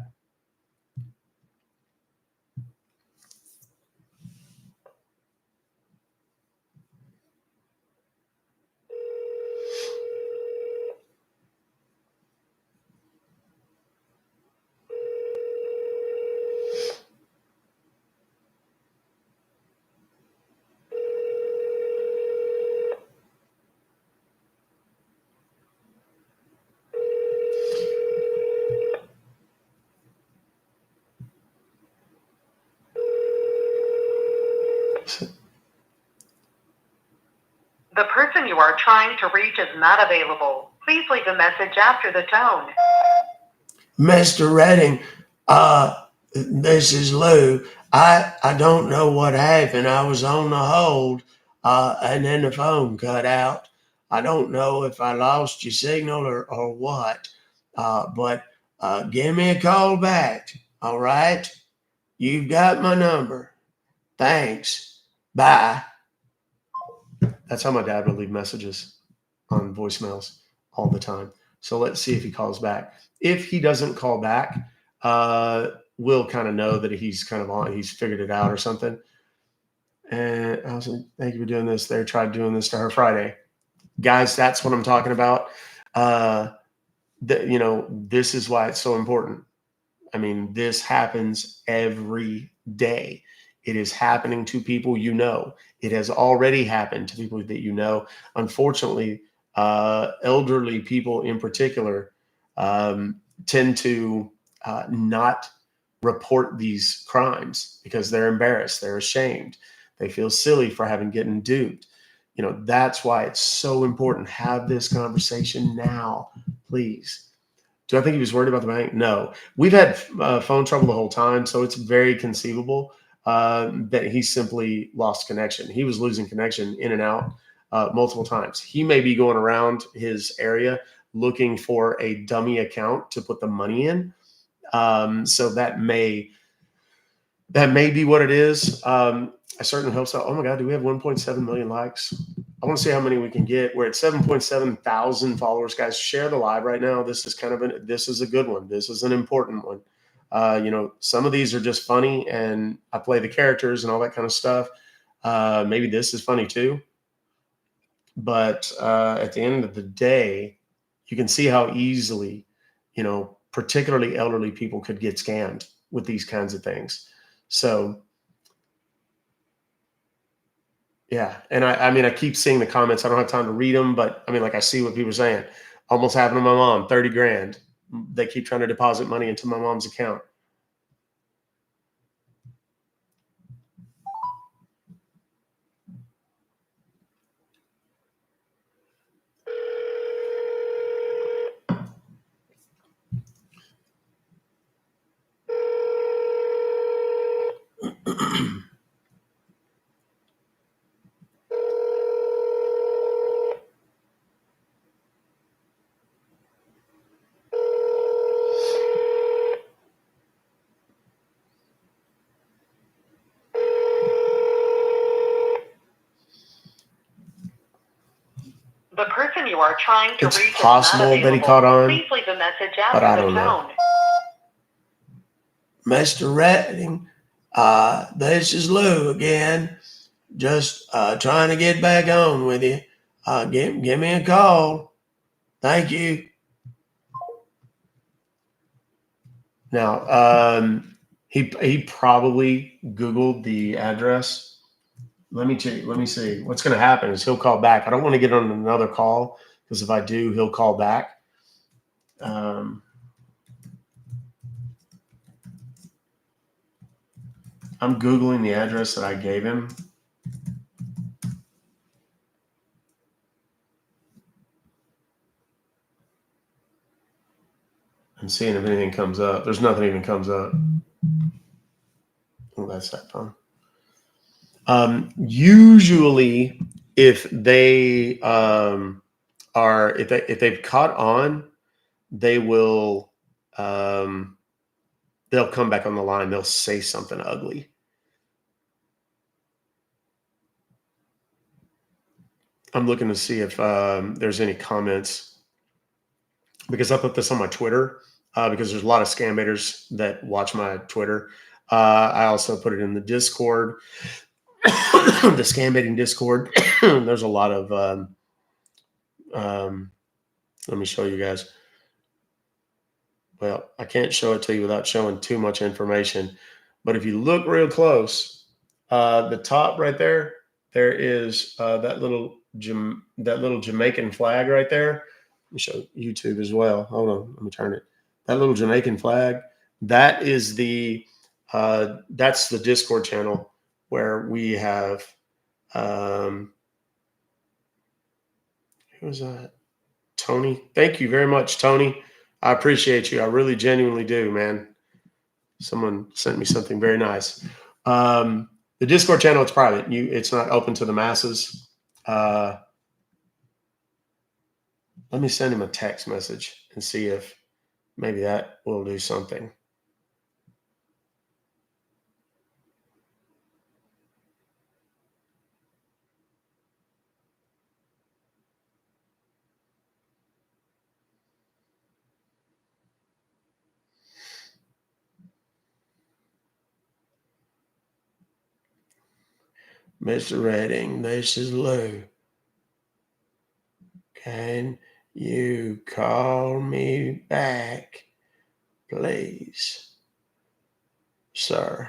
The person you are trying to reach is not available. Please leave a message after the tone. Mr. Redding, this is Lou. I don't know what happened. I was on the hold, and then the phone cut out. I don't know if I lost your signal or what, but give me a call back, all right? You've got my number. Thanks. Bye. That's how my dad would leave messages on voicemails all the time. So let's see if he calls back. If he doesn't call back, we'll kind of know that he's figured it out or something. And I was like, thank you for doing this. They tried doing this to her Friday. Guys, that's what I'm talking about. This is why it's so important. I mean, this happens every day. It is happening to people you know. It has already happened to people that you know. Unfortunately, elderly people in particular tend to not report these crimes because they're embarrassed, they're ashamed, they feel silly for having gotten duped. That's why it's so important. Have this conversation now, please. Do I think he was worried about the bank? No. We've had phone trouble the whole time, so it's very conceivable that he simply lost connection. He was losing connection in and out multiple times. He may be going around his area looking for a dummy account to put the money in. So that may be what it is. I certainly hope so. Oh my God, do we have 1.7 million likes? I want to see how many we can get. We're at 7.7 thousand followers. Guys, share the live right now. This is this is a good one. This is an important one. Some of these are just funny and I play the characters and all that kind of stuff. Maybe this is funny too. But at the end of the day, you can see how easily, particularly elderly people could get scammed with these kinds of things. So, yeah. And I keep seeing the comments. I don't have time to read them, but I see what people are saying. Almost happened to my mom, 30 grand. They keep trying to deposit money into my mom's account. The person you are trying to It's reach possible is not that he available. caught on, Please leave a message but I after the don't know. tone. Mr. Redding, this is Lou again. Just trying to get back on with you. Give me a call. Thank you. Now, he probably Googled the address. Let me check. Let me see. What's going to happen is he'll call back. I don't want to get on another call because if I do, he'll call back. I'm Googling the address that I gave him. I'm seeing if anything comes up. There's nothing even comes up. Oh, that's that phone. Usually, if they if they've caught on, they will they'll come back on the line. They'll say something ugly. I'm looking to see if there's any comments because I put this on my Twitter because there's a lot of scambaiters that watch my Twitter. I also put it in the Discord, the Scambaiting Discord. There's a lot of let me show you guys. Well, I can't show it to you without showing too much information. But if you look real close, the top right there, there is that little Jamaican flag right there. Let me show YouTube as well. Hold on, let me turn it. That little Jamaican flag, that is that's the Discord channel where we have who's that? Tony. Thank you very much, Tony. I appreciate you. I really genuinely do, man. Someone sent me something very nice. The Discord channel, it's private. It's not open to the masses. Let me send him a text message and see if maybe that will do something. Mr. Redding, this is Lou. Can you call me back, please, sir?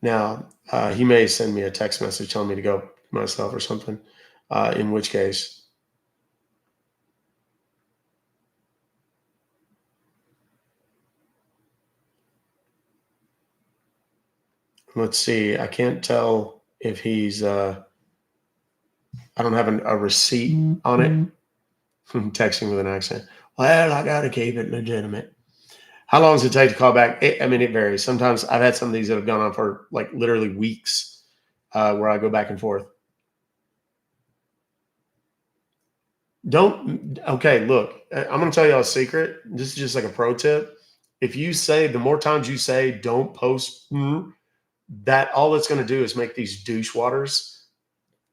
Now, he may send me a text message telling me to go myself or something, in which case, let's see. I can't tell if he's, I don't have a receipt on it. Texting with an accent. Well, I got to keep it legitimate. How long does it take to call back? It varies. Sometimes I've had some of these that have gone on for like literally weeks where I go back and forth. Okay, look, I'm going to tell you a secret. This is just like a pro tip. If you say, the more times you say, don't post, that all it's going to do is make these douche waters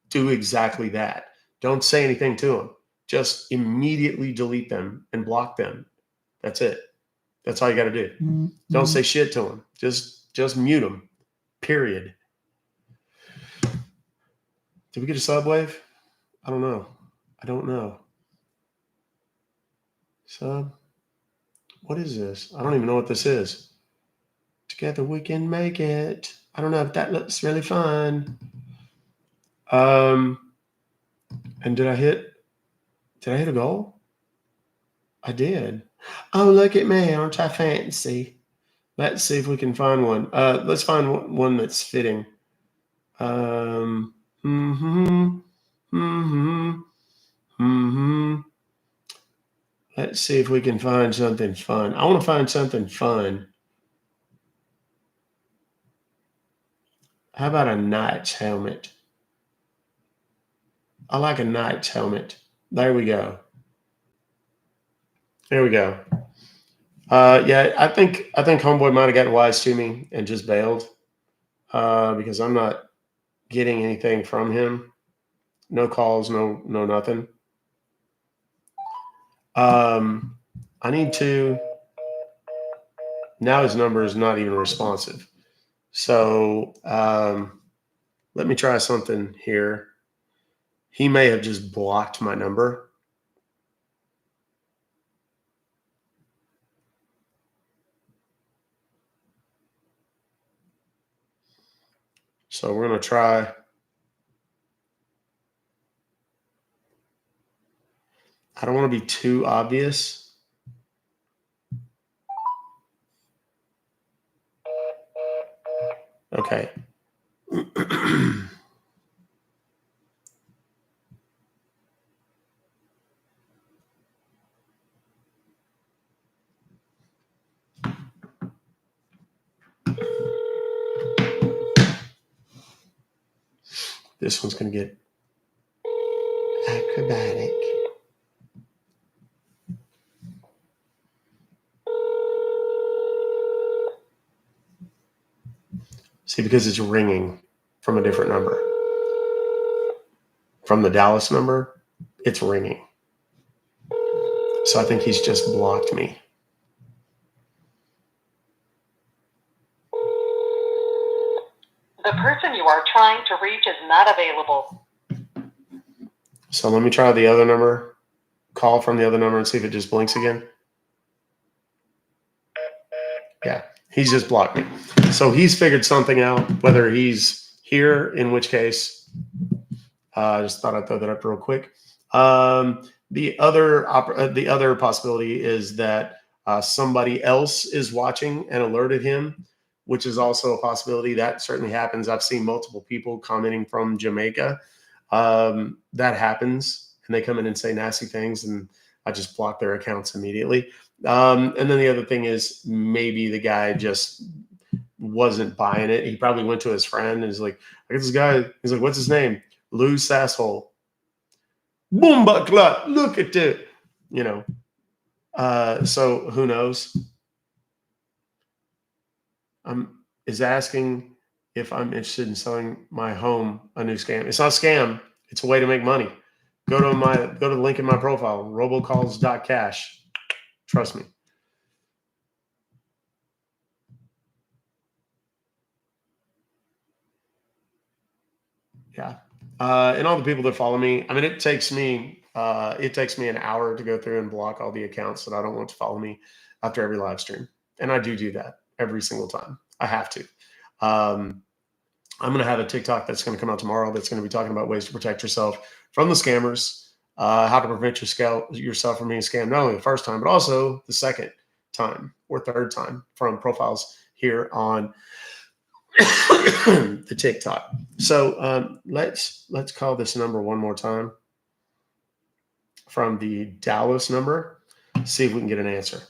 do exactly that. Don't say anything to them. Just immediately delete them and block them. That's it. That's all you got to do. Mm-hmm. Don't say shit to them. Just mute them. Period. Did we get a sub wave? I don't know. Sub? What is this? I don't even know what this is. Together we can make it. I don't know if that looks really fun. And did I hit a goal? I did. Oh, look at me. Aren't I fancy? Let's see if we can find one. Let's find one that's fitting. Let's see if we can find something fun. I want to find something fun. How about a knight's helmet? I like a knight's helmet. There we go. Yeah, I think Homeboy might have gotten wise to me and just bailed because I'm not getting anything from him. No calls, no nothing. I need to. Now his number is not even responsive. So let me try something here. He may have just blocked my number. So we're going to try. I don't want to be too obvious. Okay. This one's going to get acrobatic. See, because it's ringing from a different number. From the Dallas number, it's ringing. So I think he's just blocked me. The person you are trying to reach is not available. So let me try the other number, call from the other number and see if it just blinks again. Yeah, he's just blocked me. So he's figured something out, whether he's here, in which case, I just thought I'd throw that up real quick. The other possibility is that somebody else is watching and alerted him, which is also a possibility. That certainly happens. I've seen multiple people commenting from Jamaica. That happens, and they come in and say nasty things, and I just block their accounts immediately. And then the other thing is maybe the guy just wasn't buying it. He probably went to his friend and is like, I got this guy. He's like, what's his name? Lou Sasshole. Boomba clut. Look at it. You know. So who knows? Is asking if I'm interested in selling my home a new scam. It's not a scam. It's a way to make money. Go to the link in my profile, robocalls.cash. Trust me. Yeah. And all the people that follow me, I mean, it takes me an hour to go through and block all the accounts that I don't want to follow me after every live stream. And I do that every single time. I have to. I'm going to have a TikTok that's going to come out tomorrow that's going to be talking about ways to protect yourself from the scammers, how to prevent yourself from being scammed, not only the first time, but also the second time or third time from profiles here on the TikTok. So let's call this number one more time from the Dallas number. See if we can get an answer.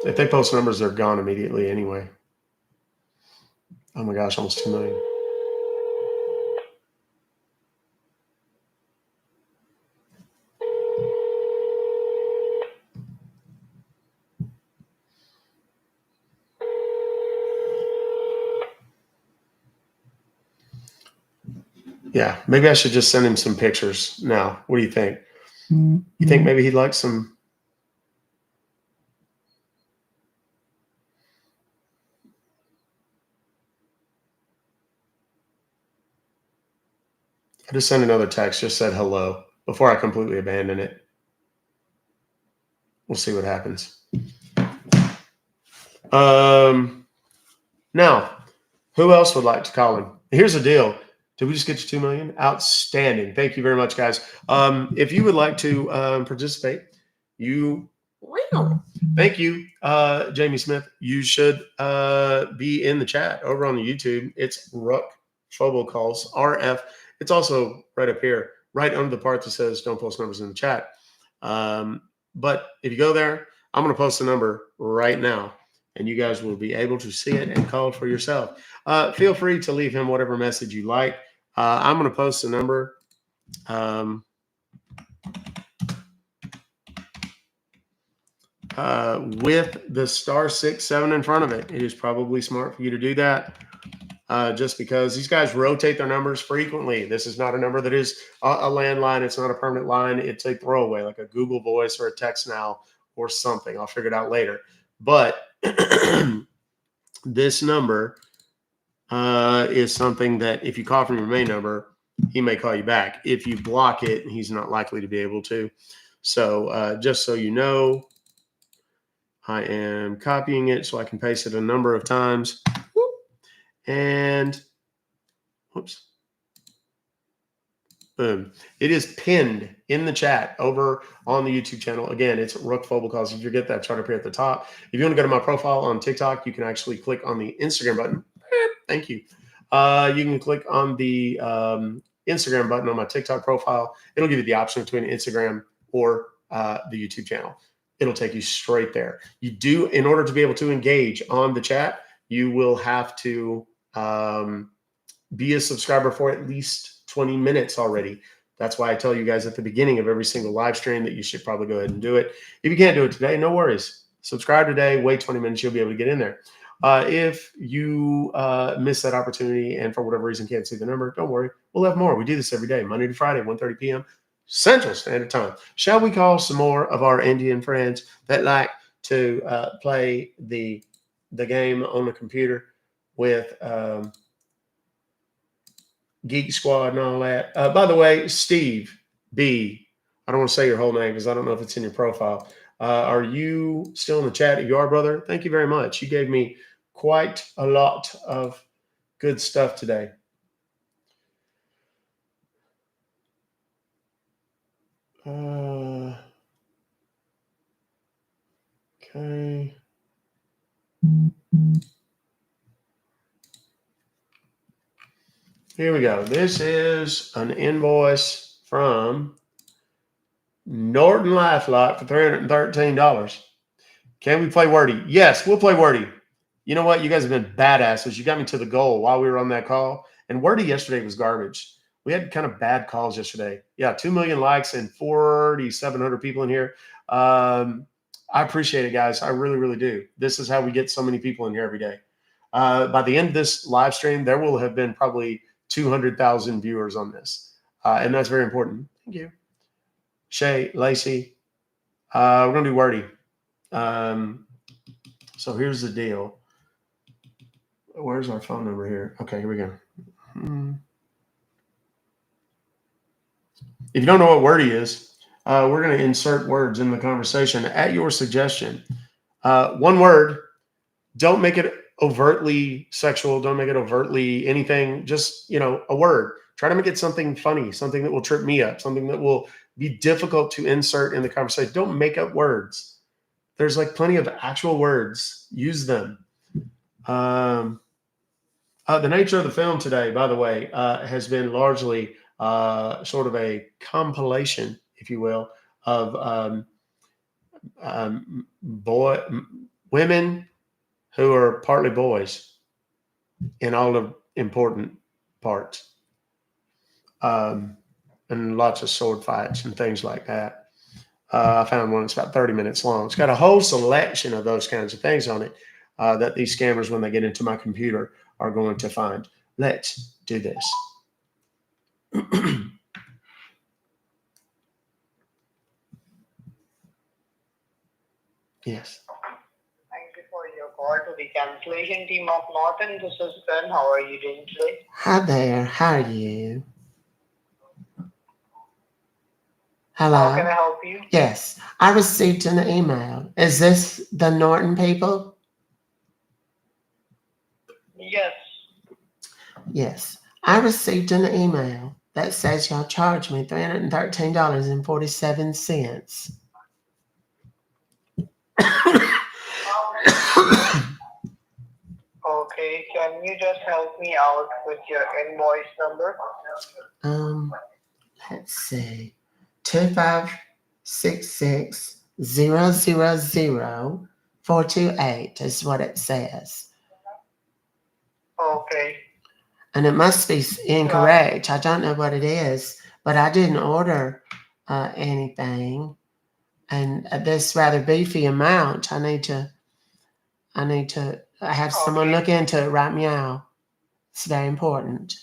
If they post numbers, they're gone immediately anyway. Oh my gosh, almost 2 million. Yeah, maybe I should just send him some pictures now. What do you think? Mm-hmm. You think maybe he'd like some? I just sent another text, just said hello before I completely abandon it. We'll see what happens. Now, who else would like to call him? Here's the deal. Did we just get to 2 million? Outstanding. Thank you very much, guys. If you would like to participate, thank you, Jamie Smith. You should be in the chat over on the YouTube. It's Ruck Fobocalls, RF. It's also right up here, right under the part that says don't post numbers in the chat. But if you go there, I'm going to post a number right now, and you guys will be able to see it and call it for yourself. Feel free to leave him whatever message you like. I'm going to post a number. with the *6-7 in front of it. It is probably smart for you to do that. Just because these guys rotate their numbers frequently. This is not a number that is a landline. It's not a permanent line. It's a throwaway, like a Google Voice or a Text Now or something. I'll figure it out later. But this number is something that if you call from your main number, he may call you back. If you block it, he's not likely to be able to. So just so you know, I am copying it so I can paste it a number of times. And whoops. Boom. It is pinned in the chat over on the YouTube channel. Again, it's Ruck Fobocalls. If you get that chart up here at the top, if you want to go to my profile on TikTok, you can actually click on the Instagram button. Thank you. You can click on the Instagram button on my TikTok profile. It'll give you the option between Instagram or the YouTube channel. It'll take you straight there. You do, in order to be able to engage on the chat, you will have to be a subscriber for at least 20 minutes already. That's why I tell you guys at the beginning of every single live stream that you should probably go ahead and do it. If you can't do it today, no worries. Subscribe today, wait 20 minutes, you'll be able to get in there. If you miss that opportunity and for whatever reason can't see the number, don't worry. We'll have more. We do this every day, Monday to Friday, 1:30 p.m. Central Standard Time. Shall we call some more of our Indian friends that like to play the game on the computer with Geek Squad and all that? By the way, Steve B, I don't want to say your whole name because I don't know if it's in your profile. Are you still in the chat? If you are, brother, thank you very much. You gave me quite a lot of good stuff today. Okay. Here we go. This is an invoice from Norton LifeLock for $313. Can we play Wordy? Yes, we'll play Wordy. You know what? You guys have been badasses. You got me to the goal while we were on that call. And Wordy yesterday was garbage. We had kind of bad calls yesterday. Yeah, 2 million likes and 4,700 people in here. I appreciate it, guys. I really, really do. This is how we get so many people in here every day. By the end of this live stream, there will have been probably 200,000 viewers on this. And that's very important. Thank you. Shay, Lacey, we're going to do Wordy. So here's the deal. Where's our phone number here? Okay, here we go. If you don't know what Wordy is, we're going to insert words in the conversation at your suggestion. One word. Don't make it overtly sexual. Don't make it overtly anything. Just, a word. Try to make it something funny, something that will trip me up, something that will be difficult to insert in the conversation. Don't make up words. There's like plenty of actual words. Use them. The nature of the film today, by the way, has been largely sort of a compilation, if you will, of women who are partly boys in all the important parts. And lots of sword fights and things like that. I found one that's about 30 minutes long. It's got a whole selection of those kinds of things on it that these scammers, when they get into my computer, are going to find. Let's do this. Yes. Thank you for your call to the cancellation team of Norton. This is Ben. How are you doing today? Hi there. How are you? Hello. How can I help you? Yes, I received an email. Is this the Norton people? Yes. Yes, I received an email that says y'all charged me $313.47. Okay, can you just help me out with your invoice number? Let's see. 256600428 is what it says. Okay. And it must be incorrect. I don't know what it is, but I didn't order anything. And this rather beefy amount, I need to have someone look into it right meow. It's very important.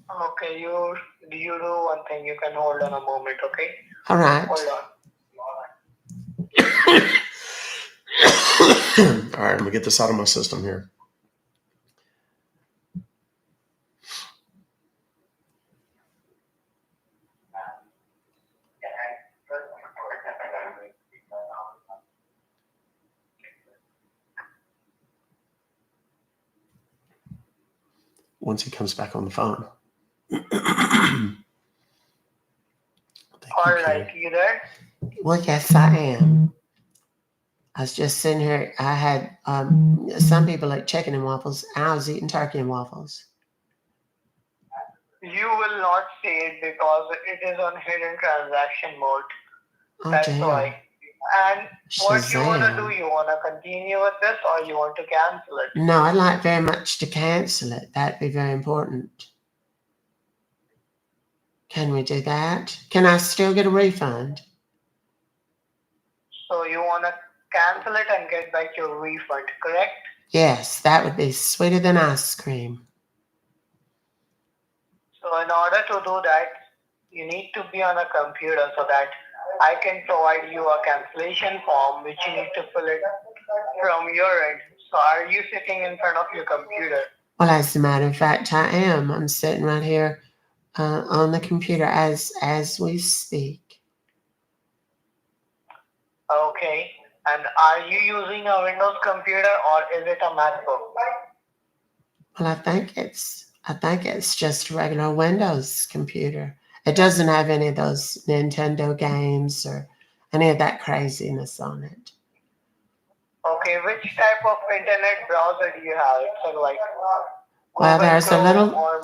Okay, you do one thing. You can hold on a moment, okay? All right. Hold on. All right, let me get this out of my system here. Once he comes back on the phone. All right, you there? Well, yes, I am. I was just sitting here. I had some people like chicken and waffles. I was eating turkey and waffles. You will not see it because it is on hidden transaction mode. Oh, That's damn. why. And what you want to Shazam. do? You want to continue with this or you want to cancel it? No, I'd like very much to cancel it. That'd be very important. Can we do that? Can I still get a refund? So you want to cancel it and get back your refund, correct? Yes, that would be sweeter than ice cream. So in order to do that, you need to be on a computer so that I can provide you a cancellation form which you need to fill it from your end. So are you sitting in front of your computer? Well, as a matter of fact, I am. I'm sitting right here on the computer as we speak. Okay. And are you using a Windows computer or is it a MacBook? Well, I think it's just a regular Windows computer. It doesn't have any of those Nintendo games or any of that craziness on it. Okay, which type of internet browser do you have? It's like Well, Google there's a Chrome little. or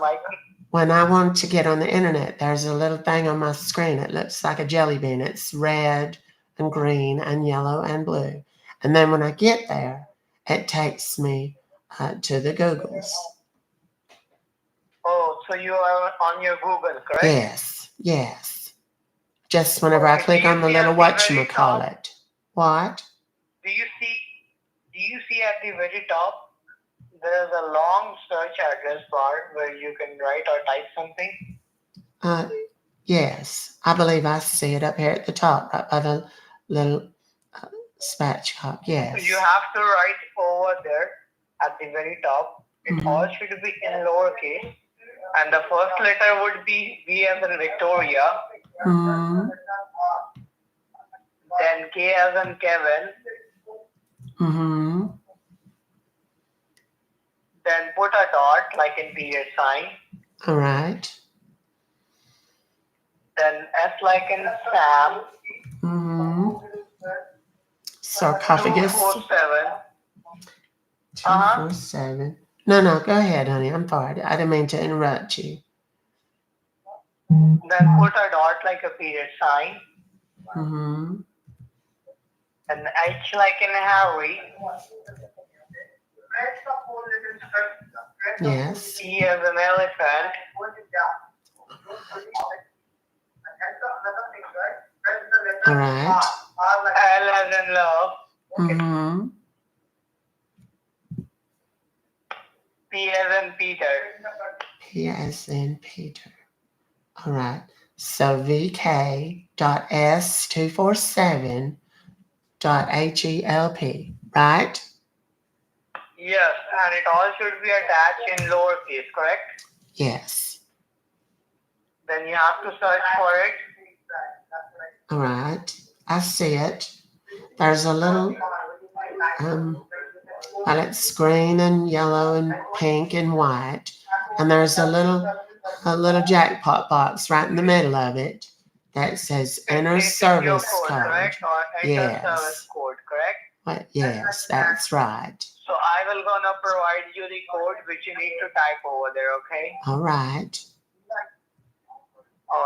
When I want to get on the internet, there's a little thing on my screen. It looks like a jelly bean. It's red and green and yellow and blue. And then when I get there, it takes me to the Googles. Oh, so you are on your Google, correct? Yes. Just whenever I click on the little whatchamacallit. What? Do you see at the very top there is a long search address bar where you can write or type something? Yes. I believe I see it up here at the top, right by the little spatchcock. Yes. So you have to write over there at the very top. It all should be in lowercase. And the first letter would be V as in Victoria. Mm-hmm. Then K as in Kevin. Mm-hmm. Then put a dot like in period sign. All right. Then S like in Sam. Mm-hmm. Sarcophagus. 247. 247. No, go ahead, honey. I'm sorry. I didn't mean to interrupt you. Then put a dot like a period sign. Mm-hmm. And H like in Harry. Yes. E as an elephant. All right. L as in love. Mm-hmm. P as in Peter. P as in Peter. All right. So vk.s247.help, right? Yes, and it all should be attached in lowercase, correct? Yes. Then you have to search for it. All right. I see it. There's a little well, it's green and yellow and pink and white, and there's a little jackpot box right in the middle of it that says enter service code, code. correct? Or enter service code, correct? What? Yes, that's right. So I will gonna provide you the code which you need to type over there, okay? All right.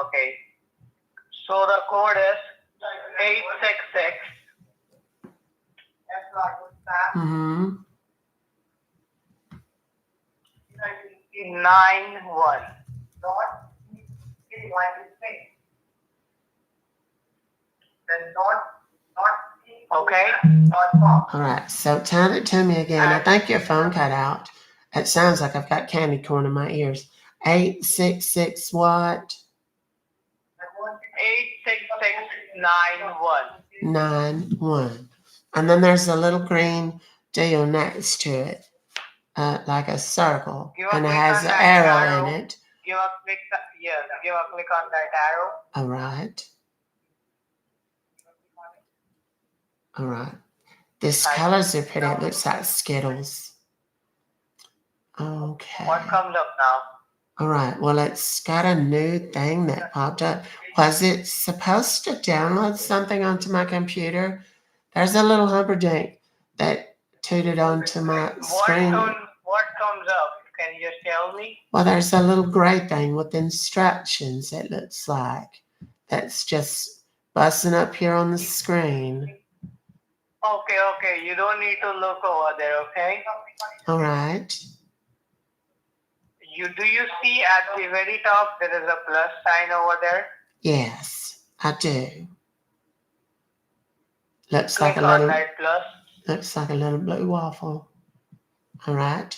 Okay. So the code is 866. Mm-hmm. 91. Okay. All right, so tell it to me again. I think your phone cut out. It sounds like I've got candy corn in my ears. 866 what? 86691. 91. And then there's a little green deal next to it, like a circle, and it has an arrow in it. Give a click. Yes, give a click on that arrow. All right. All right. These colors are pretty. It looks like Skittles. Okay. What comes up now? All right. Well, it's got a new thing that popped up. Was it supposed to download something onto my computer? There's a little humperdinck that tooted onto my screen. What comes up? Can you just tell me? Well, there's a little gray thing with instructions, it looks like. That's just busting up here on the screen. Okay. You don't need to look over there, okay? All right. Do you see at the very top there is a plus sign over there? Yes, I do. Looks Click like a on little. that plus. Looks like a little blue waffle. All right.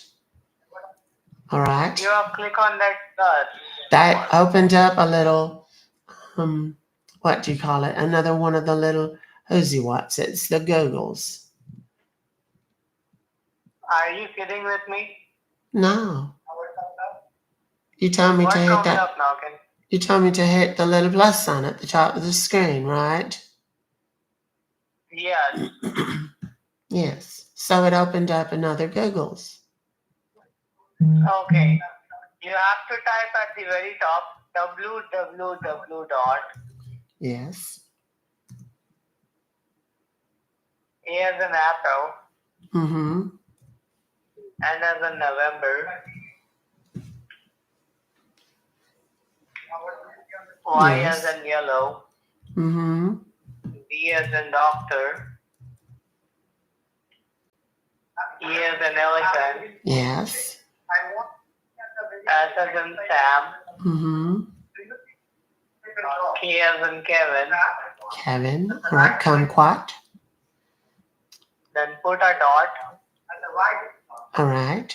All right. You click on that plus. That opened up a little, what do you call it? Another one of the little whoosy whats. It's the Googles. Are you kidding with me? No. You told me What to hit comes that. up now? You told me to hit the little plus sign at the top of the screen, right? Yes. Yes. So it opened up another Googles. Okay. You have to type at the very top www. Yes. A as an apple. Mm-hmm. N as in November. Y Yes. as in yellow. Mm-hmm. D as in doctor. E as in elephant. Yes. S as in Sam. Mm-hmm. K as in Kevin. Kevin. All right. Kumquat. Then put a dot. All right.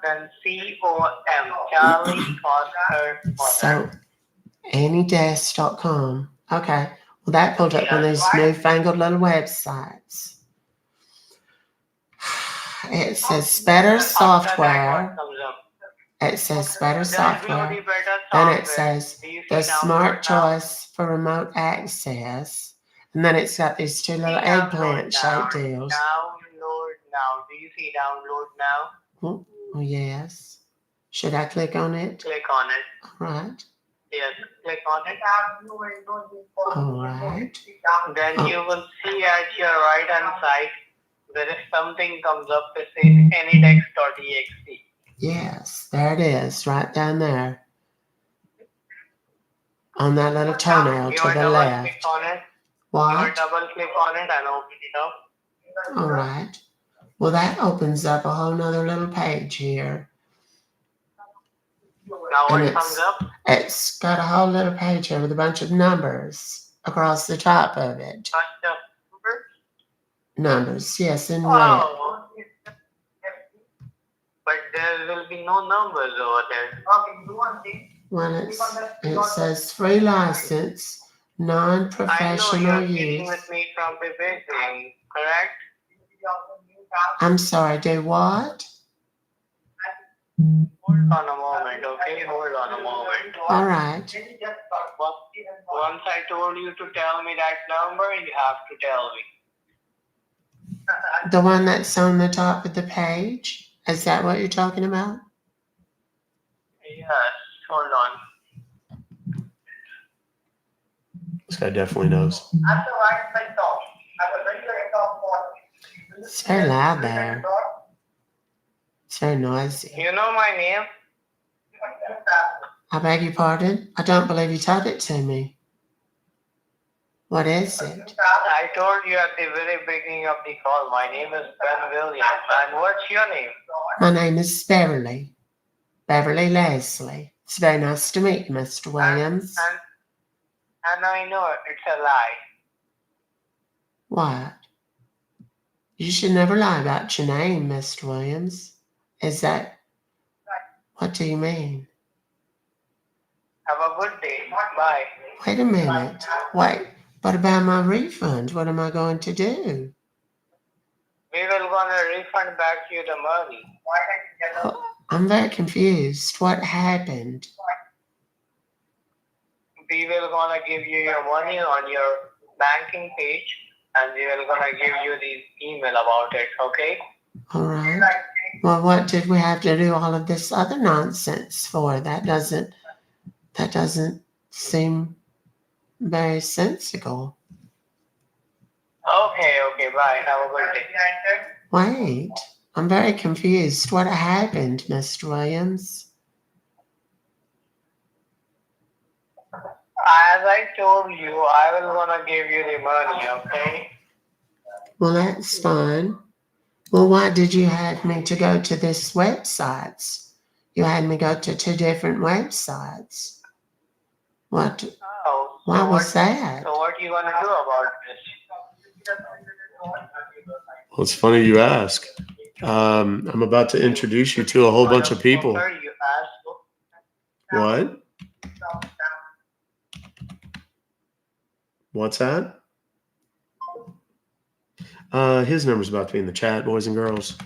Then COM. Charlie Oscar Mother. So anydesk.com. Okay. Well, that pulled up one of those newfangled little websites. It says better software. It says better software. Then it says the smart choice for remote access. And then it's got these two little eggplant shaped deals. Download now. Do you see download now? Oh, yes. Should I click on it? Click on it. All right. Yes, click on it. All right. Then you will see at your right hand side there is something comes up that says anydex.exe. Yes, there it is, right down there. On that little toenail to the left. Click on it. What? Double click on it and open it up. All right. Well, that opens up a whole nother little page here. Now what comes up? It's got a whole little page here with a bunch of numbers across the top of it. Numbers, yes, in red. Oh. But there will be no numbers over there. Well, it says free license, non-professional I know you're use. with me from the beginning, correct? I'm sorry, do what? Hold on a moment, okay? Hold on a moment. All right. Once I told you to tell me that number, you have to tell me. The one that's on the top of the page? Is that what you're talking about? Yes, hold on. This guy definitely knows. It's very loud there. It's very noisy. You know my name? I beg your pardon? I don't believe you told it to me. What is it? I told you at the very beginning of the call, my name is Ben Williams. And what's your name? My name is Beverly. Beverly Leslie. It's very nice to meet you, Mr. Williams. And I know it's a lie. What? You should never lie about your name, Mr. Williams. Is that... What do you mean? Have a good day. Bye. Wait a minute. Wait. What about my refund? What am I going to do? We will gonna refund back you the money. Oh, I'm very confused. What happened? We will gonna give you your money on your banking page, and we will gonna give you the email about it. Okay? All right. Well, what did we have to do all of this other nonsense for? That doesn't seem very sensible. Okay. Bye. Have a good day. Wait, I'm very confused. What happened, Mr. Williams? As I told you, I will gonna give you the money. Okay? Well, that's fine. Well, why did you have me to go to this website? You had me go to 2 different websites. What? Oh. Why was that? So what you gonna do about this? Well, it's funny you ask. I'm about to introduce you to a whole bunch of people. You asked. What? What's that? His number's about to be in the chat, boys and girls.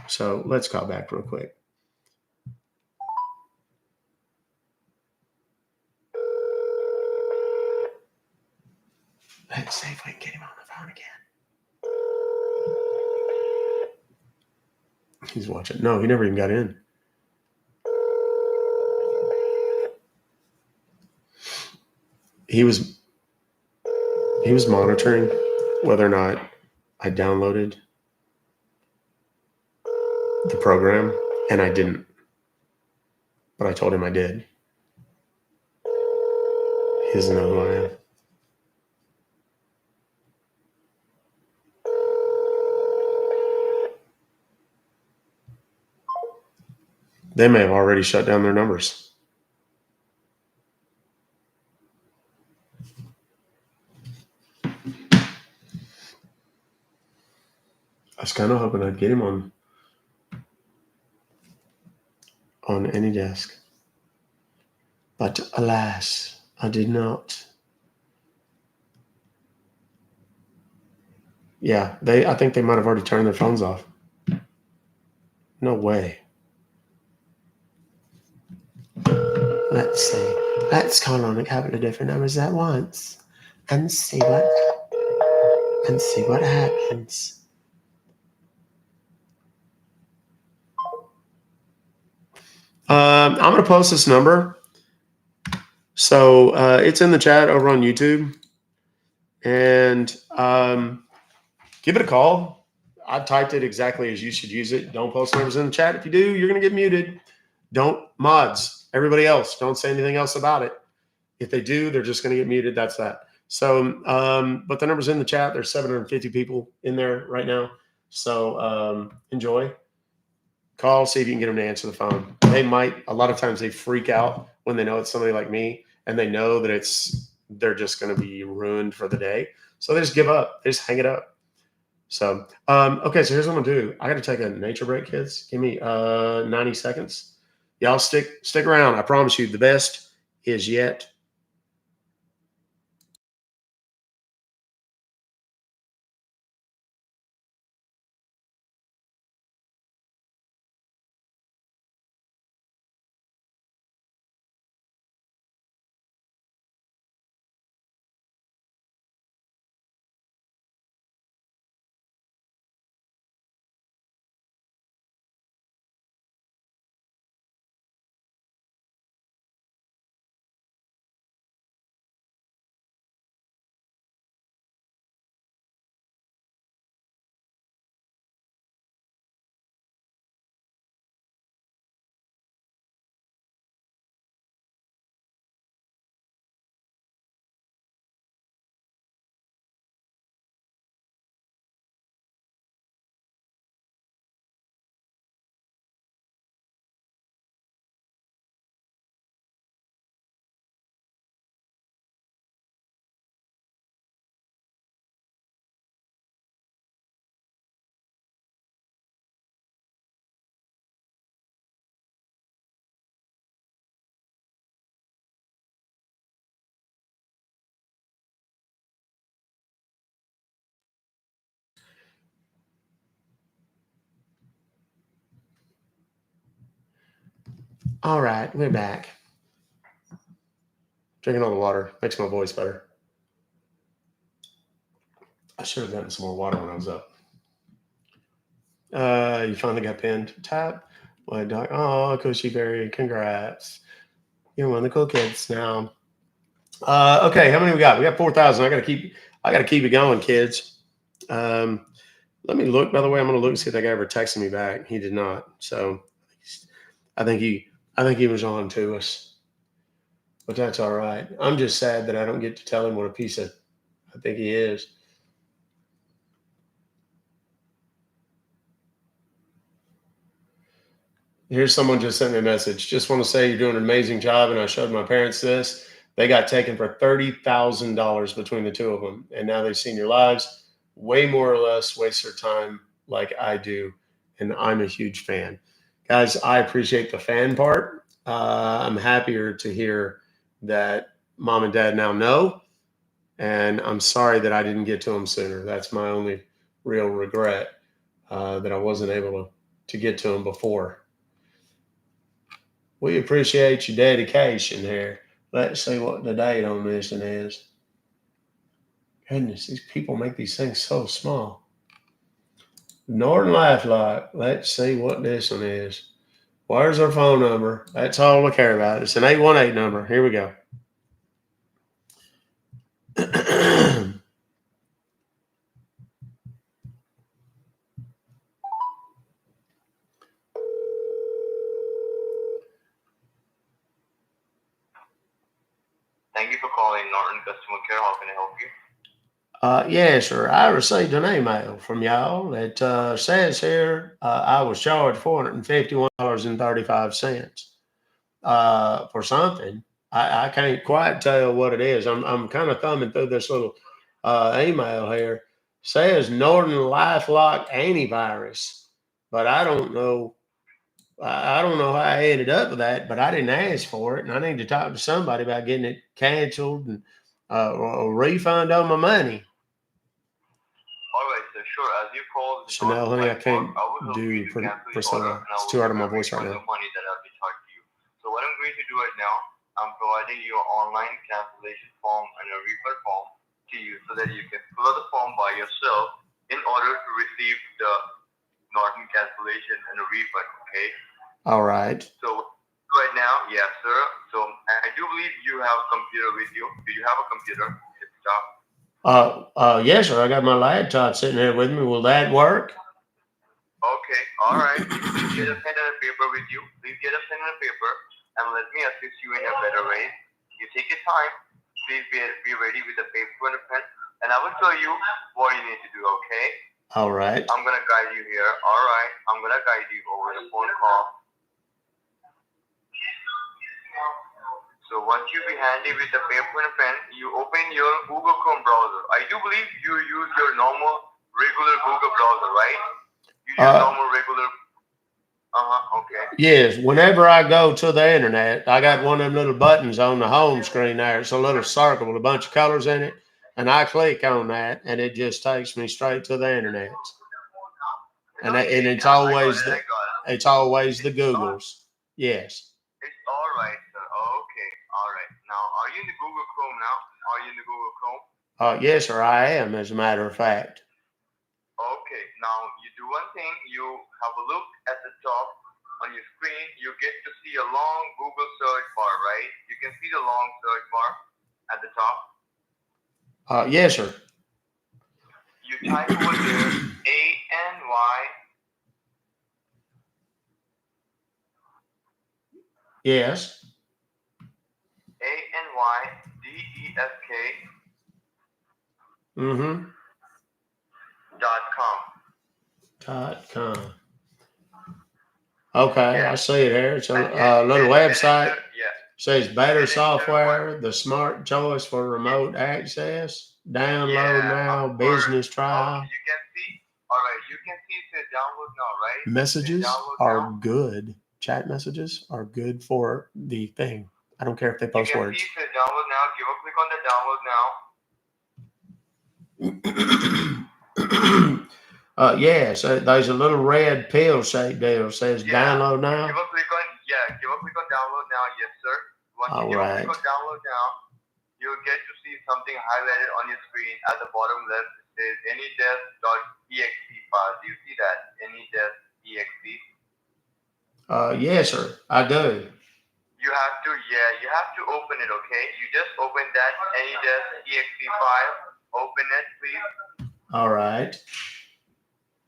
So let's call back real quick. Let's see if we can get him on the phone again. He's watching. No, he never even got in. He was monitoring whether or not I downloaded the program, and I didn't. But I told him I did. He doesn't know who I am. They may have already shut down their numbers. I was kind of hoping I'd get him on any desk. But alas, I did not. Yeah, I think they might have already turned their phones off. No way. Let's see. Let's call on a couple of different numbers at once and see what happens. I'm going to post this number. So it's in the chat over on YouTube. And give it a call. I typed it exactly as you should use it. Don't post numbers in the chat. If you do, you're going to get muted. Don't mods. Everybody else, don't say anything else about it. If they do, they're just going to get muted. That's that. So, but the number's in the chat. There's 750 people in there right now. So enjoy. Call, see if you can get them to answer the phone. They might, a lot of times they freak out when they know it's somebody like me and they know that they're just going to be ruined for the day. So they just give up. They just hang it up. So, okay, so here's what I'm going to do. I got to take a nature break, kids. Give me 90 seconds. Y'all stick around. I promise you the best is yet All right, we're back. Drinking all the water makes my voice better. I should have gotten some more water when I was up. You finally got pinned. Tap. What, Doc? Oh, Cushy Berry, congrats. You're one of the cool kids now. Okay, how many we got? We got 4,000. I gotta keep it going, kids. Let me look. By the way, I'm gonna look and see if that guy ever texted me back. He did not. So I think he was on to us. But that's all right. I'm just sad that I don't get to tell him what a piece of I think he is. Here's someone just sent me a message. Just want to say you're doing an amazing job, and I showed my parents this. They got taken for $30,000 between the two of them, and now they've seen your lives. Way more or less waste their time like I do, and I'm a huge fan. Guys, I appreciate the fan part. I'm happier to hear that mom and dad now know, and I'm sorry that I didn't get to them sooner. That's my only real regret, that I wasn't able to get to them before. We appreciate your dedication here. Let's see what the date on this one is. Goodness, these people make these things so small. Northern LifeLock. Let's see what this one is. Where's our phone number? That's all we care about. It's an 818 number. Here we go. Thank you for calling Norton Customer Care. How can I help you? Yes, sir. I received an email from y'all that says here I was charged $451.35 for something. I can't quite tell what it is. I'm kind of thumbing through this little email here. Says Norton LifeLock antivirus, but I don't know. I don't know how I ended up with that, but I didn't ask for it, and I need to talk to somebody about getting it canceled and a refund on my money. All right, sir. Sure. As you called, Chanel, honey, I can't do Priscilla. It's too hard on my voice right now. Money that I'll be charged to you. So what I'm going to do right now, I'm providing you an online cancellation form and a refund form to you so that you can fill out the form by yourself in order to receive the Norton cancellation and a refund. Okay. All right. So right now, yes, sir. So I do believe you have a computer with you. Do you have a computer? Desktop? Yes, sir. I got my laptop sitting here with me. Will that work? Okay, all right. Please get a pen and a paper with you. Please get a pen and a paper, and let me assist you in a better way. You take your time. Please be ready with a paper and a pen, and I will tell you what you need to do, okay? All right. I'm going to guide you here. All right. I'm going to guide you over the phone call. So once you be handy with the paper and pen, you open your Google Chrome browser. I do believe you use your normal, regular Google browser, right? You use normal, regular. Okay. Yes. Whenever I go to the internet, I got one of them little buttons on the home screen there. It's a little circle with a bunch of colors in it. And I click on that, and it just takes me straight to the internet. And it's always the Googles. Yes. It's all right, sir. Okay. All right. Now, are you in the Google Chrome now? Are you in the Google Chrome? Yes, sir. I am, as a matter of fact. Okay. Now, you do one thing. You have a look at the top on your screen. You get to see a long Google search bar, right? You can see the long search bar at the top. Yes, sir. You type over there ANY. Yes. ANYDESK. Mm-hmm. .com. Okay, I see it here. It's a little website. Says better software, the smart choice for remote access. Download now, business trial. You can see. All right, you can see it says download now, right? Messages are good. Chat messages are good for the thing. I don't care if they post words. You can see it says download now. Give a click on the download now. Yes, there's a little red pill shaped deal. Says download now. Give a click on download now, yes, sir. Once you give a click on download now, you'll get to see something highlighted on your screen at the bottom left. It says anydesk.exe file. Do you see that? Anydesk.exe. Yes, sir. I do. You have to open it, okay? You just open that anydesk.exe file. Open it, please. All right.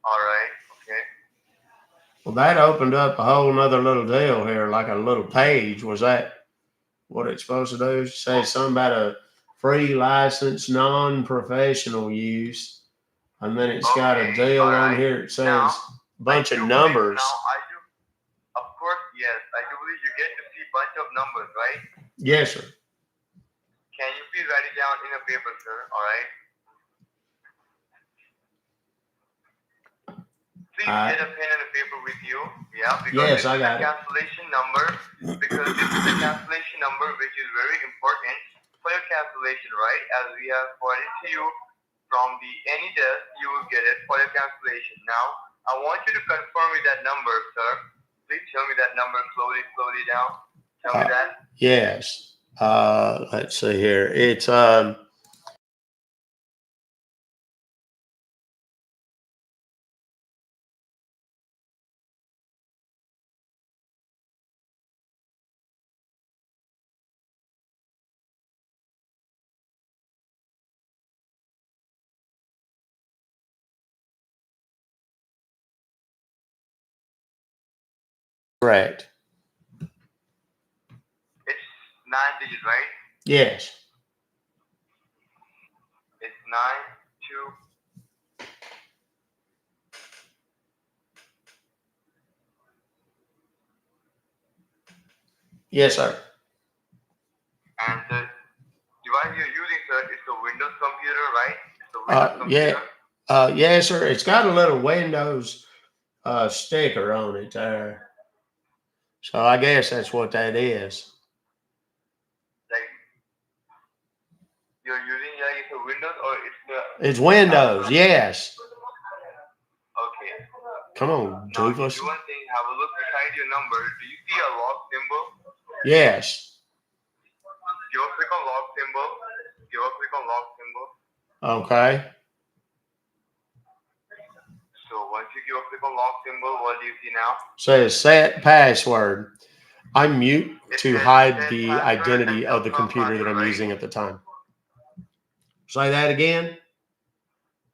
All right, okay. Well, that opened up a whole nother little deal here, like a little page. Was that what it's supposed to do? Say something about a free license, non-professional use. And then it's got a deal on here. It says a bunch of numbers. Of course, yes. I do believe you get to see a bunch of numbers, right? Yes, sir. Can you please write it down in a paper, sir? All right. Please get a pen and a paper with you. Yeah, because yes, I got cancellation number. Because this is the cancellation number, which is very important for your cancellation, right? As we have forwarded to you from the AnyDesk, you will get it for your cancellation. Now, I want you to confirm me that number, sir. Please tell me that number slowly down. Tell me that. Yes. Let's see here. It's correct. It's 9 digits, right? Yes. It's 9, 2. Yes, sir. And the device you're using, sir, is a Windows computer, right? It's a Windows computer. Yeah. Yes, sir. It's got a little Windows sticker on it there. So I guess that's what that is. Like you're using it's a Windows or it's Windows, yes. Okay. Come on, now, doofus. do one thing, have a look beside your number. Do you see a log symbol? Yes. Give a click on log symbol. Give a click on log symbol. Okay. So once you give a click on log symbol, what do you see now? Says set password. I'm mute to hide the identity of the computer that I'm using at the time. Say that again. It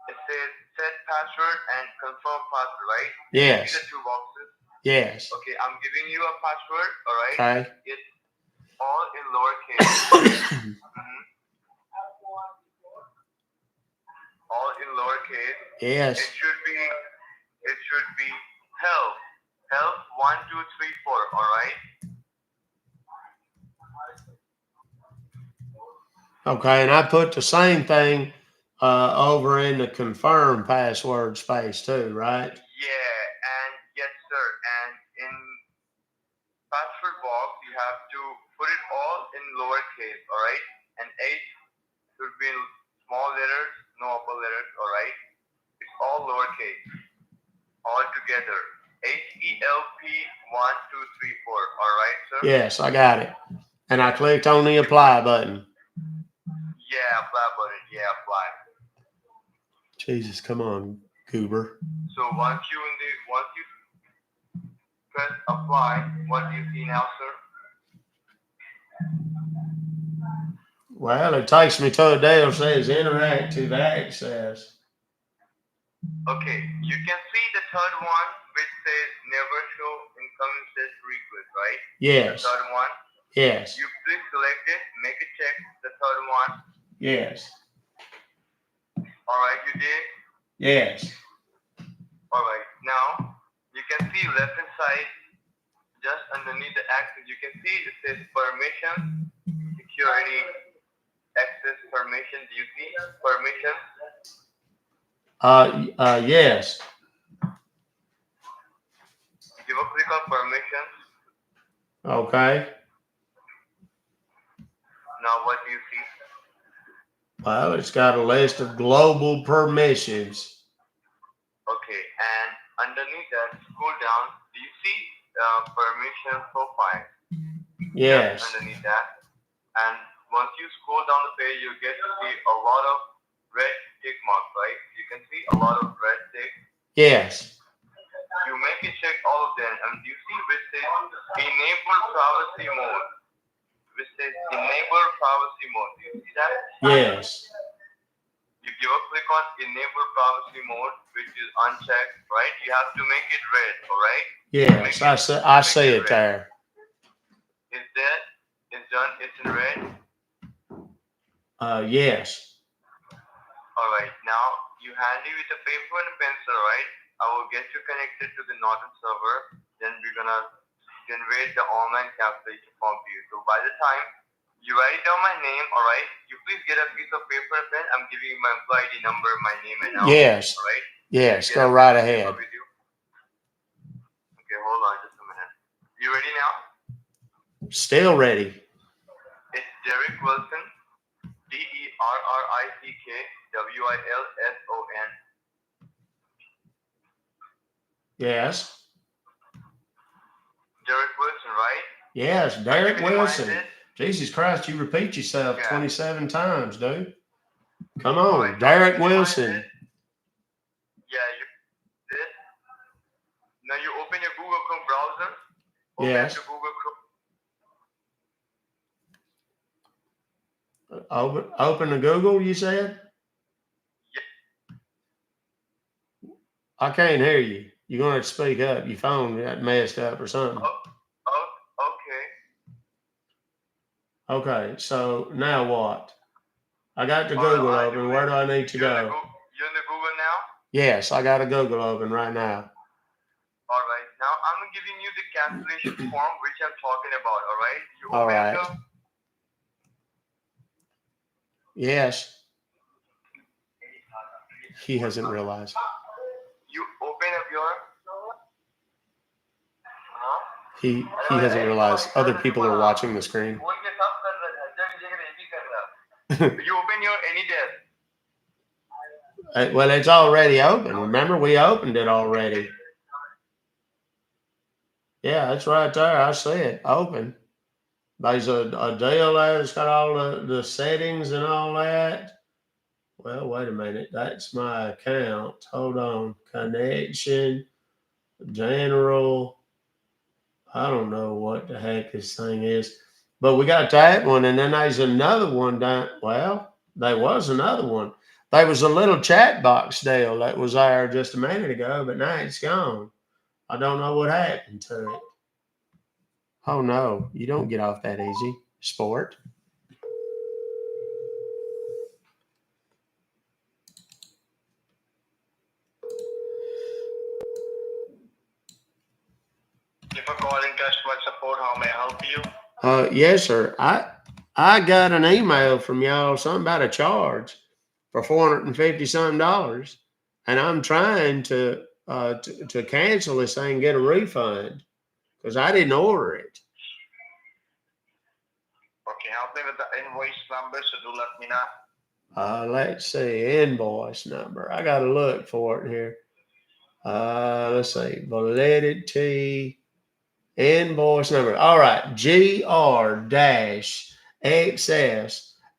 says set password and confirm password, right? Yes. See the two boxes? Yes. Okay, I'm giving you a password, all right? Okay. It's all in lowercase. All in lowercase. Yes. It should be help 1 2 3 4, all right? Okay, and I put the same thing over in the confirm password space too, right? Yeah, and yes, sir. And in password box, you have to put it all in lowercase, all right? And 8 should be in small letters, no upper letters, all right? It's all lowercase, all together. HELP 1 2 3 4, all right, sir? Yes, I got it. And I clicked on the apply button. Yeah, apply button. Yeah, apply. Jesus, come on, goober. So once you press apply, what do you see now, sir? Well, it takes me to a deal that says interactive access. Okay, you can see the third one which says never show incoming test request, right? Yes. The third one. Yes. You please select it, make it check the third one. Yes. All right, you did? Yes. All right, now you can see left hand side, just underneath the access, you can see it says permission, security, access permission. Do you see permission? Yes. Give a click on permissions. Okay. Now what do you see? Well, it's got a list of global permissions. Okay, and underneath that, scroll down. Do you see permission profile? Yes. Just underneath that. And once you scroll down the page, you get to see a lot of red tick marks, right? You can see a lot of red tick. Yes. You make it check all of them, and you see which says enable privacy mode. Which says enable privacy mode. Do you see that? Yes. You give a click on enable privacy mode, which is unchecked, right? You have to make it red, all right? Yes, I see it there. Is that? It's done. It's in red. Yes. All right. Now you handy with a paper and a pencil, right? I will get you connected to the Norton server. Then we're gonna generate the online cancellation form for you. So by the time you write down my name, all right? You please get a piece of paper and pen. I'm giving you my employee ID number, my name, and all. Yes. All right. Yes. Go right ahead. Okay, hold on just a minute. You ready now? Still ready. It's Derek Wilson, DERRICK WILSON. Yes. Derek Wilson, right? Yes, Derek Wilson. Jesus Christ, you repeat yourself 27 times, dude. Come on, right, Derek Wilson. Yeah, you did. Now you open your Google Chrome browser. Yes. Your Google Chrome. Open the Google, you said? Yeah. I can't hear you. You're going to speak up. Your phone got messed up or something. Okay. Okay, so now what? I got the Google open. Where do I need to go? You're in the Google now? Yes, I got a Google open right now. All right. Now I'm giving you the cancellation form which I'm talking about. All right. You all right. Yes. He hasn't realized. You open up your. He hasn't realized other people are watching the screen. You open your AnyDesk. Well, it's already open. Remember, we opened it already. Yeah, it's right there. I see it. Open. There's a deal there. It's got all the settings and all that. Well, wait a minute. That's my account. Hold on. Connection. General. I don't know what the heck this thing is. But we got that one. And then there's another one down. Well, there was another one. There was a little chat box deal that was there just a minute ago, but now it's gone. I don't know what happened to it. Oh, no. You don't get off that easy, sport. If I call in customer support, how may I help you? Yes, sir. I got an email from y'all, something about a charge for $450 something, and I'm trying to cancel this thing and get a refund because I didn't order it. Okay, help me with the invoice number, so do let me know. Let's see, invoice number. I got to look for it here. Let's see, validity. Invoice number. All right. GR-XS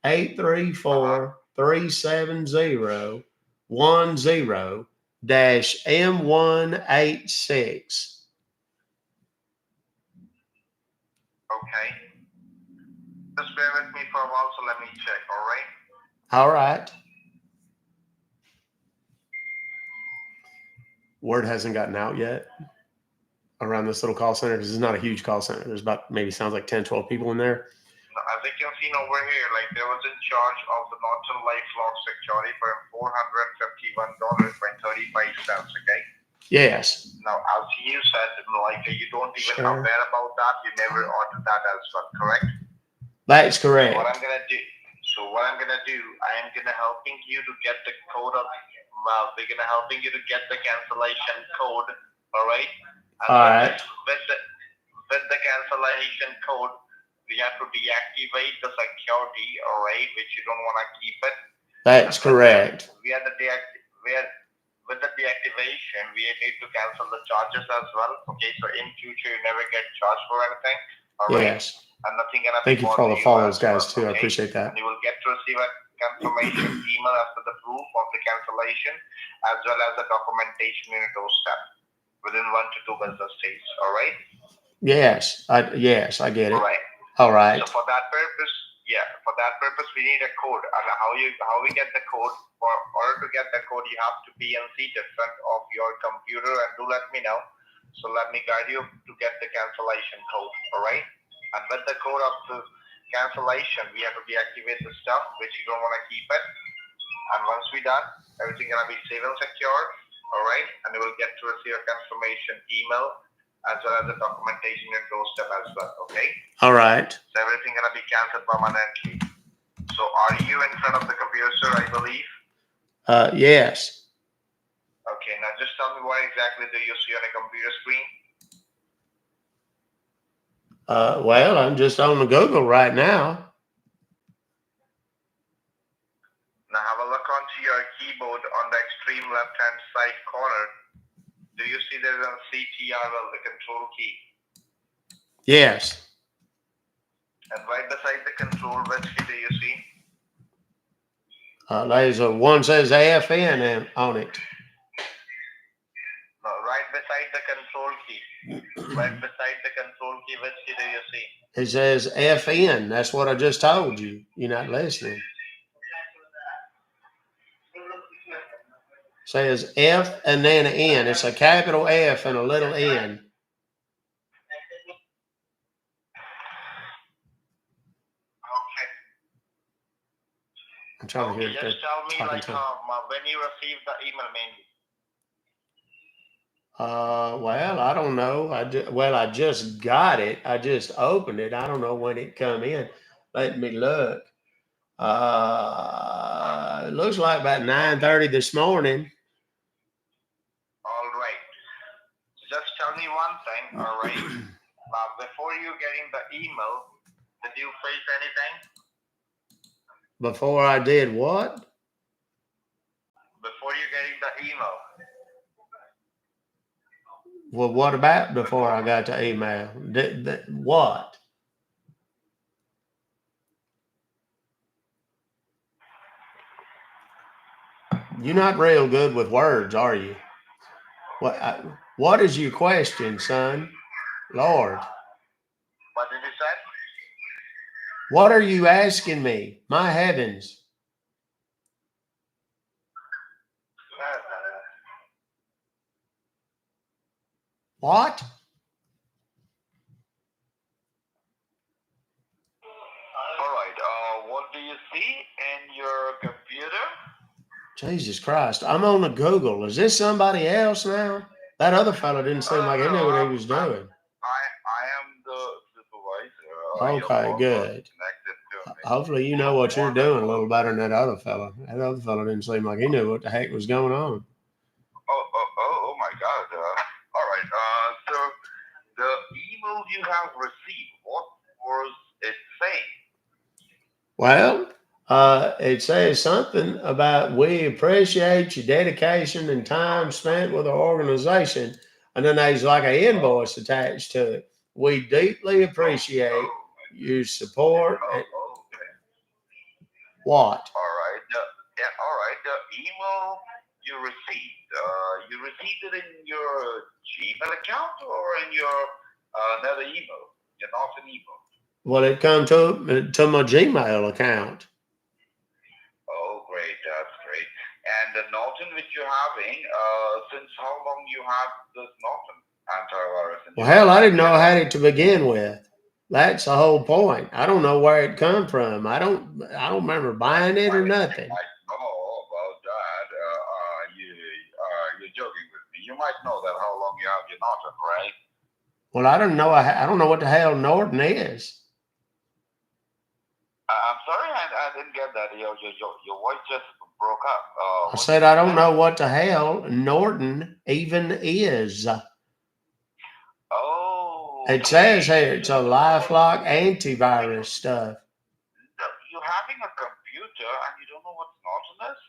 834-370-10-M186. Okay. Just bear with me for a while, so let me check, all right? All right. Word hasn't gotten out yet around this little call center because it's not a huge call center. There's about maybe sounds like 10, 12 people in there. As you can see over here, like there was in charge of the Norton LifeLock security for $451.35, okay? Yes. Now, as you said, like you don't even aware about that. You never ordered that as well, correct? That's correct. What I'm gonna do, I am gonna helping you to get the code of. Well, we're gonna helping you to get the cancellation code. All right. And all right. With the cancellation code, we have to deactivate the security. All right, which you don't want to keep it. That's correct. With the deactivation, we need to cancel the charges as well. Okay, so in future you never get charged for anything. All right. Yes. And nothing gonna Thank you for all the follows, guys, too. I appreciate that. And you will get to receive a confirmation email after the proof of the cancellation, as well as the documentation in your doorstep within 1 to 2 business days. All right. Yes, I get it. All right. All right. So for that purpose, we need a code. And how we get the code? For order to get the code, you have to be in seat in front of your computer, and do let me know. So let me guide you to get the cancellation code. All right. And with the code of the cancellation, we have to deactivate the stuff which you don't want to keep it. And once we're done, everything gonna be safe and secure. All right. And you will get to receive a confirmation email as well as the documentation in doorstep as well. Okay. All right. So everything gonna be canceled permanently. So are you in front of the computer, sir? I believe. Yes. Okay. Now just tell me what exactly do you see on a computer screen? Well, I'm just on the Google right now. Now have a look onto your keyboard on the extreme left-hand side corner. Do you see there's a CTRL, the control key? Yes. And right beside the control, which key do you see? There's one says FN on it. No, right beside the control key. Right beside the control key, which key do you see? It says FN. That's what I just told you. You're not listening. It says F and then an N. It's a capital F and a little N. Okay. I'm trying to hear Okay, just tell me like when you received the email mainly. Well, I don't know. I just got it. I just opened it. I don't know when it come in. Let me look. It looks like about 9:30 this morning. All right. Just tell me one thing, all right? Before you getting the email, did you face anything? Before I did what? Before you getting the email. Well, what about before I got the email? What? You're not real good with words, are you? What is your question, son? Lord. What did you say? What are you asking me? My heavens. What? All right. What do you see in your computer? Jesus Christ. I'm on the Google. Is this somebody else now? That other fellow didn't seem like he knew what he was doing. I am the supervisor. Okay, good. Hopefully you know what you're doing a little better than that other fellow. That other fellow didn't seem like he knew what the heck was going on. Oh my God. All right. So the email you have received, what was it saying? Well, it says something about we appreciate your dedication and time spent with our organization. And then there's like an invoice attached to it. We deeply appreciate your support. Okay. What? All right. All right. The email you received it in your Gmail account or in your another email? Your Norton email. Well, it come to my Gmail account. Oh, great. That's great. And the Norton which you're having, since how long you have this Norton antivirus? Well, hell, I didn't know I had it to begin with. That's the whole point. I don't know where it come from. I don't remember buying it or nothing. I know about that. You're joking with me. You might know that how long you have your Norton, right? Well, I don't know. I don't know what the hell Norton is. I'm sorry, I didn't get that. Your voice just broke up. I said I don't know what the hell Norton even is. Oh. It says here it's a LifeLock antivirus stuff. You're having a computer and you don't know what Norton is?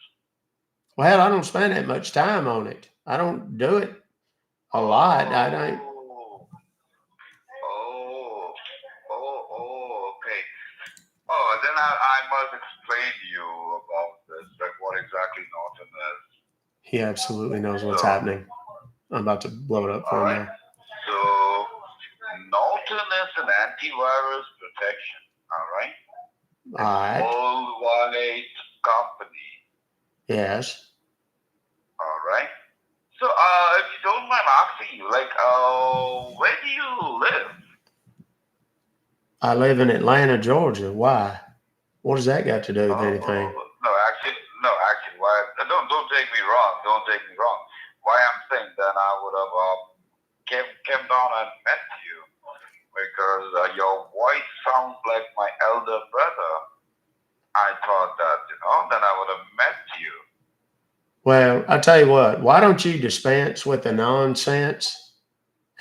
Well, I don't spend that much time on it. I don't do it a lot. I don't. Oh. I must explain to you about this, like what exactly Norton is. He absolutely knows what's happening. I'm about to blow it up for him now. So, Norton is an antivirus protection, all right? All right. Worldwide company, Yes. all right? So, if you don't mind asking you, like, where do you live? I live in Atlanta, Georgia. Why? What does that got to do with anything? No, actually, why? Don't take me wrong. Don't take me wrong. Why I'm saying then I would have came down and met you because your voice sounds like my elder brother. I thought that then I would have met you. Well, I tell you what. Why don't you dispense with the nonsense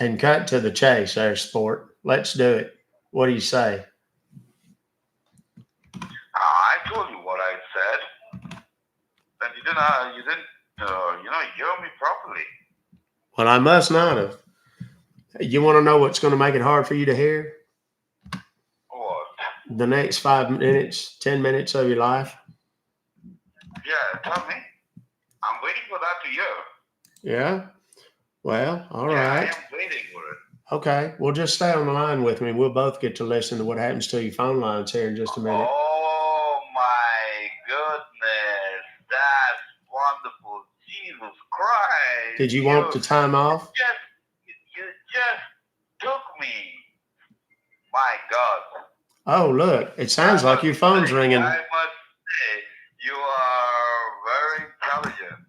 and cut to the chase, there, sport? Let's do it. What do you say? I told you what I said, and you didn't hear me properly. Well, I must not have. You want to know what's going to make it hard for you to hear? What? The next 5 minutes, 10 minutes of your life. Yeah, tell me. I'm waiting for that to hear. Yeah? Well, all Yeah, right. I am waiting for it. Okay. Well, just stay on the line with me. We'll both get to listen to what happens to your phone lines here in just a minute. Oh, my goodness. That's wonderful. Jesus Christ. Did you want the time off? You just took me. My God. Oh, look. It sounds like your phone's ringing. I must say, you are very intelligent.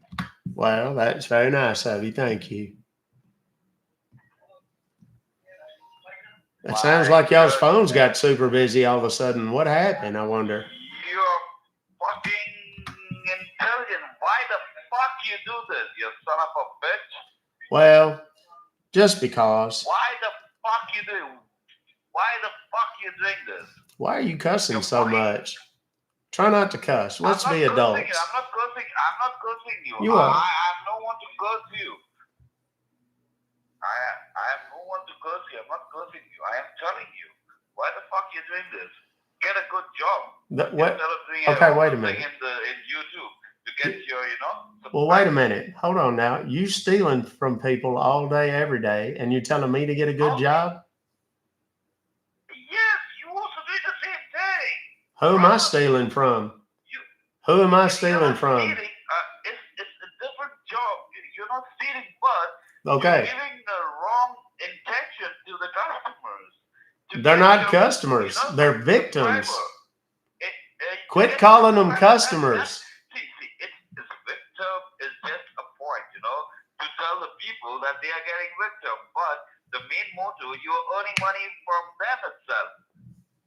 Well, that's very nice of you. Thank you. It sounds like y'all's phones got super busy all of a sudden. What happened, I wonder? You're fucking intelligent. Why the fuck you do this, you son of a bitch? Well, just because. Why the fuck you do? Why the fuck you doing this? Why are you cussing so much? Try not to cuss. Let's be adults. I'm not cursing you. You are. I have no one to curse you. I have no one to curse you. I'm not cursing you. I am telling you. Why the fuck you doing this? Get a good job. What? Instead of doing Okay, wait a minute. in YouTube to get your, Well, wait a minute. Hold on now. You stealing from people all day, every day, and you're telling me to get a good job? Yes, you also do the same thing. Who am I stealing from? Who am I stealing from? It's a different job. You're not stealing, but okay. You're giving the wrong intention to the customers. They're not customers. They're victims. Quit calling them customers. See, it's victim is just a point, to tell the people that they are getting victim. But the main motto, you're earning money from them itself.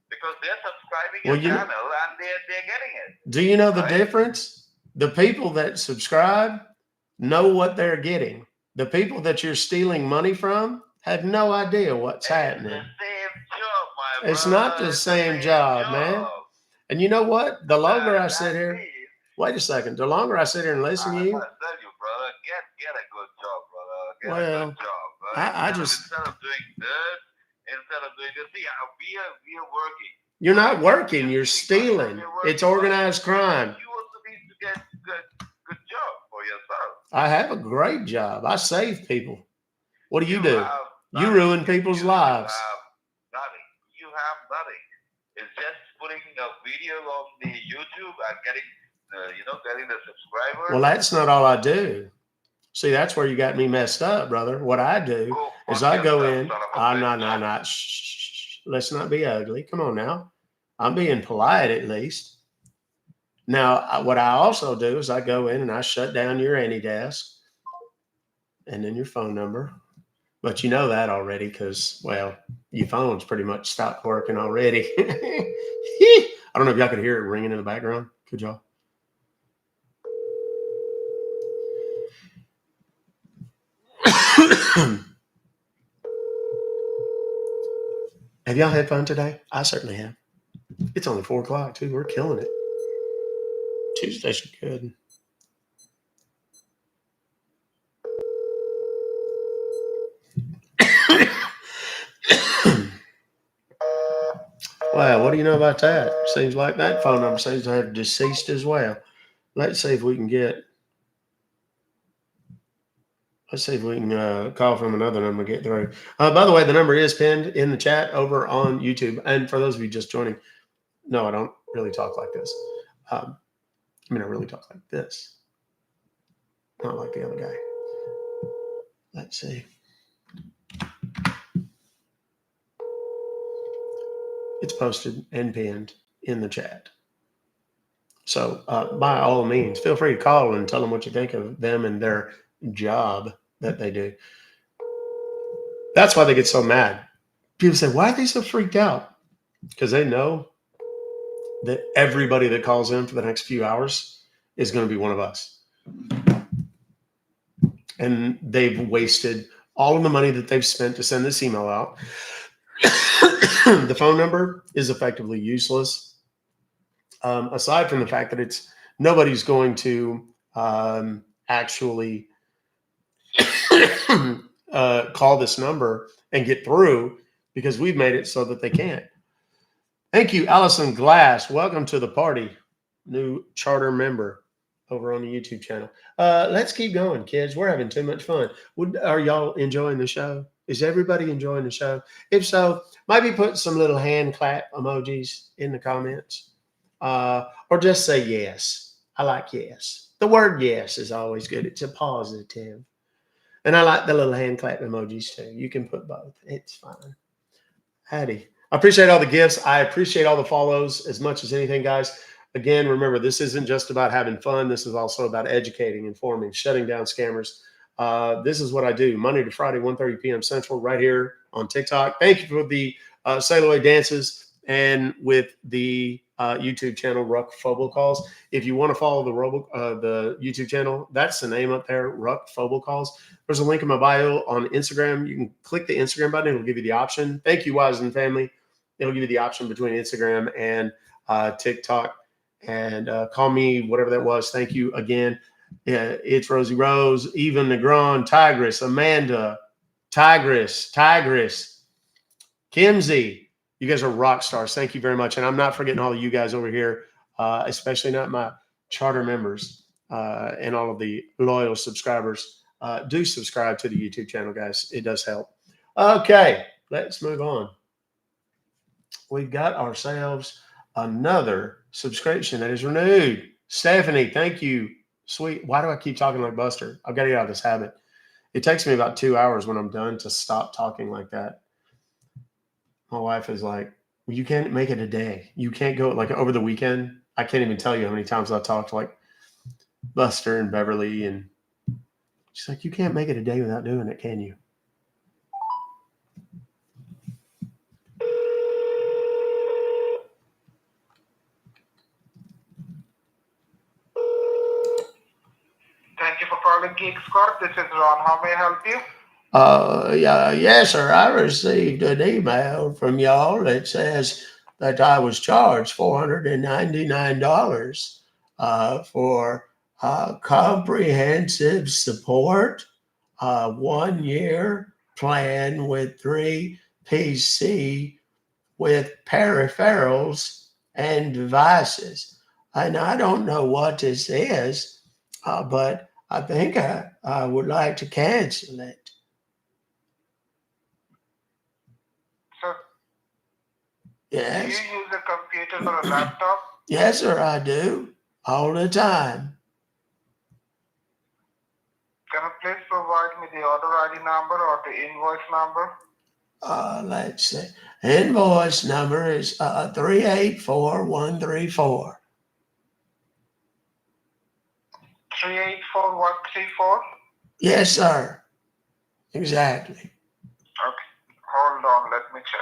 Because they're subscribing your channel and they're getting it. Do you know the difference? The people that subscribe know what they're getting. The people that you're stealing money from have no idea what's happening. It's the same job, my brother. It's not the same job, man. And you know what? The longer I sit here, wait a second. The longer I sit here and listen to you, I tell you, brother, get a good job, brother. Well, a good job. I just instead of doing this, see, we are working. You're not working. You're stealing. It's organized crime. You also need to get good job for yourself. I have a great job. I save people. What do? You ruin people's lives. You have nothing. It's just putting a video on the YouTube and getting the subscribers. Well, that's not all I do. See, that's where you got me messed up, brother. What I do is I go in. No. Shh. Let's not be ugly. Come on now. I'm being polite at least. Now, what I also do is I go in and I shut down your AnyDesk and then your phone number. But you know that already because, well, your phone's pretty much stopped working already. I don't know if y'all could hear it ringing in the background. Could y'all? Have y'all had fun today? I certainly have. It's only 4 o'clock too. We're killing it. Tuesdays are good. Well, what do you know about that? Seems like that phone number seems to have deceased as well. Let's see if we can get. Let's see if we can call from another number to get through. By the way, the number is pinned in the chat over on YouTube. And for those of you just joining, no, I don't really talk like this. I mean, I really talk like this, not like the other guy. Let's see. It's posted and pinned in the chat. So by all means, feel free to call and tell them what you think of them and their job that they do. That's why they get so mad. People say, why are they so freaked out? Because they know that everybody that calls in for the next few hours is going to be one of us. And they've wasted all of the money that they've spent to send this email out. The phone number is effectively useless. Aside from the fact that nobody's going to actually call this number and get through because we've made it so that they can't. Thank you, Allison Glass. Welcome to the party. New charter member over on the YouTube channel. Let's keep going, kids. We're having too much fun. Are y'all enjoying the show? Is everybody enjoying the show? If so, maybe put some little hand clap emojis in the comments. Or just say yes. I like yes. The word yes is always good. It's a positive. And I like the little hand clap emojis too. You can put both. It's fine. Howdy. I appreciate all the gifts. I appreciate all the follows as much as anything, guys. Again, remember, this isn't just about having fun. This is also about educating, informing, shutting down scammers. This is what I do Monday to Friday, 1:30 p.m. Central, right here on TikTok. Thank you for the Sail Away dances and with the YouTube channel, Ruck Fobocalls. If you want to follow the YouTube channel, that's the name up there, Ruck Fobocalls. There's a link in my bio on Instagram. You can click the Instagram button. It'll give you the option. Thank you, Wise and Family. It'll give you the option between Instagram and TikTok. And call me, whatever that was. Thank you again. It's Rosie Rose, Eva Negron, Tigress, Amanda, Tigress, Kimsey. You guys are rock stars. Thank you very much. And I'm not forgetting all of you guys over here, especially not my charter members and all of the loyal subscribers. Do subscribe to the YouTube channel, guys. It does help. Okay, let's move on. We've got ourselves another subscription that is renewed. Stephanie, thank you. Sweet. Why do I keep talking like Buster? I've got to get out of this habit. It takes me about 2 hours when I'm done to stop talking like that. My wife is like, well, you can't make it a day. You can't go like over the weekend. I can't even tell you how many times I talked like Buster and Beverly. And she's like, you can't make it a day without doing it, can you? Thank you for calling Geek Squad. This is Ron. How may I help you? Yes, sir. I received an email from y'all that says that I was charged $499 for comprehensive support, 1 year plan with 3 PC with peripherals and devices. And I don't know what this is, but I think I would like to cancel it. Sir, Yes. do you use a computer or a laptop? Yes, sir, I do. All the time. Can you please provide me the order ID number or the invoice number? Let's see. Invoice number is 384134. 384134? Yes, sir. Exactly. Okay. Hold on, let me check.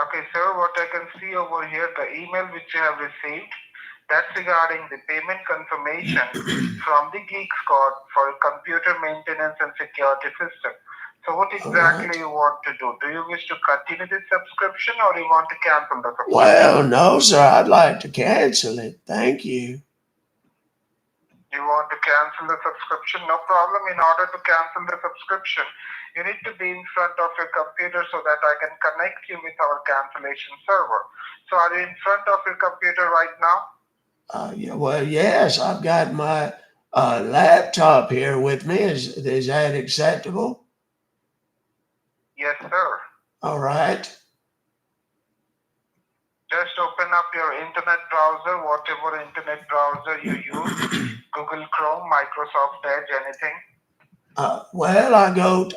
Okay, sir, what I can see over here, the email which you have received, that's regarding the payment confirmation from the Geek Squad for computer maintenance and security system. So what exactly you want to do? Do you wish to continue this subscription or you want to cancel the subscription? Well, no, sir. I'd like to cancel it. Thank you. You want to cancel the subscription? No problem. In order to cancel the subscription, you need to be in front of your computer so that I can connect you with our cancellation server. So are you in front of your computer right now? Yeah, well, yes, I've got my laptop here with me. Is that acceptable? Yes, sir. All right. Just open up your internet browser, whatever internet browser you use, Google Chrome, Microsoft Edge, anything. Well,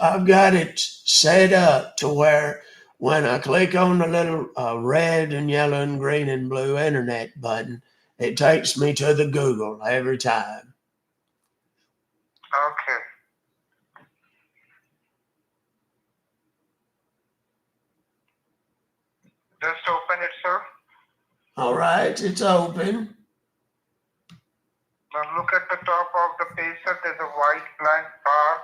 I've got it set up to where when I click on the little red and yellow and green and blue internet button, it takes me to the Google every time. Okay. Just open it, sir. All right, it's open. Now look at the top of the page, sir. There's a white blank bar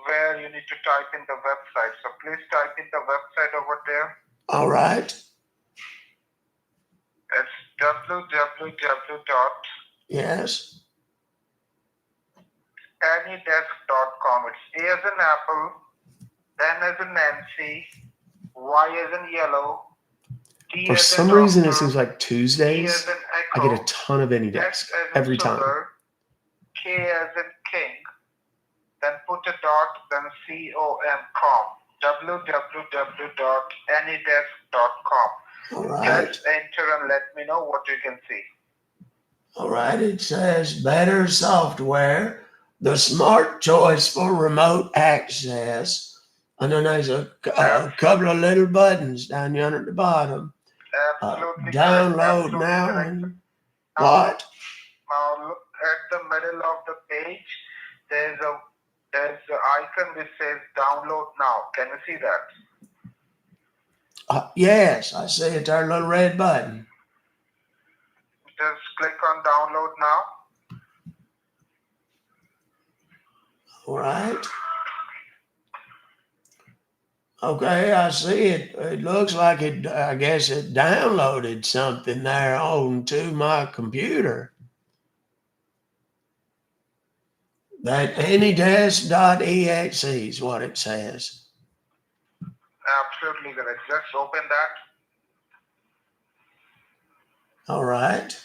where you need to type in the website. So please type in the website over there. All right. It's www. Yes. anydesk.com. It's A as in apple, N as in Nancy, Y as in yellow, D For as some in reason, it doctor, seems like E Tuesdays, as in I echo, get a ton of AnyDesk X as in every sugar, time. K as in king, then put a dot, then com. www.anydesk.com. All right. Just enter and let me know what you can see. All right. It says better software, the smart choice for remote access. And then there's a couple of little buttons down yonder at the bottom. Absolutely Download correct. now. Correct. And what? Now look at the middle of the page. There's an icon which says download now. Can you see that? Yes, I see it there, little red button. Just click on download now. All right. Okay, I see it. It looks like I guess it downloaded something there onto my computer. That anydesk.exe is what it says. Absolutely correct. Just open that. All right.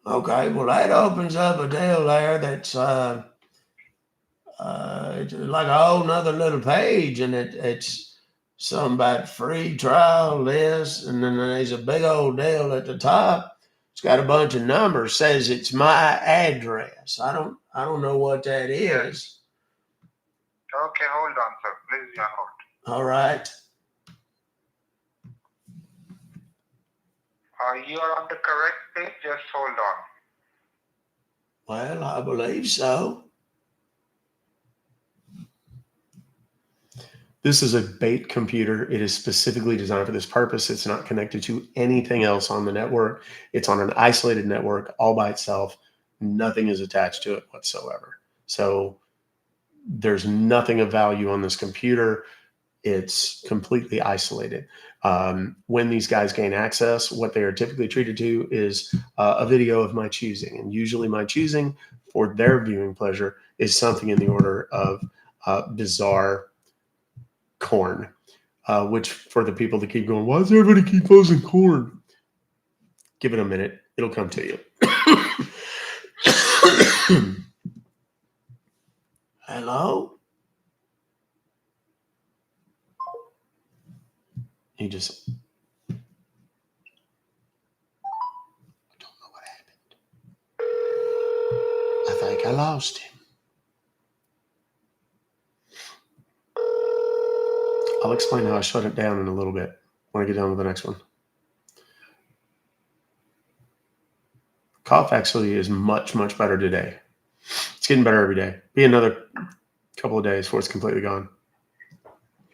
Okay, well, that opens up a deal there that's it's like a whole nother little page, and it's something about free trial, this, and then there's a big old deal at the top. It's got a bunch of numbers, says it's my address. I don't know what that is. Okay, hold on, sir. Please be on hold. All right. You are on the correct page. Just hold on. Well, I believe so. This is a bait computer. It is specifically designed for this purpose. It's not connected to anything else on the network. It's on an isolated network all by itself. Nothing is attached to it whatsoever. So there's nothing of value on this computer. It's completely isolated. When these guys gain access, what they are typically treated to is a video of my choosing. And usually my choosing for their viewing pleasure is something in the order of bizarre corn, which for the people that keep going, why does everybody keep posting corn? Give it a minute. It'll come to you. Hello? He just, I don't know what happened. I think I lost him. I'll explain how I shut it down in a little bit when I get down to the next one. Cough actually is much, much better today. It's getting better every day. Be another couple of days before it's completely gone.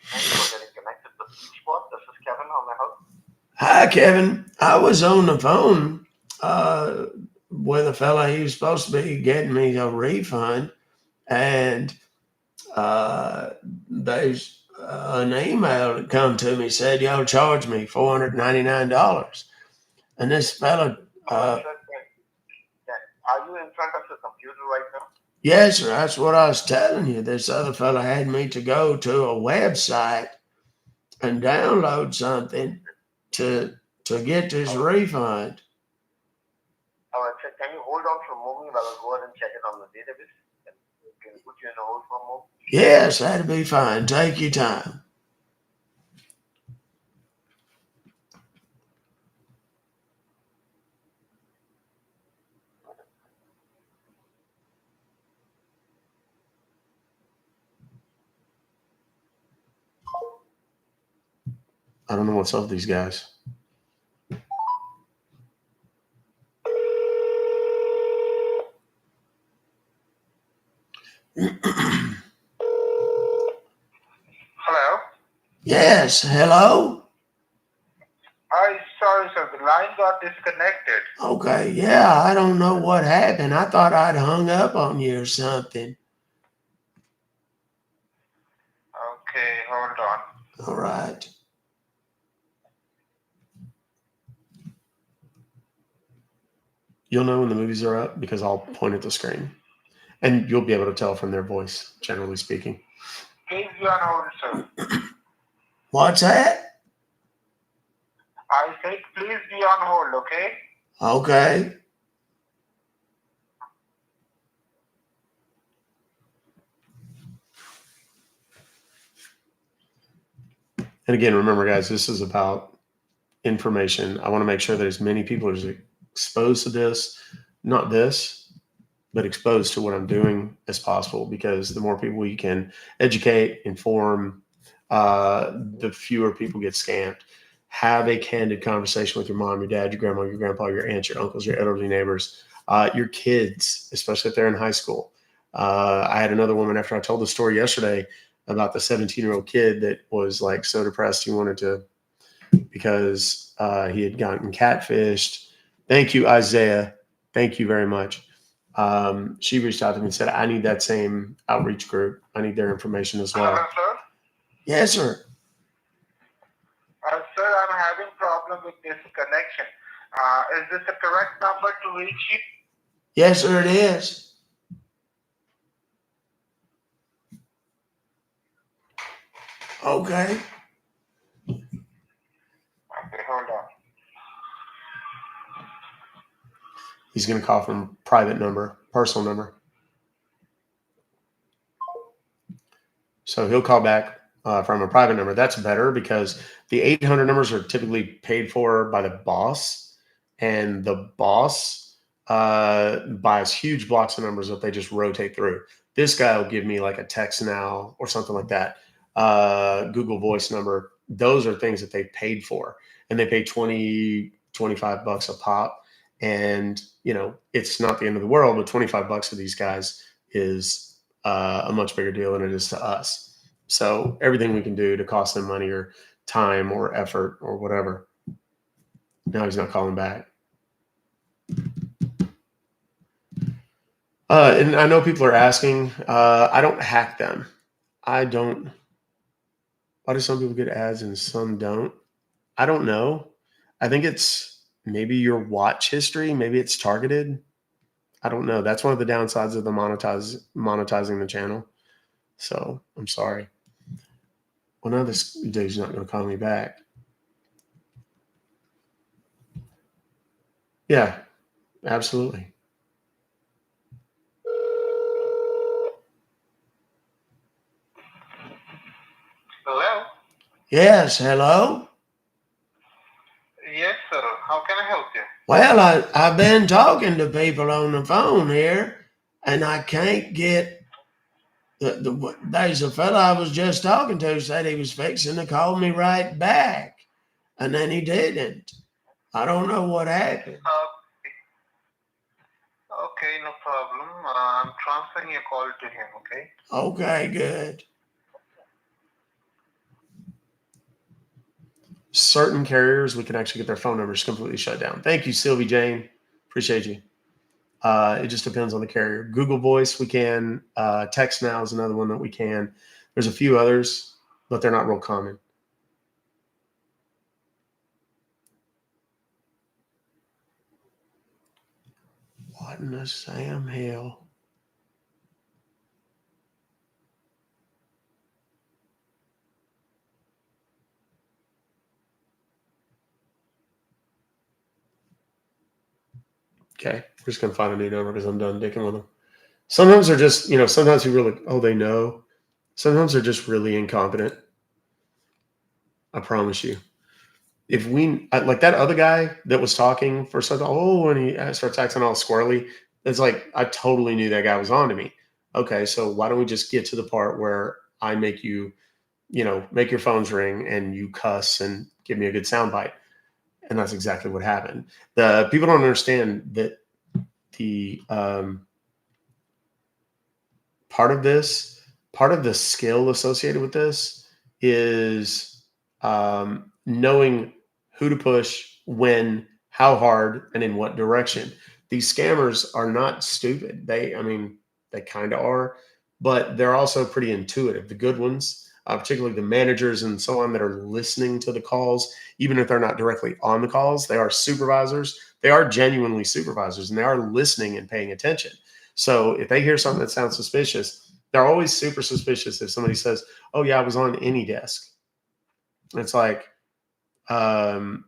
Thank you for getting connected to Spot. This is Kevin. How may I help? Hi, Kevin. I was on the phone with a fella. He was supposed to be getting me a refund, and there's an email that come to me said y'all charged me $499, and this fella Sir, are you in front of the computer right now? Yes, sir. That's what I was telling you. This other fella had me to go to a website and download something to get this refund. All right, sir. Can you hold on for a moment while I go ahead and check it on the database? Can I put you in a hold for a moment? Yes, that'd be fine. Take your time. I don't know what's up with these guys. Hello? Yes, hello? Hi, sorry, sir. The line got disconnected. Okay, yeah, I don't know what happened. I thought I'd hung up on you or something. Okay, hold on. All right. You'll know when the movies are up because I'll point at the screen. And you'll be able to tell from their voice, generally speaking. Please be on hold, sir. What's that? I said please be on hold, okay? Okay. And again, remember, guys, this is about information. I want to make sure that as many people are exposed to this, not this, but exposed to what I'm doing as possible, because the more people we can educate, inform, the fewer people get scammed. Have a candid conversation with your mom, your dad, your grandma, your grandpa, your aunts, your uncles, your elderly neighbors, your kids, especially if they're in high school. I had another woman after I told the story yesterday about the 17-year-old kid that was like so depressed he wanted to, because he had gotten catfished. Thank you, Isaiah. Thank you very much. She reached out to me and said, I need that same outreach group. I need their information as well. Hello, sir? Yes, sir. Sir, I'm having problem with this connection. Is this the correct number to reach you? Yes, sir, it is. Okay. Okay, hold on. He's going to call from private number, personal number. So he'll call back from a private number. That's better because the 800 numbers are typically paid for by the boss, and the boss buys huge blocks of numbers that they just rotate through. This guy will give me like a text now or something like that. Google Voice number. Those are things that they paid for, and they pay 20, 25 bucks a pop. And you know, it's not the end of the world, but 25 bucks for these guys is a much bigger deal than it is to us. So everything we can do to cost them money or time or effort or whatever. Now he's not calling back. And I know people are asking. I don't hack them. I don't. Why do some people get ads and some don't? I don't know. I think it's maybe your watch history. Maybe it's targeted. I don't know. That's one of the downsides of the monetizing the channel. So I'm sorry. Well, now this dude's not going to call me back. Yeah, absolutely. Hello? Yes, hello? Yes, sir. How can I help you? Well, I've been talking to people on the phone here, and I can't get there's a fella I was just talking to said he was fixing to call me right back, and then he didn't. I don't know what happened. Okay, no problem. I'm transferring your call to him, okay? Okay, good. Certain carriers, we can actually get their phone numbers completely shut down. Thank you, Sylvie Jane. Appreciate you. It just depends on the carrier. Google Voice, we can. Text Now is another one that we can. There's a few others, but they're not real common. What in the Sam Hill? Okay, we're just gonna find a new number because I'm done dicking with them. Sometimes they're just, sometimes people are like, they know. Sometimes they're just really incompetent. I promise you. If we, like that other guy that was talking for something, when he starts acting all squirrely, it's like, I totally knew that guy was on to me. Okay, so why don't we just get to the part where I make you, make your phones ring and you cuss and give me a good soundbite. And that's exactly what happened. The people don't understand that the part of the skill associated with this is knowing who to push, when, how hard, and in what direction. These scammers are not stupid. They kind of are, but they're also pretty intuitive. The good ones, particularly the managers and so on that are listening to the calls, even if they're not directly on the calls, they are supervisors. They are genuinely supervisors, and they are listening and paying attention. So if they hear something that sounds suspicious, they're always super suspicious if somebody says, "Oh yeah, I was on any desk." It's like, oh,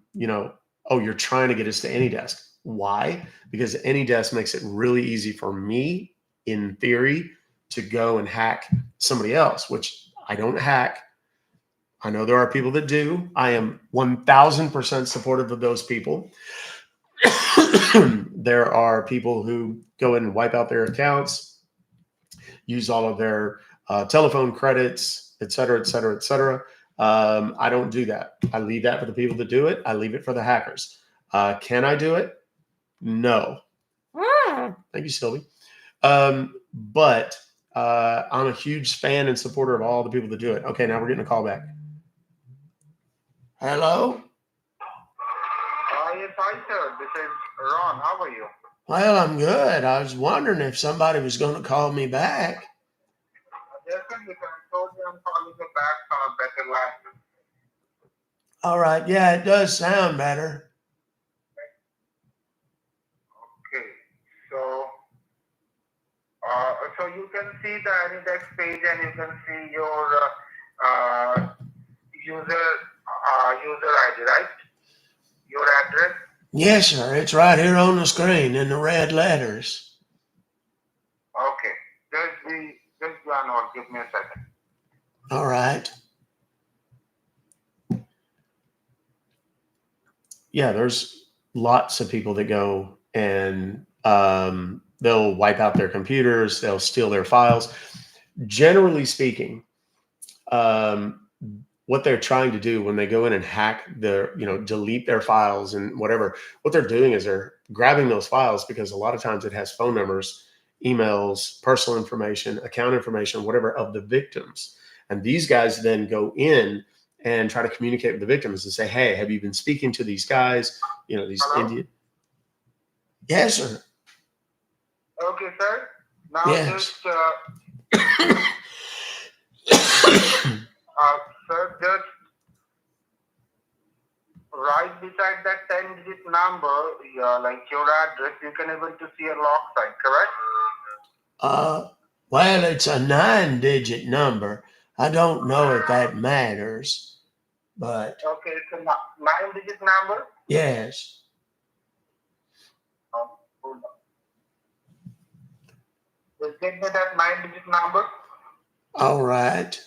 you're trying to get us to any desk. Why? Because any desk makes it really easy for me, in theory, to go and hack somebody else, which I don't hack. I know there are people that do. I am 1000% supportive of those people. There are people who go in and wipe out their accounts, use all of their telephone credits, et cetera, et cetera, et cetera. I don't do that. I leave that for the people that do it. I leave it for the hackers. Can I do it? No. Thank you, Sylvie. But I'm a huge fan and supporter of all the people that do it. Okay, now we're getting a call back. Hello? Yes, hi, sir. This is Ron. How are you? Well, I'm good. I was wondering if somebody was going to call me back. Yes, sir. You can told me I'm calling you back on a better line. All right. Yeah, it does sound better. Okay. So you can see the AnyDex page and you can see your user ID, right? Your address. Yes, sir. It's right here on the screen in the red letters. Okay. Just be on hold. Give me a second. All right. Yeah, there's lots of people that go and they'll wipe out their computers, they'll steal their files. Generally speaking, what they're trying to do when they go in and hack their, delete their files and whatever, what they're doing is they're grabbing those files because a lot of times it has phone numbers, emails, personal information, account information, whatever, of the victims. And these guys then go in and try to communicate with the victims and say, "Hey, have you been speaking to these guys? These Indian." Yes, sir. Okay, sir. Now yes. Sir, just right beside that 10-digit number, like your address, you can able to see a lock sign, correct? Well, it's a 9-digit number. I don't know if that matters, but okay, it's a 9-digit number. Yes. Hold on. Just give me that 9-digit number. All right.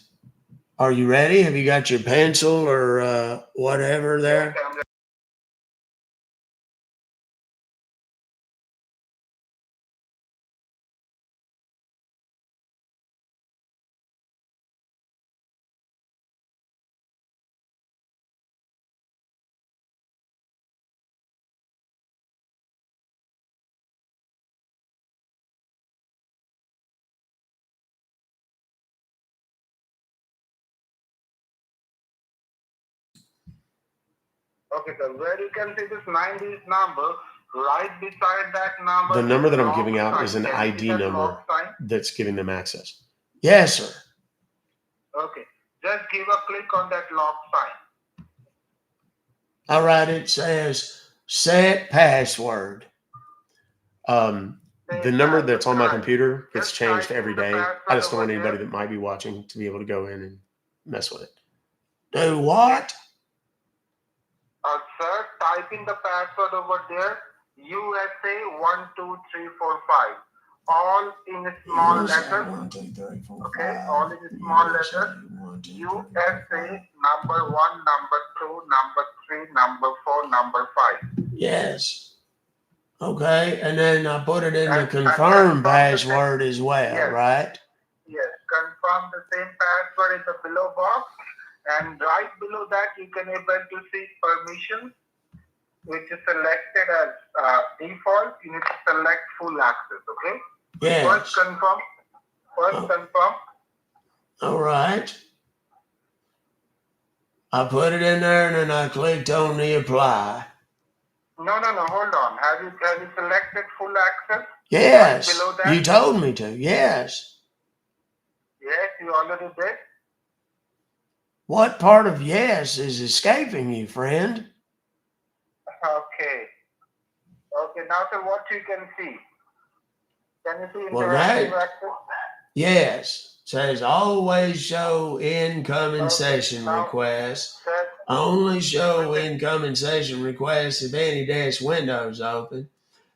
Are you ready? Have you got your pencil or whatever there? Yes, I'm ready. Okay, sir. Where you can see this 9-digit number, right beside that number. The number that I'm giving out is an ID number that's giving them access. Yes, sir. Okay. Just give a click on that lock sign. All right. It says set password. The number that's on my computer gets Just changed type every in the day. password I just don't want over anybody there. that might be watching to be able to go in and mess with it. Do what? Sir, type in the password over there. USA 12345. All in small letters. 1, 2, 3, 4, Okay, 5. all in small USA, letters. 1, 2, 3, 4, USA 5. number 1, number 2, number 3, number 4, number 5. Yes. Okay, and then I put it in the And confirm confirm the password as well, Yes. right? Yes, confirm the same password in the below box, and right below that you can able to see permissions, which is selected as default. You need to select full access. Okay. Yes. First confirm. Confirm. All right. I put it in there and then I clicked on the apply. No. Hold on. Have you selected full access? Yes. Right below that? You told me to. Yes. Yes, you already did. What part of yes is escaping you, friend? Okay. Now, sir, what you can see? Can you see Well, interactive access? Yes. Says always show incoming session now, request. Sir, Only show incoming session requests if any desk window is open.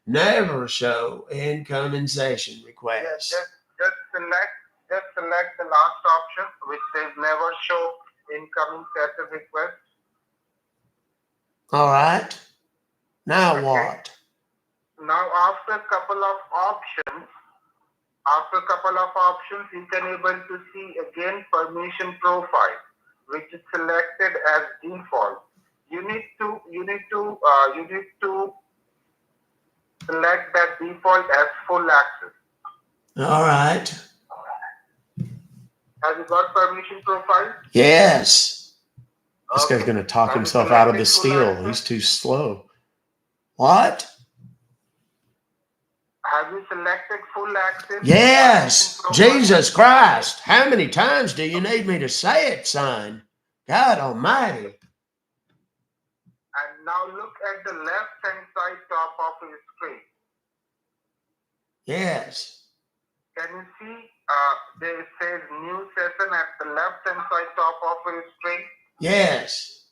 Never show incoming session requests. just select the last option, which says never show incoming session request. All right. Now Okay. what? Now, after a couple of options, you can able to see again permission profile, which is selected as default. You need to select that default as full access. All right. Have you got permission profile? Yes. This Okay. guy's going to talk Have you himself out of the selected full steal. access? He's too slow. What? Have you selected full access? Yes. Jesus Christ. How many times do you need me to say it, son? God almighty. And now look at the left-hand side top of your screen. Yes. Can you see there it says new session at the left-hand side top of your screen? Yes.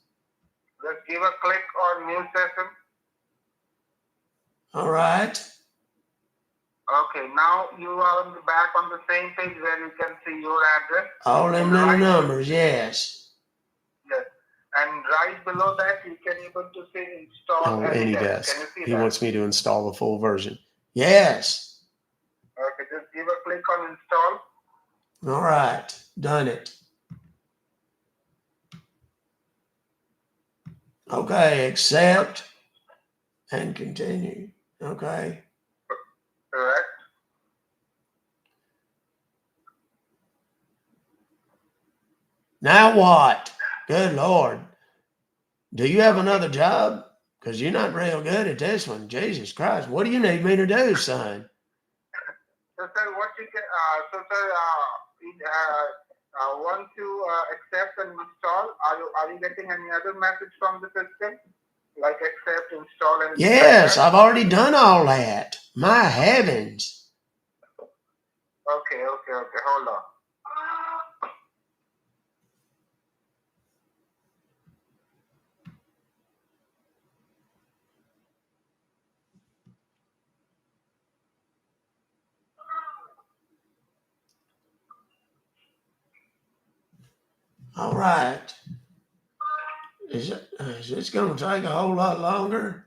Just give a click on new session. All right. Okay, now you are back on the same page where you can see your address. All them little numbers, yes. Yes. And right below that, you can able to see install AnyDesk. Can you see He that? wants me to install the full version. Yes. Okay, just give a click on install. All right. Done it. Okay. Accept and continue. Okay. Correct. Now what? Good Lord. Do you have another job? Because you're not real good at this one. Jesus Christ. What do you need me to do, son? So, sir, what you can, once you accept and install, are you getting any other message from the system? Like accept, install, and Yes, I've already done all that. My heavens. Okay, hold on. All right. Is this going to take a whole lot longer?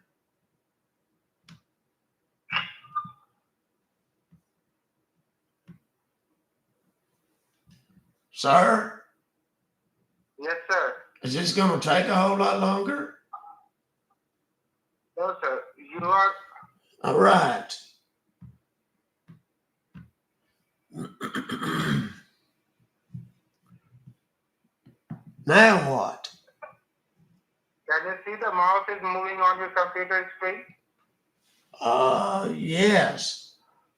Sir? Yes, sir. Is this going to take a whole lot longer? No, sir. You are. All right. Now what? Can you see the mouse is moving on your computer screen? Yes.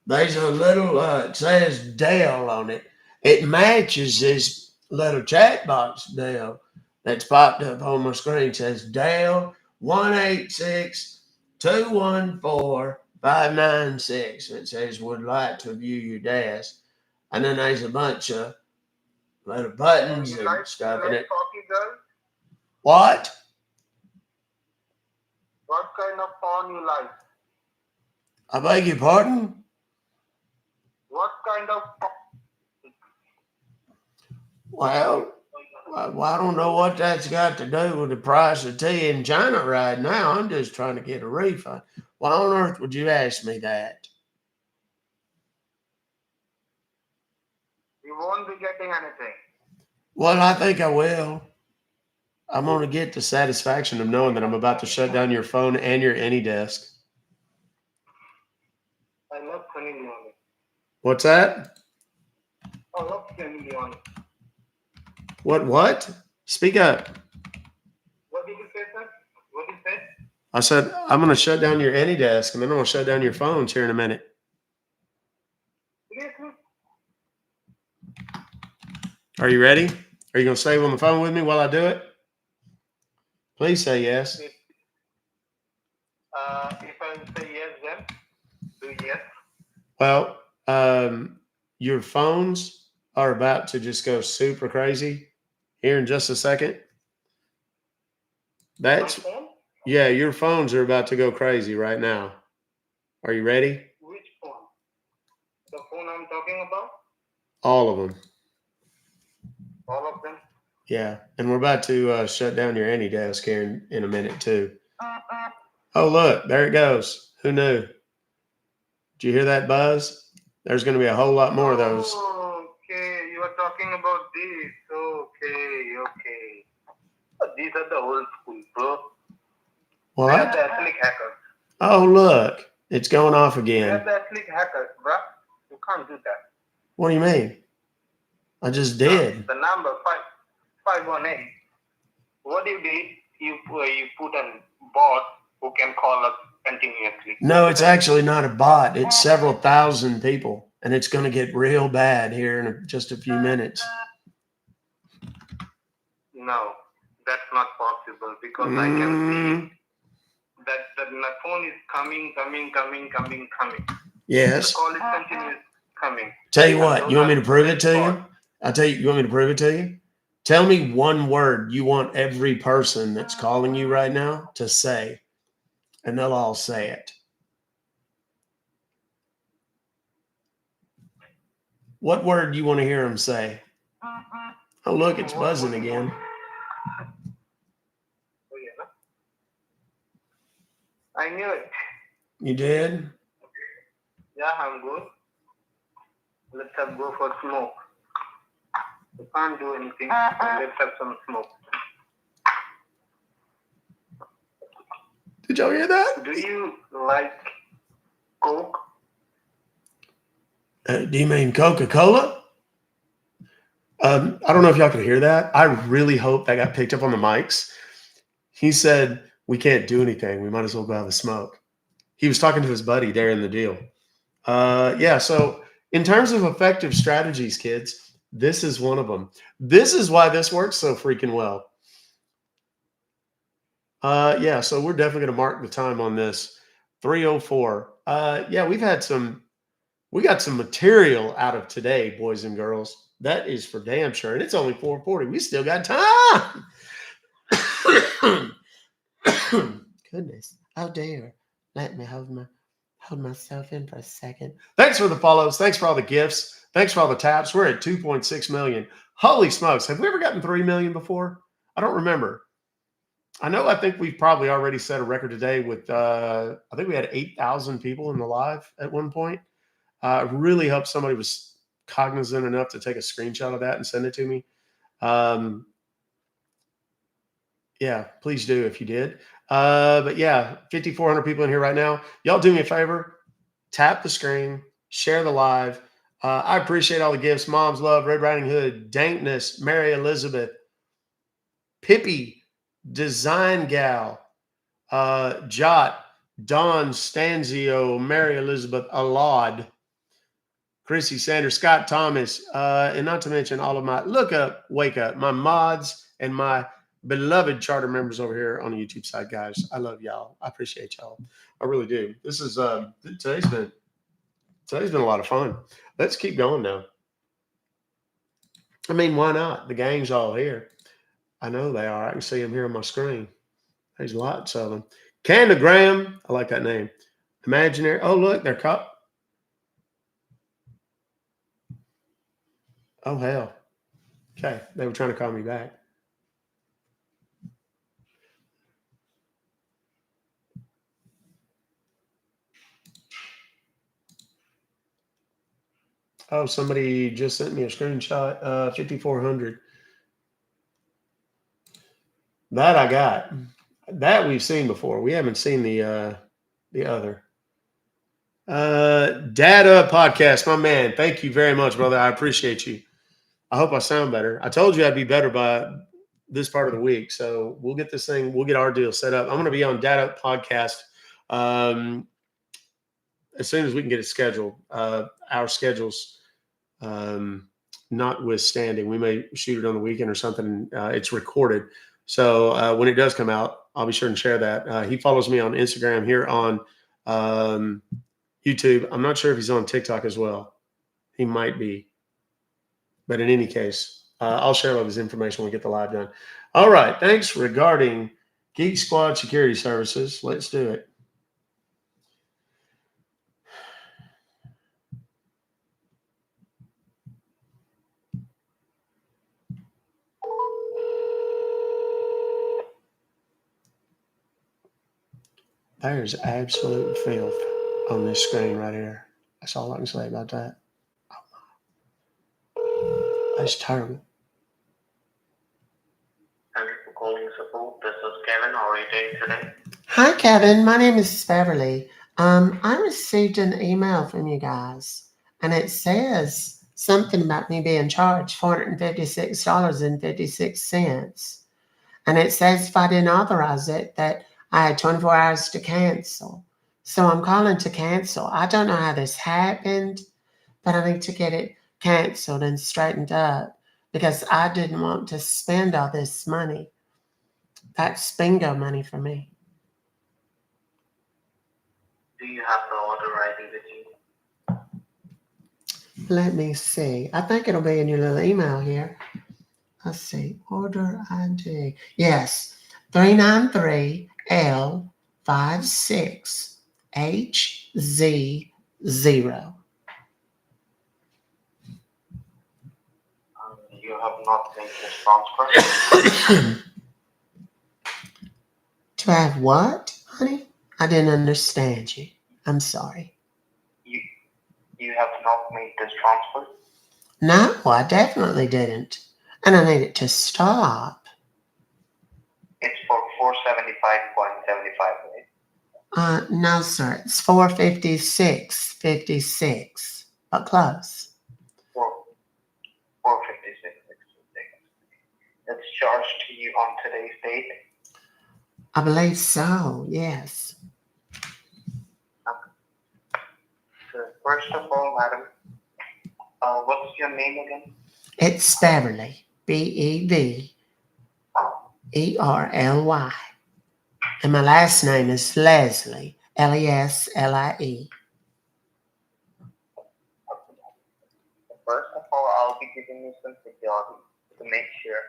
There's a little, it says Dell on it. It matches this little chat box Dell that's popped up on my screen. It says Dell 186-214 596. It says would like to view your desk. And then there's a bunch of little buttons You and like, stuff you in like it. cocky girls? What? What kind of porn you like? I beg your pardon? What kind of porn? Well, I don't know what that's got to do with the price of tea in China right now. I'm just trying to get a refund. Why on earth would you ask me that? You won't be getting anything. Well, I think I will. I'm going to get the satisfaction of knowing that I'm about to shut down your phone and your AnyDesk. I love Sunny Leone. What's that? I love Sunny Leone. What? Speak up. What did you say, sir? What did you say? I said, I'm going to shut down your AnyDesk and then I'm going to shut down your phones here in a minute. Seriously? Are you ready? Are you going to stay on the phone with me while I do it? Please say yes. If I say yes, then do yes. Well, your phones are about to just go super crazy here in just a second. That's, My phone? yeah, your phones are about to go crazy right now. Are you ready? Which phone? The phone I'm talking about? All of them. All of them? Yeah. And we're about to shut down your AnyDesk here in a minute too. Oh, look, there it goes. Who knew? Did you hear that buzz? There's going to be a whole lot more of those. Oh, okay, you are talking about these. Okay. These are the old school, bro. We are What? the ethnic hackers. Oh, look, it's going off We are again. the ethnic hackers, bro. You can't do that. What do you mean? I just did. The number 518. What you did, you put a bot who can call us continuously. No, it's actually not a bot. It's several thousand people, and it's going to get real bad here in just a few minutes. No, that's not possible because I can see that the phone is coming. Yes. The call is continuous coming. Tell you what, you want me to prove it to you? I'll tell you, you want me to prove it to you? Tell me one word you want every person that's calling you right now to say, and they'll all say it. What word do you want to hear them say? Oh, look, it's buzzing again. I knew it. You did? Yeah, I'm good. Let's have go for smoke. You can't do anything. Let's have some smoke. Did y'all hear that? Do you like Coke? Do you mean Coca-Cola? I don't know if y'all can hear that. I really hope that got picked up on the mics. He said, we can't do anything. We might as well go have a smoke. He was talking to his buddy there in the deal. Yeah, so in terms of effective strategies, kids, this is one of them. This is why this works so freaking well. Yeah, so we're definitely going to mark the time on this. 3:04. Yeah, we got some material out of today, boys and girls. That is for damn sure. And it's only 4:40. We still got time. Goodness. Oh dear. Let me hold myself in for a second. Thanks for the follows. Thanks for all the gifts. Thanks for all the taps. We're at 2.6 million. Holy smokes. Have we ever gotten 3 million before? I don't remember. I think we've probably already set a record today with, I think we had 8,000 people in the live at one point. I really hope somebody was cognizant enough to take a screenshot of that and send it to me. Yeah, please do if you did. But yeah, 5,400 people in here right now. Y'all do me a favor. Tap the screen. Share the live. I appreciate all the gifts. Mom's Love, Red Riding Hood, Dankness, Mary Elizabeth, Pippi, Design Gal, Jot, Don Stanzio, Mary Elizabeth Alod, Chrissy Sanders, Scott Thomas, and not to mention all of my wake up, my mods and my beloved charter members over here on the YouTube side, guys. I love y'all. I appreciate y'all. I really do. This is today's been a lot of fun. Let's keep going now. I mean, why not? The gang's all here. I know they are. I can see them here on my screen. There's lots of them. Candagram. I like that name. Imaginary. Oh, look, they're caught. Oh, hell. Okay. They were trying to call me back. Oh, somebody just sent me a screenshot. 5,400. That I got. That we've seen before. We haven't seen the other. Data podcast, my man. Thank you very much, brother. I appreciate you. I hope I sound better. I told you I'd be better by this part of the week. So we'll get this thing, we'll get our deal set up. I'm going to be on Data podcast as soon as we can get it scheduled. Our schedules notwithstanding, we may shoot it on the weekend or something. It's recorded. So when it does come out, I'll be sure and share that. He follows me on Instagram here on YouTube. I'm not sure if he's on TikTok as well. He might be. But in any case, I'll share all of his information when we get the live done. All right. Thanks regarding Geek Squad Security Services. Let's do it. There's absolute filth on this screen right here. That's all I can say about that. That's terrible. Thank you for calling support. This is Kevin. How are you doing today? Hi, Kevin. My name is Beverly. I received an email from you guys, and it says something about me being charged $456.56. And it says if I didn't authorize it, that I had 24 hours to cancel. So I'm calling to cancel. I don't know how this happened, but I need to get it canceled and straightened up because I didn't want to spend all this money. That's bingo money for me. Do you have the order ID with you? Let me see. I think it'll be in your little email here. Let's see. Order ID. Yes. 393L56HZ0. You have not made this transfer. To have what, honey? I didn't understand you. I'm sorry. You have not made this transfer? No, I definitely didn't. And I need it to stop. It's for 475.75, right? No, sir. It's 456.56. But close. 456.66. It's charged to you on today's date. I believe so, yes. So first of all, madam, what's your name again? It's Beverly. Beverly. And my last name is Leslie. Leslie. First of all, I'll be giving you some security to make sure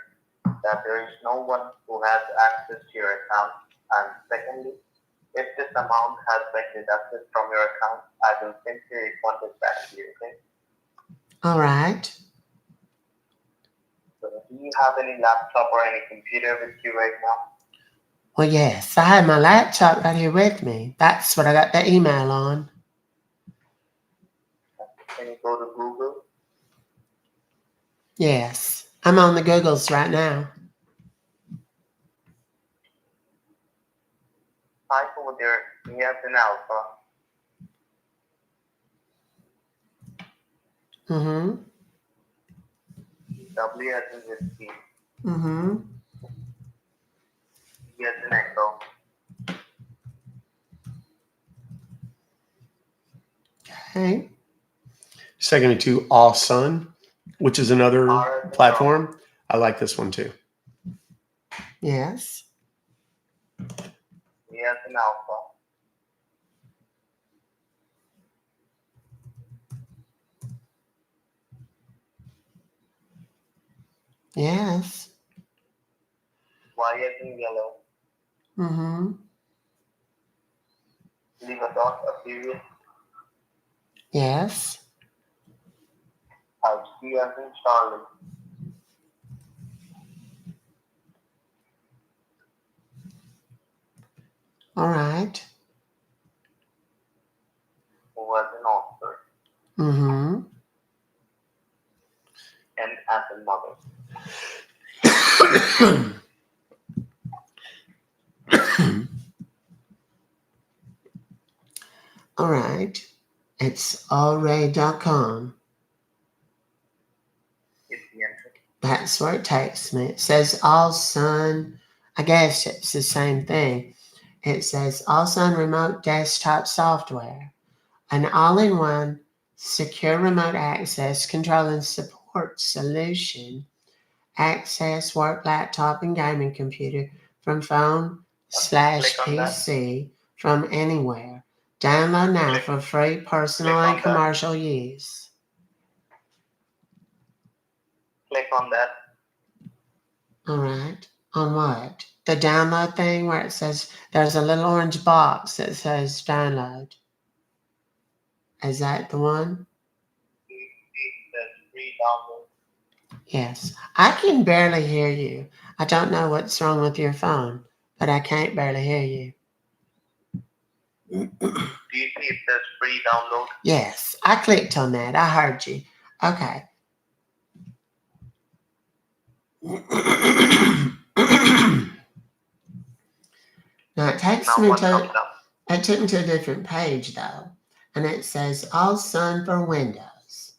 that there is no one who has access to your account. And secondly, if this amount has been deducted from your account, I will simply refund it back to you, okay? All right. So do you have any laptop or any computer with you right now? Well, yes, I have my laptop right here with me. That's what I got the email on. Can you go to Google? Yes, I'm on the Googles right now. Type over there, E as in alpha, Mm-hmm. W as in whiskey, Mm-hmm. E as in echo, Okay. Second me to Awesome, which is another platform. I like this one too. Yes. A as in alpha. Yes. Y as in yellow. Mm-hmm. Leave a dot, a period. Yes. C as in Charlie. All right. O as in Oscar. Mm-hmm. M as in mother. All right. It's allray.com. It's the enter. That's where it takes me. It says all sun. I guess it's the same thing. It says all sun remote desktop software. An all-in-one secure remote access control and support solution. Access work laptop and gaming computer from phone / PC from anywhere. Download now for free personal and commercial use. Click on that. All right. On what? The download thing where it says there's a little orange box that says download. Is that the one? It says free download. Yes. I can barely hear you. I don't know what's wrong with your phone, but I can't barely hear you. Do you see it says free download? Yes. I clicked on that. I heard you. Okay. Now it took me to a different page though. And it says all sun for Windows.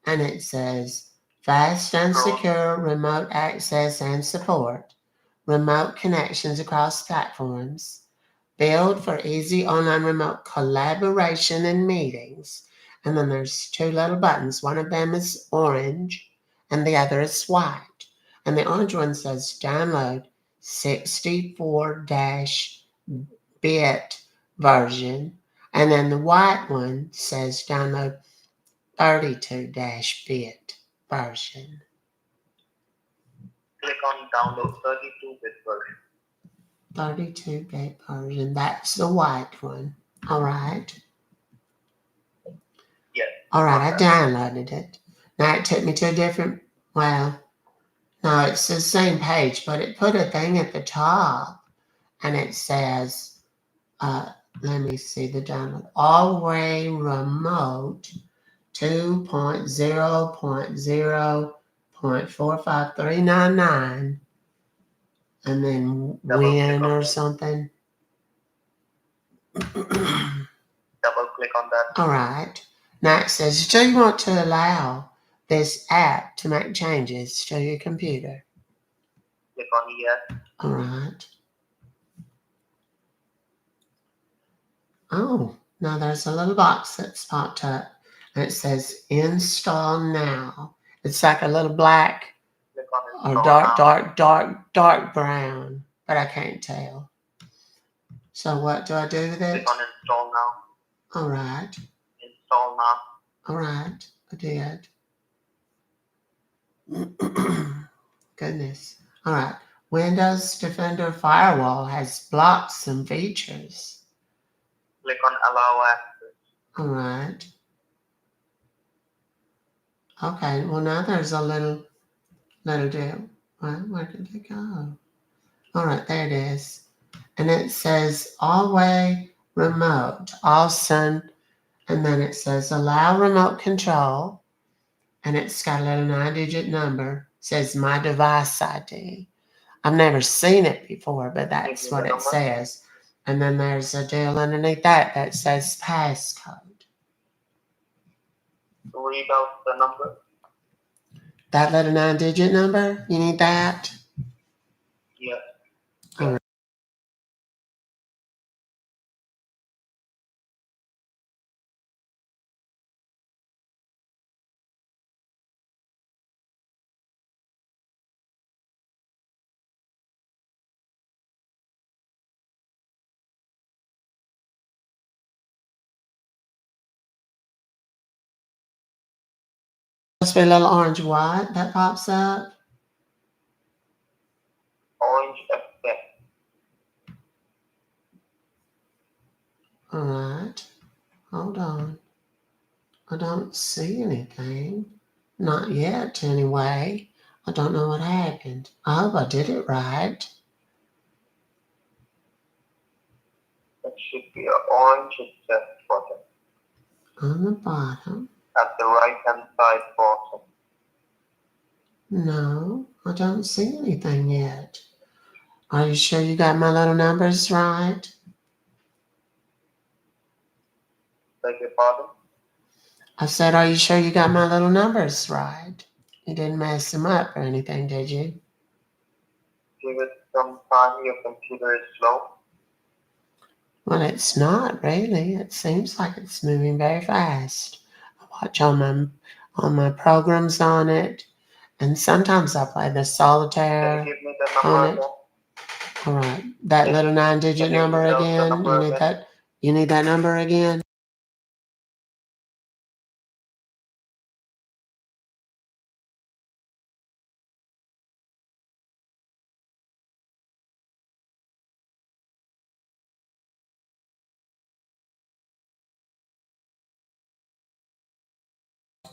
And it says fast and secure remote access and support, remote connections across platforms, build for easy online remote collaboration and meetings. And then there's two little buttons. One of them is orange and the other is white. And the orange one says download 64-bit version. And then the white one says download 32-bit version. Click on download 32-bit version. 32-bit version. That's the white one. All right. Yes. All right, I downloaded it. Now it took me to a different, well, no, it's the same page, but it put a thing at the top and it says, let me see the download. All-way remote 2.0.0.45399 and then win or something. Double click on that. All right. Now it says, do you want to allow this app to make changes to your computer? Click on yes. All right. Oh, now there's a little box that's popped up and it says install now. It's like a little black or dark brown, but I can't tell. So what do I do with it? Click on install now. All right. Install now. All right. I did. Goodness. All right. Windows Defender Firewall has blocked some features. Click on allow access. All right. Okay. Well, now there's a little deal. Where did it go? All right. There it is. And it says all-way remote, all sun. And then it says allow remote control. And it's got a little 9-digit number. It says my device ID. I've never seen it before, but that's what it says. And then there's a deal underneath that says passcode. Read out the number. That little 9-digit number, you need that? Yes. All right. Must be a little orange white that pops up. Orange accept. All right. Hold on. I don't see anything. Not yet, anyway. I don't know what happened. I hope I did it right. It should be an orange accept button On the bottom. at the right hand side bottom. No, I don't see anything yet. Are you sure you got my little numbers right? Beg your pardon? I said, are you sure you got my little numbers right? You didn't mess them up or anything, did you? Give it some time. Your computer is slow. Well, it's not really. It seems like it's moving very fast. I watch all my programs on it, and sometimes I play the Can solitaire you give me the on number it. again? All right, that little 9-digit Can you number read out the again. number You need again? that. You need that number again.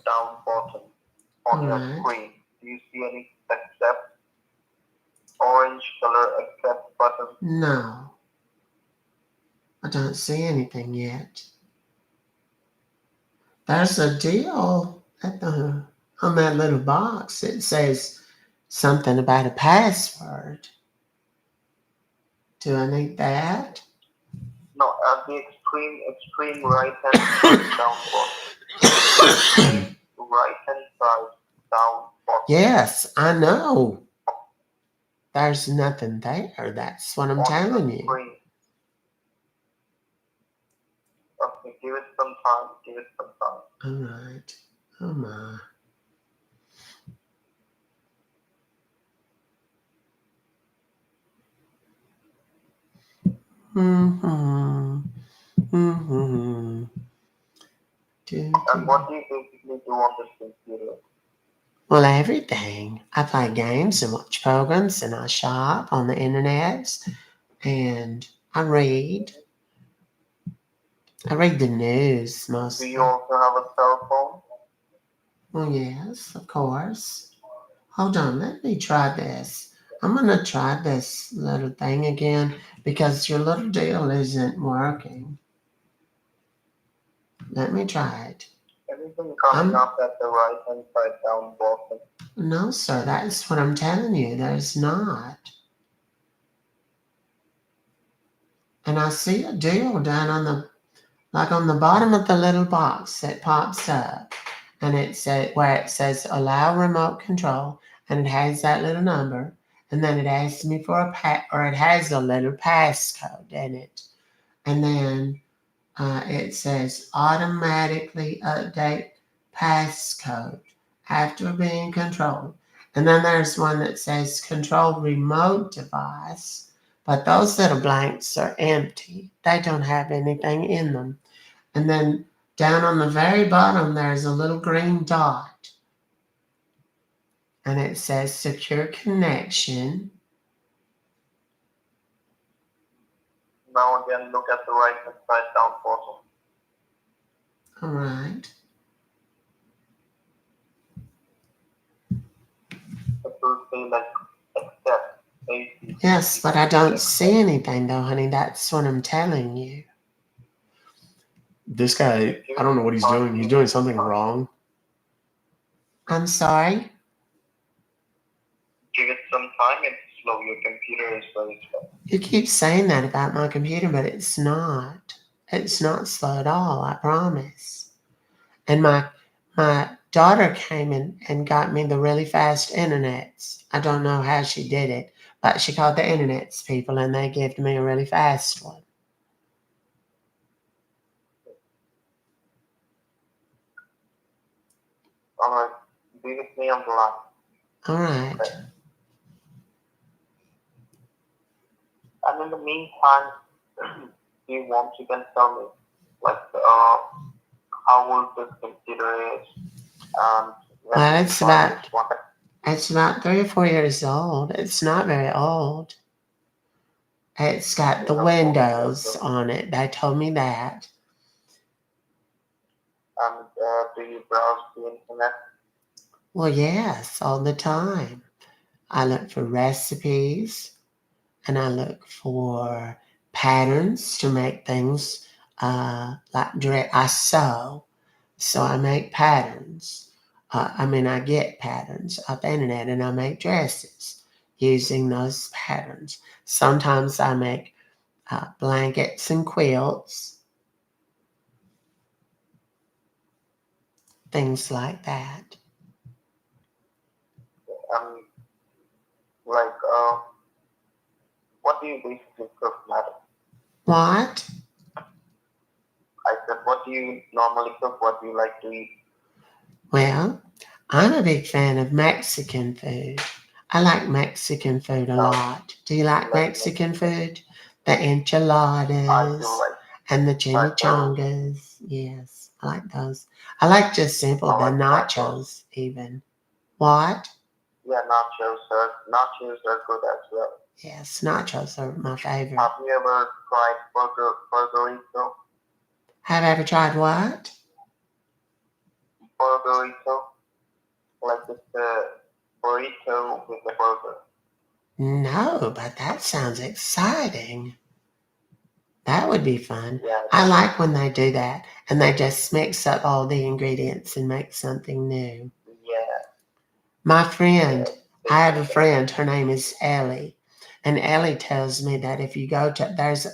Down bottom on your Alright. screen. Do you see any accept? Orange color accept button? No, I don't see anything yet. There's a deal on that little box. It says something about a password. Do I need that? No, at the extreme right hand side down bottom. Right hand side down bottom. Yes, I know. There's nothing there. That's what I'm telling you. Screen. Okay, give it some time. Give it some time. All right. Oh my. Mm-hmm. Mm-hmm. And what do you basically do on this computer? Well, everything. I play games and watch programs and I shop on the internet and I read. I read the news Do mostly. you also have a cell phone? Well, yes, of course. Hold on, let me try this. I'm going to try this little thing again because your little deal isn't working. Let me try it. Anything coming up at the right hand side down bottom? No, sir, that's what I'm telling you. There's not. And I see a deal down on the bottom of the little box that pops up. And it says where it says allow remote control, and it has that little number, and then it asks me for it has a little passcode in it, and then it says automatically update passcode after being controlled, and then there's one that says control remote device, but those little blanks are empty. They don't have anything in them, and then down on the very bottom, there's a little green dot. And it says secure connection. Now again, look at the right hand side down bottom. All right. It will say like accept. AC. Yes, but I don't see anything though, honey. That's what I'm telling you. This guy, I don't know what he's doing. He's doing something wrong. I'm sorry. Give it some time. It's slow. Your computer is very slow. You keep saying that about my computer, but it's not. It's not slow at all, I promise. And my daughter came in and got me the really fast internets. I don't know how she did it, but she called the internets people and they gave me a really fast one. All right. Be with me on the line. All right. Okay. And in the meantime, if you want, you can tell me, like, how old this computer is, and Well, it's about 3 or 4 years old. It's not very old. It's got the windows on it. They told me that. And do you browse the internet? Well, yes, all the time. I look for recipes and I look for patterns to make things like dress. I sew, so I make patterns. I get patterns off the internet and I make dresses using those patterns. Sometimes I make blankets and quilts, things like that. Like, what do you basically cook, madam? What? I said, what do you normally cook? What do you like to eat? Well, I'm a big fan of Mexican food. I like Mexican food a lot. Do you like Mexican food? The enchiladas and the chimichangas. Yes, I like those. I like just simple, the nachos even. What? Yeah, nachos, sir. Nachos are good as well. Yes, nachos are my favorite. Have you ever tried burrito? Have I ever tried what? Burrito? Like it's a burrito with a burger. No, but that sounds exciting. That would be fun. Yeah, I like when they do that and they just mix up all the ingredients and make something new. Yeah. My friend, I have a friend, her name is Ellie, and Ellie tells me that if you go to, there's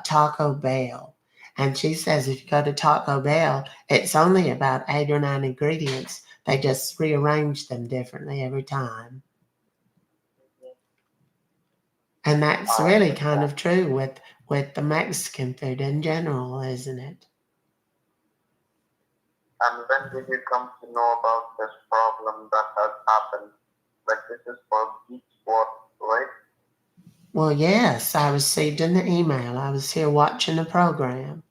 Taco Bell, and she says if you go to Taco Bell, it's only about 8 or 9 ingredients. They just rearrange them differently every time. And that's really kind of true with the Mexican food in general, isn't it? And when did you come to know about this problem that has happened? Like this is for Geek Squad, right? Well, yes, I received an email. I was here watching a program.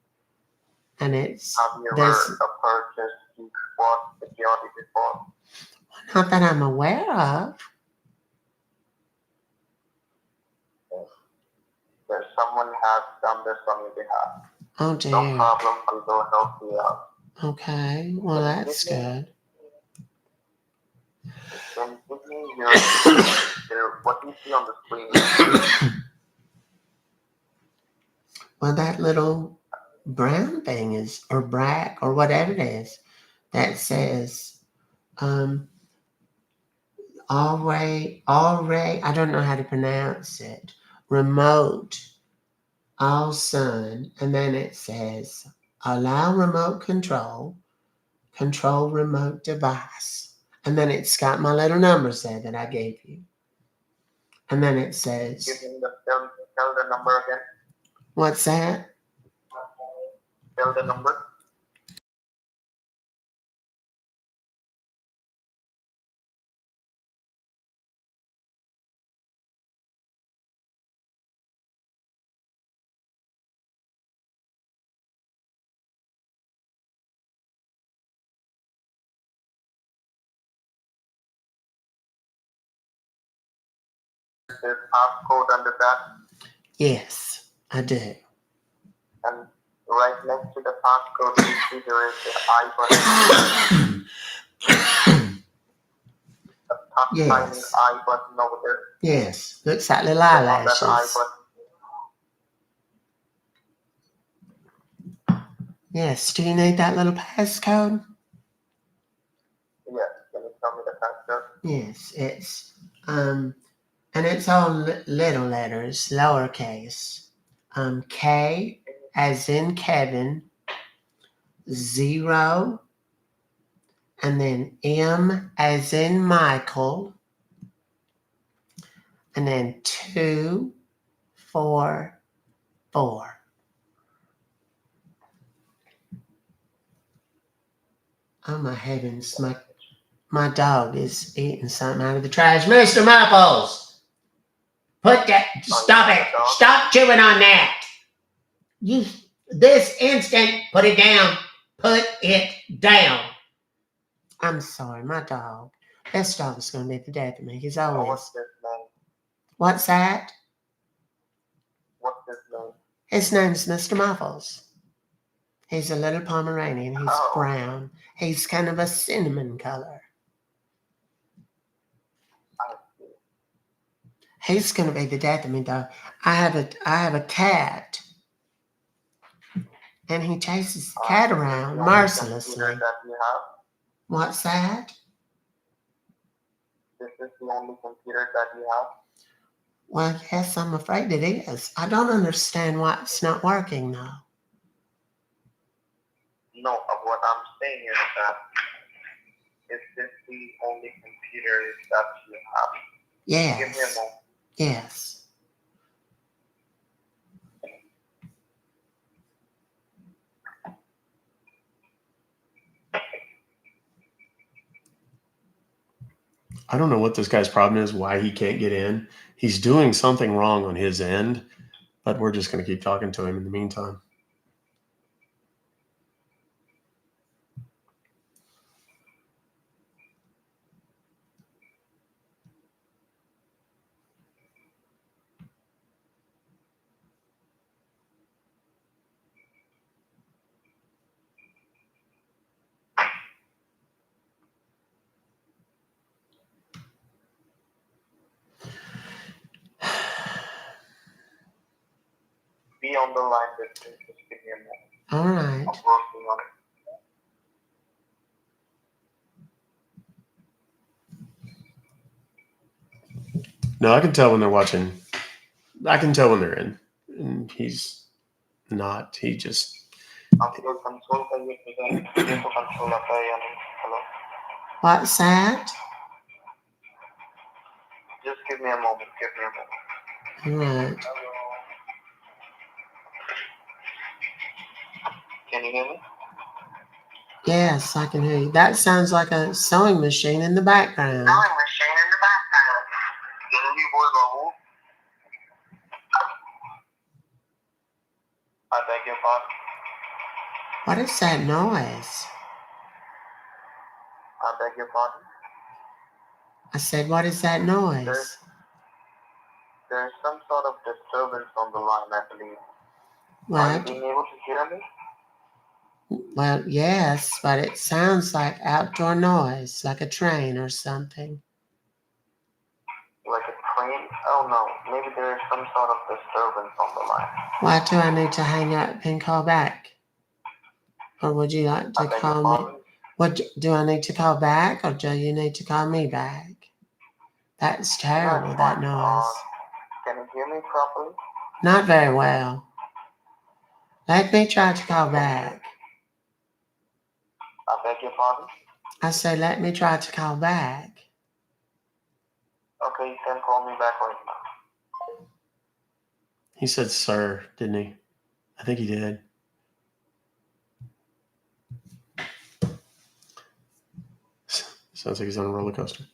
And it's Have you ever purchased Geek Squad security before? Not that I'm aware of. There's someone has done this on your behalf. Oh dear. No problem, I'll go help you out. Okay, well that's good. Then give me what you see on the screen. Well, that little brown thing is, or black, or whatever it is, that says, already, I don't know how to pronounce it, remote, all sun, and then it says, allow remote control remote device. And then it's got my little numbers there that I gave you. And then it says, tell the number again. What's that? Tell the number. There's passcode under that. Yes, I do. And right next to the passcode, you see there is the I button. A tiny I button over there. Yes, looks like little eyelashes. That I button. Yes, do you need that little passcode? Yes, can you tell me the passcode? Yes, it's, and it's all little letters, lowercase. K as in Kevin, 0, and then M as in Michael, and then 2, 4, 4. Oh my heavens, my dog is eating something out of the trash. Mr. Muffles! Stop it! Stop chewing on that! This instant, put it down. Put it down. I'm sorry, my dog. This dog is going to be the death of me. He's What's always. his name? What's that? What's his name? His name's Mr. Muffles. He's a little Pomeranian. He's Oh. brown. He's kind of a cinnamon color. I see. He's going to be the death of me, though. I have a cat, and he chases the cat around The only mercilessly. computer that you have? What's that? This is the only computer that you have? Well, yes, I'm afraid it is. I don't understand why it's not working, though. No, what I'm saying is that is this the only computer that you have? Give me a Yes. moment. Yes. I don't know what this guy's problem is, why he can't get in. He's doing something wrong on his end, but we're just going to keep talking to him in the meantime. Be on the line with me. Just give me a moment. All right. I'm working on it. No, I can tell when they're watching. I can tell when they're in. And he's not. He just. Hello? What's that? Just give me a moment. All right. Can you hear me? Yes, I can hear you. That sounds like a sewing machine in the background. Can you boy Babu? I beg your pardon. What is that noise? I beg your pardon. I said, what is that noise? There's some sort of disturbance on the line, I believe. Are you Well, being able to hear me? well, yes, but it sounds like outdoor noise, like a train or something. Like a train? Oh no, maybe there is some sort of disturbance on the line. Why do I need to hang up and call back? Or would you like to call me? What do I need to call back, or do you need to call me back? That's terrible, that noise. Can you hear me properly? Not very well. Let me try to call back. I beg your pardon? I say, let me try to call back. Okay, you can call me back right now. He said, sir, didn't he? I think he did. Sounds like he's on a roller coaster.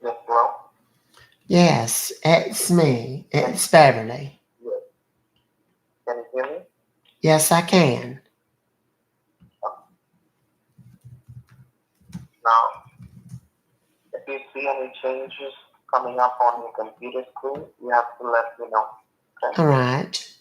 Yes, hello? Yes, it's me. It's Beverly. Yes. Can you hear me? Yes, I can. Now, if you see any changes coming up on your computer screen, you have to let me know. Okay? All right.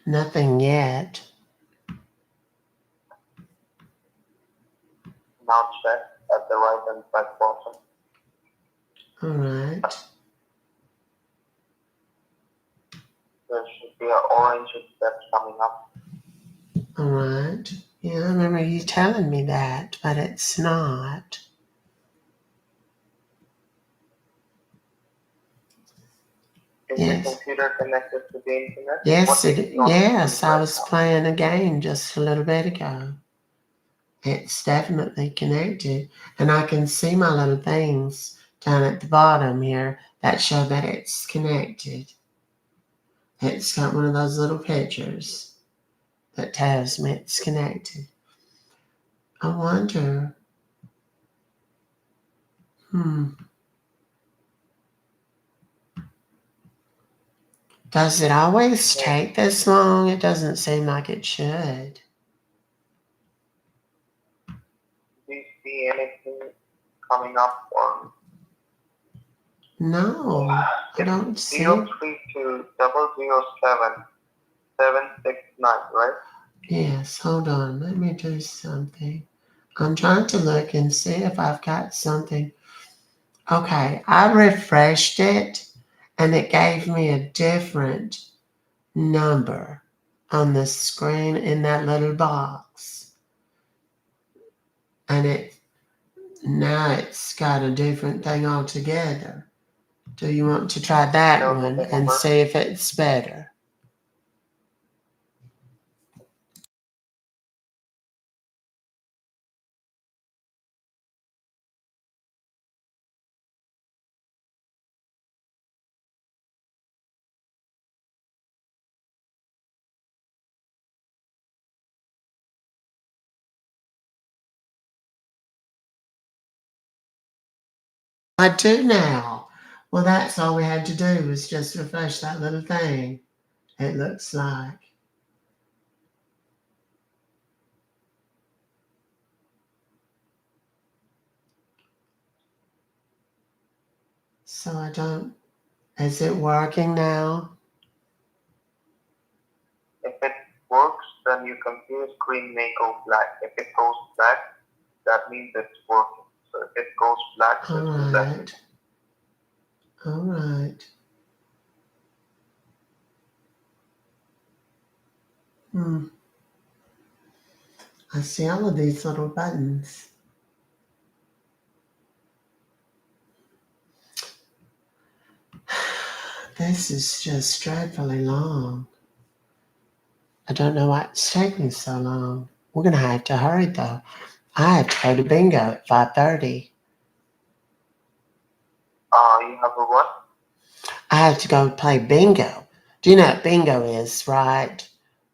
Nothing yet. Now check at the right hand side bottom. All right. There should be an orange step coming up. All right. Yeah, I remember you telling me that, but it's not. Is Yes. the computer connected to the internet? Yes, What is it. on the Yes, screen I right was now? playing a game just a little bit ago. It's definitely connected. And I can see my little things down at the bottom here that show that it's connected. It's got one of those little pictures that tells me it's connected. I wonder, does it always take this long? It doesn't seem like it should. Do you see anything coming up on? No, I don't see. 032-007-769, right? Yes, hold on. Let me do something. I'm trying to look and see if I've got something. Okay, I refreshed it and it gave me a different number on the screen in that little box. And now it's got a different thing altogether. Do you want to try that one and see if it's better? I do now. Well, that's all we had to do was just refresh that little thing. It looks like. So I don't, is it working now? If it works, then your computer screen may go black. If it goes black, that means it's working. So if it goes black, All right. All right. I see all of these little buttons. This is just dreadfully long. I don't know why it's taking so long. We're going to have to hurry, though. I have to go to bingo at 5:30. You have a what? I have to go play bingo. Do you know what bingo is, right?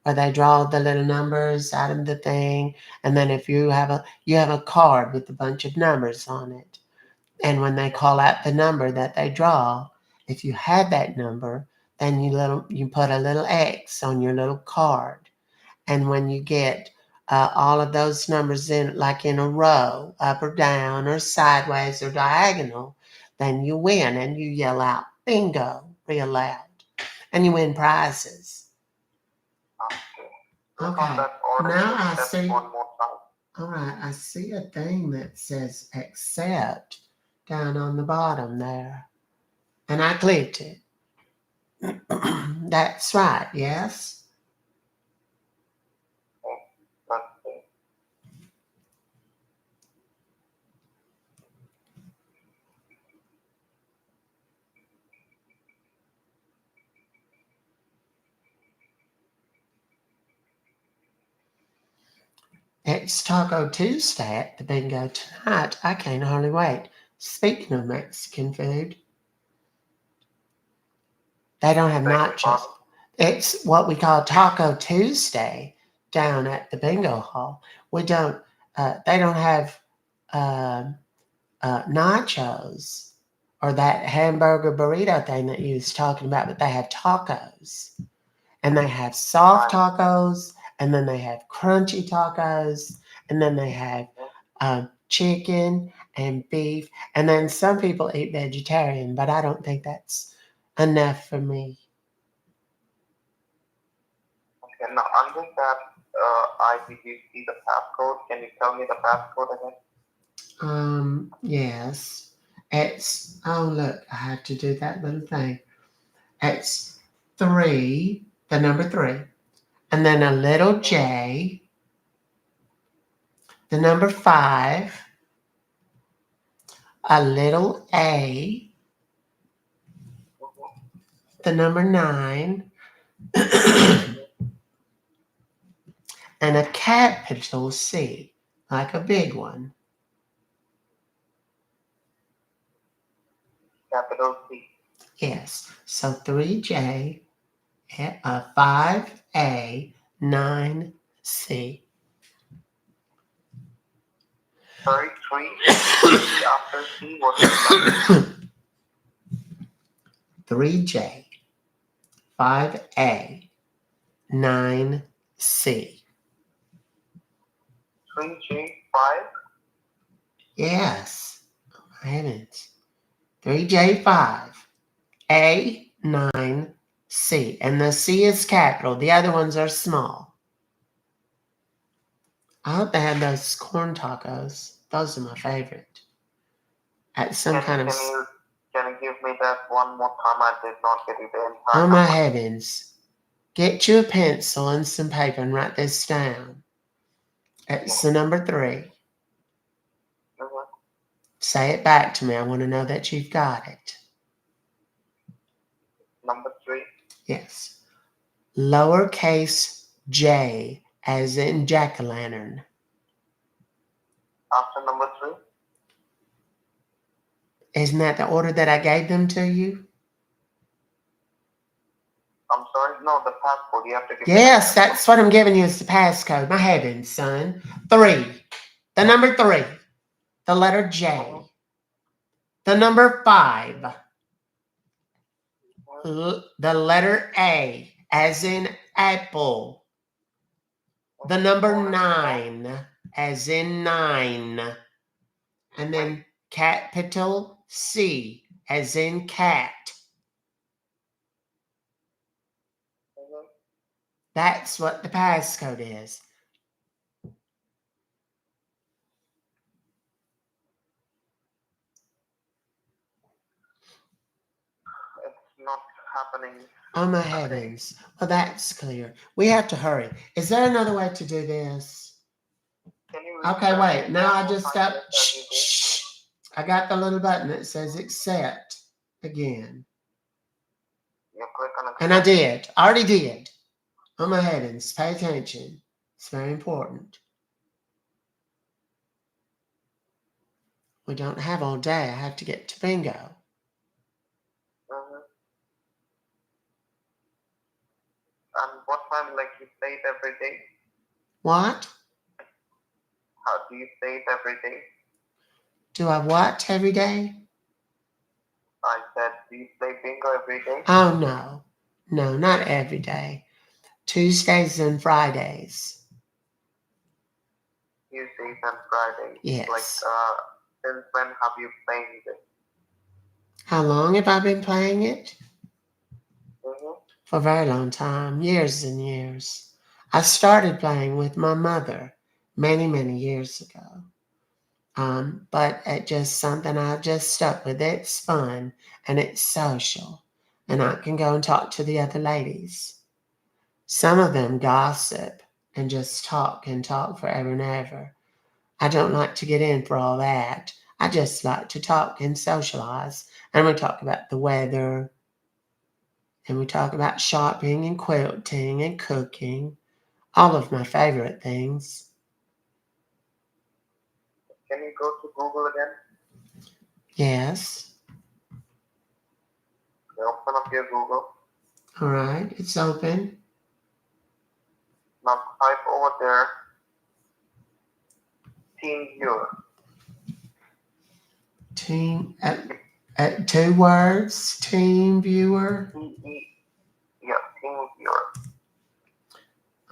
Where they draw the little numbers out of the thing, and then if you have a card with a bunch of numbers on it. And when they call out the number that they draw, if you had that number, then you put a little X on your little card. And when you get all of those numbers in, like in a row, up or down or sideways or diagonal, then you win and you yell out bingo real loud. And you win prizes. Okay. Now I see. One more time. All right, I see a thing that says accept down on the bottom there. And I clicked it. That's right, yes? Okay. It's Taco Tuesday at the bingo tonight. I can't hardly wait. Speaking of Mexican food, they don't have nachos. It's what we call Taco Tuesday down at the bingo hall. They don't have nachos or that hamburger burrito thing that you was talking about, but they have tacos. And they have soft tacos, and then they have crunchy tacos, and then they have chicken and beef. And then some people eat vegetarian, but I don't think that's enough for me. Okay, now under that ID, you see the passcode. Can you tell me the passcode again? Yes. It's, oh, look, I have to do that little thing. It's 3, the number 3, and then a little J, the number 5, a little A, the number 9, and a capital C. like a big one. Capital C. Yes. So 3J, 5A, 9C. Sorry, 3 after C, what is that? 3J, 5A, 9C. 3J, 5. Yes. Oh, heavens. 3J5, A, 9C. And the C is capital. The other ones are small. I hope they had those corn tacos. Those are my favorite. At some kind of... Can you give me that one more time? I did not get it in. Oh my heavens. Get you a pencil and some paper and write this down. It's the number 3. Say it back to me. I want to know that you've got it. Number 3. Yes. Lowercase j, as in jack-o'-lantern. After number 3. Isn't that the order that I gave them to you? I'm sorry, no, the passcode. You have to give Yes, that's what I'm giving you is the passcode. My heavens, son. 3. The number 3. The letter J. The number 5. The letter A, as in apple. The number 9, as in 9. And then capital C, as in cat. That's what the passcode is. It's not happening. Oh my heavens. Well, that's clear. We have to hurry. Is there another way to do this? Okay, wait. Now I just got... Shh. I got the little button that says accept again. You click on And I did. I already did. Oh my heavens. Pay attention. It's very important. We don't have all day. I have to get to bingo. And what time, like, you say it every day? What? How do you say it every day? Do I what every day? I said, do you play bingo every day? Oh, no. No, not every day. Tuesdays and Fridays. Tuesdays and Fridays. Yes. Like, since when have you played it? How long have I been playing it? Mm-hmm. For a very long time. Years and years. I started playing with my mother many, many years ago. But it's just something I've just stuck with. It's fun and it's social. And I can go and talk to the other ladies. Some of them gossip and just talk and talk forever and ever. I don't like to get in for all that. I just like to talk and socialize. And we talk about the weather. And we talk about shopping and quilting and cooking. All of my favorite things. Can you go to Google again? Yes. Open up your Google. All right, it's open. Now type over there, Team Viewer. Team, 2 words, Team Viewer. Yeah, Team Viewer.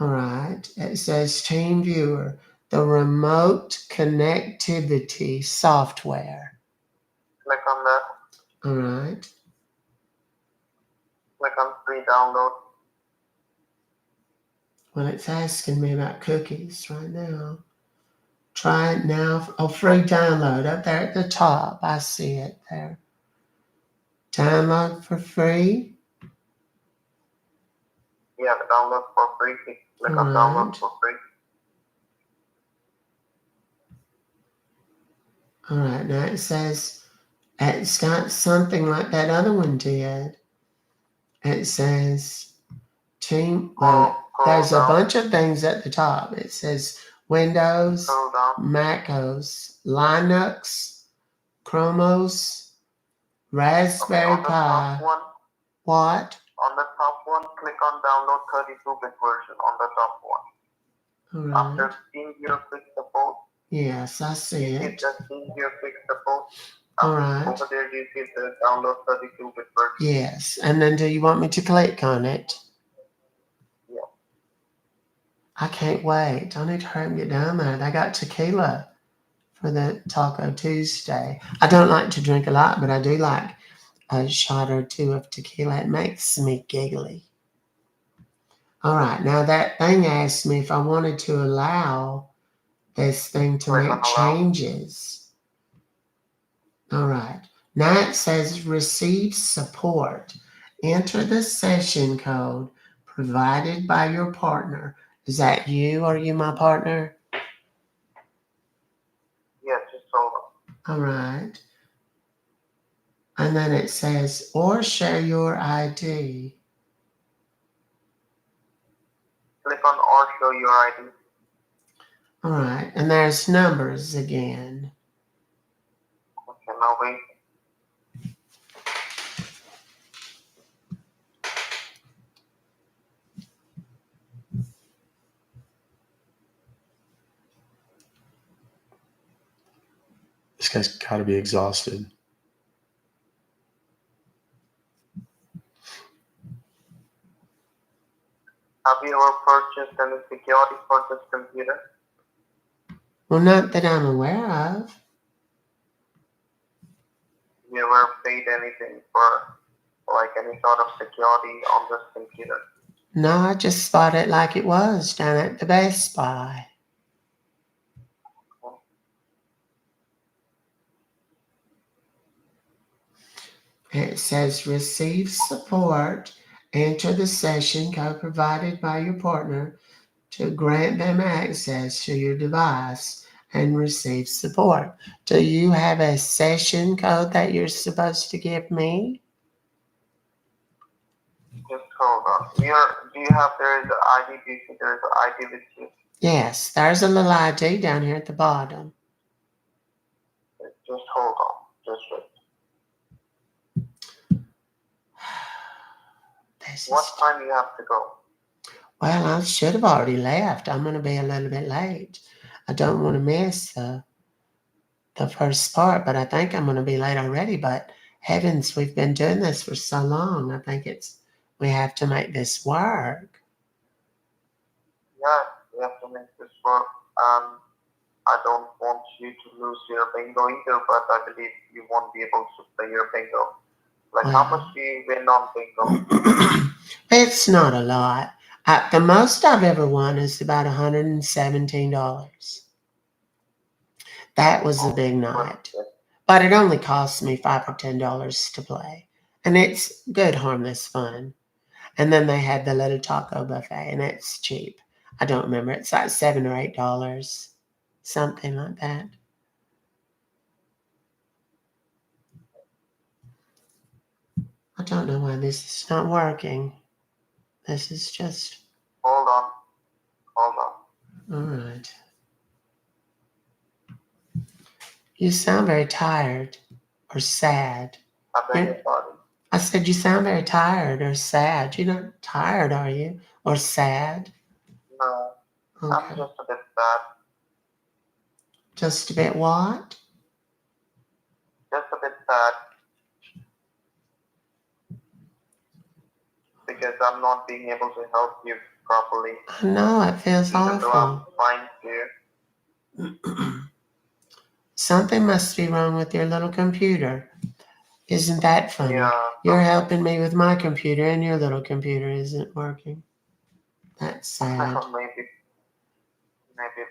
All right, it says Team Viewer, the remote connectivity software. Click on that. All right. Click on free download. Well, it's asking me about cookies right now. Try it now. Oh, free download up there at the top. I see it there. Download for free. Yeah, the download for free. Click on download for free. All right, now it says it's got something like that other one did. It says team. Well, there's a bunch of things at the top. It says Windows, Hold on. MacOS, Linux, Chromos, Okay, Raspberry on the top Pi. one, What? on the top one, click on download 32-bit version on the top one. All After right. seeing your quick support, Yes, I see you see it. the seeing your quick support. All right. Over there, you see the download 32-bit version. Yes. And then do you want me to click on it? Yeah. I can't wait. I need to hurry and get down there. They got tequila for the Taco Tuesday. I don't like to drink a lot, but I do like a shot or two of tequila. It makes me giggly. All right. Now that thing asked me if I wanted to allow this thing to Click make on allow. changes. All right. Now it says receive support. Enter the session code provided by your partner. Is that you? Are you my partner? Yeah, just hold on. All right. And then it says, or share your ID. Click on or show your ID. All right. And there's numbers again. Okay, now wait. This guy's got to be exhausted. Have you ever purchased any security for this computer? Well, not that I'm aware of. Have you ever paid anything for like any sort of security on this computer? No, I just bought it like it was down at the Best Buy. It says receive support. Enter the session code provided by your partner to grant them access to your device and receive support. Do you have a session code that you're supposed to give me? Just hold on. Do you have there is ID? Do you see there is ID with you? Yes, there's a little ID down here at the bottom. Just hold on. Just wait. What time you have to go? Well, I should have already left. I'm going to be a little bit late. I don't want to miss the first part, but I think I'm going to be late already. But heavens, we've been doing this for so long. I think we have to make this work. Yeah, we have to make this work. I don't want you to lose your bingo either, but I believe you won't be able to play your bingo. Like, how much do you win on bingo? It's not a lot. The most I've ever won is about $117. That was a big night. But it only cost me $5 or $10 to play. And it's good, harmless fun. And then they had the little taco buffet, and it's cheap. I don't remember. It's like $7 or $8, something like that. I don't know why this is not working. This is just... Hold on. All right. You sound very tired or sad. I beg your pardon. I said you sound very tired or sad. You're not tired, are you? Or sad? No, Okay. I'm just a bit sad. Just a bit what? Just a bit sad. Because I'm not being able to help you properly. No, it feels Even though I'm awful. fine here. Something must be wrong with your little computer. Isn't that funny? Yeah. You're helping me with my computer and your little computer isn't working. That's sad. Maybe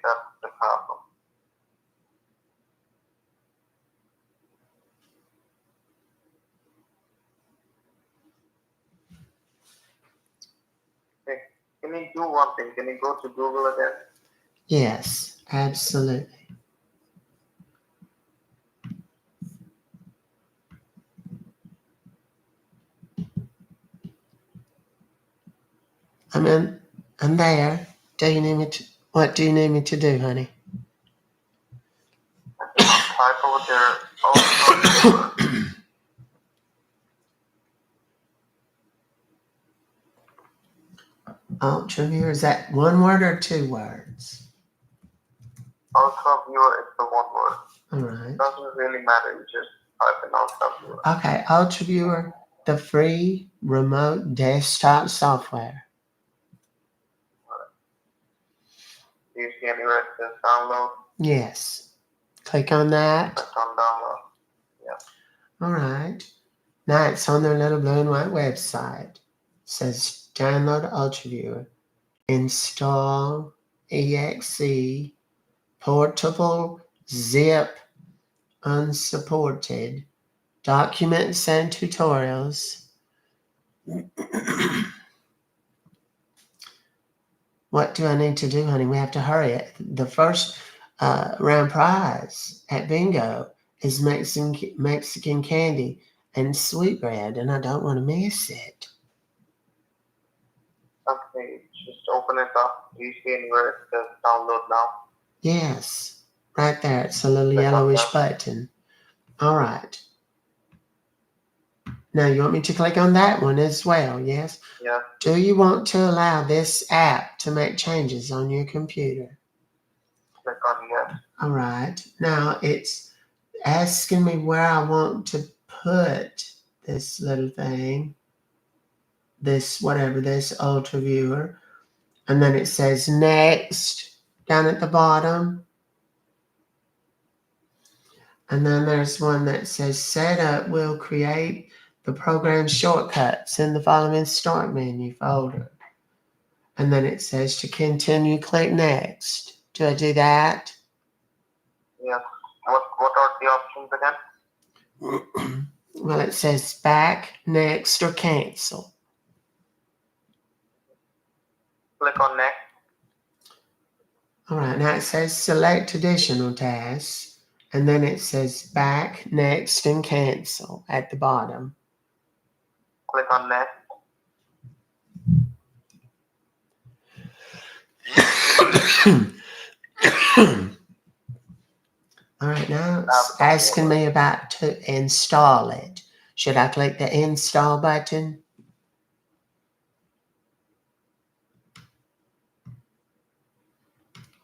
that's the problem. Hey, can you do one thing? Can you go to Google again? Yes, absolutely. I'm there. Do you need me to? What do you need me to do, honey? Type over there. Also, Ultra viewer, is that one word or 2 words? ultra viewer is the one word. All right. Doesn't really matter. You just type in ultra viewer. Okay, Ultra Viewer, the free remote desktop software. Do you see anywhere it says download? Yes. Click on that. Click on download. All right. Now it's on their little blue and white website. It says download Ultra Viewer. Install exe portable zip unsupported documents and tutorials. What do I need to do, honey? We have to hurry it. The first round prize at bingo is Mexican candy and sweetbread, and I don't want to miss it. Okay, just open it up. Do you see anywhere it says download now? Yes, right there. It's a little Click on yellowish that. button. All right. Now, you want me to click on that one as well, yes? Yeah. Do you want to allow this app to make changes on your computer? Click on yes. All right. Now, it's asking me where I want to put this little thing, this Ultra Viewer. And then it says next down at the bottom. And then there's one that says setup will create the program shortcuts in the following start menu folder. And then it says to continue, click next. Do I do that? Yeah. What are the options again? Well, it says back, next, or cancel. Click on next. All right, now it says select additional tasks, and then it says back, next, and cancel at the bottom. Click on next. All right, now it's asking me about to install it. Should I click the install button?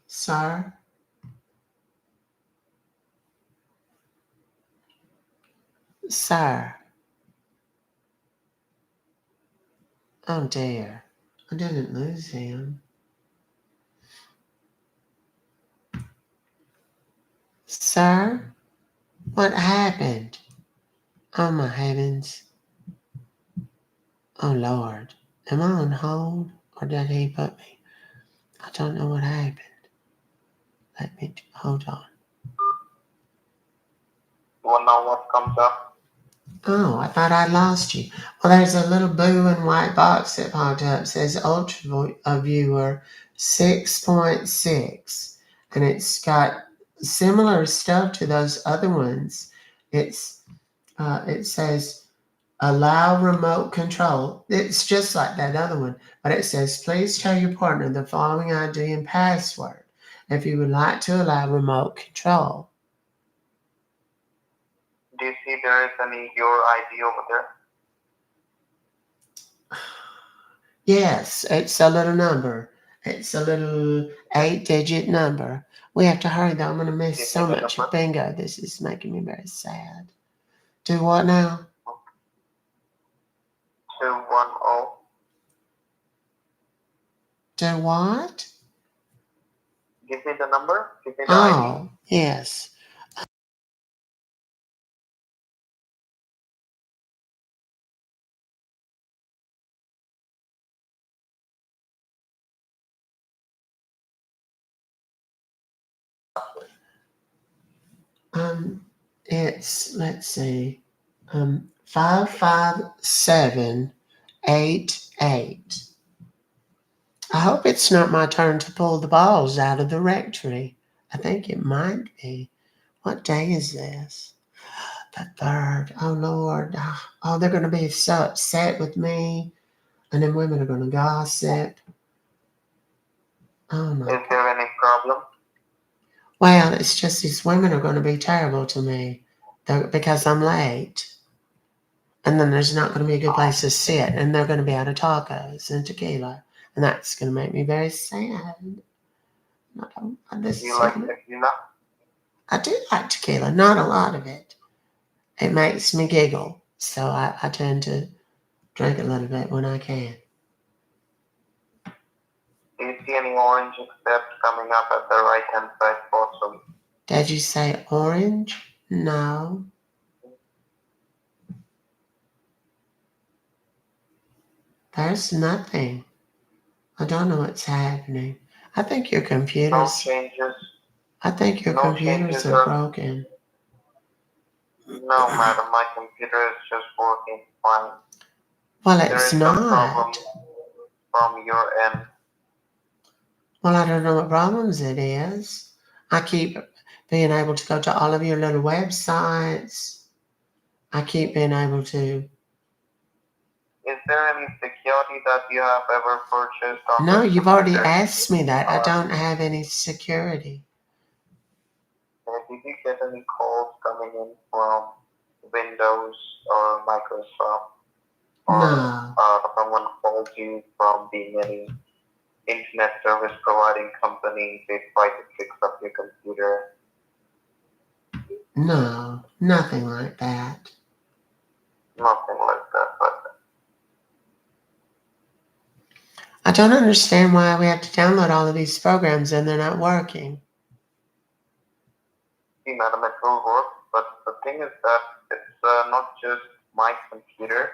Sir? Sir? Oh dear, I didn't lose him. Sir? What happened? Oh my heavens. Oh Lord, am I on hold or did he put me? I don't know what happened. Let me, hold on. Well, now what comes up? Oh, I thought I lost you. Well, there's a little blue and white box that popped up. It says Ultra Viewer 6.6. And it's got similar stuff to those other ones. It says allow remote control. It's just like that other one. But it says please tell your partner the following ID and password if you would like to allow remote control. Do you see there is your ID over there? Yes, it's a little number. It's a little 8-digit number. We have to hurry though. I'm going to miss so much of bingo. This is making me very sad. Do what now? 210. Do what? Give me the number. Give me the ID. Oh, yes. It's, let's see, 55788. I hope it's not my turn to pull the balls out of the rectory. I think it might be. What day is this? The 3rd. Oh Lord. Oh, they're going to be so upset with me. And then women are going to gossip. Oh my. Is there any problem? Well, it's just these women are going to be terrible to me because I'm late. And then there's not going to be a good place to sit. And they're going to be out of tacos and tequila. And that's going to make me very sad. Do you like tequila? I do like tequila, not a lot of it. It makes me giggle. So I tend to drink a little bit when I can. Do you see any orange steps coming up at the right hand side bottom? Did you say orange? No. There's nothing. I don't know what's happening. I think your No computers. changes. I think your No computers changes are are- broken. No, madam, my computer is just working fine. Well, There it's is some problem not. from your end. Well, I don't know what problems it is. I keep being able to go to all of your little websites. I keep being able to. Is there any security that you have ever purchased on No, this you've already computer? asked me that. I don't have any security. Did you get any calls coming in from Windows or Microsoft? Or No. someone called you from being any internet service providing company, they try to fix up your computer? No, nothing like that. Nothing like that, but I don't understand why we have to download all of these programs and they're not working. see, madam, it will work, but the thing is that it's not just my computer.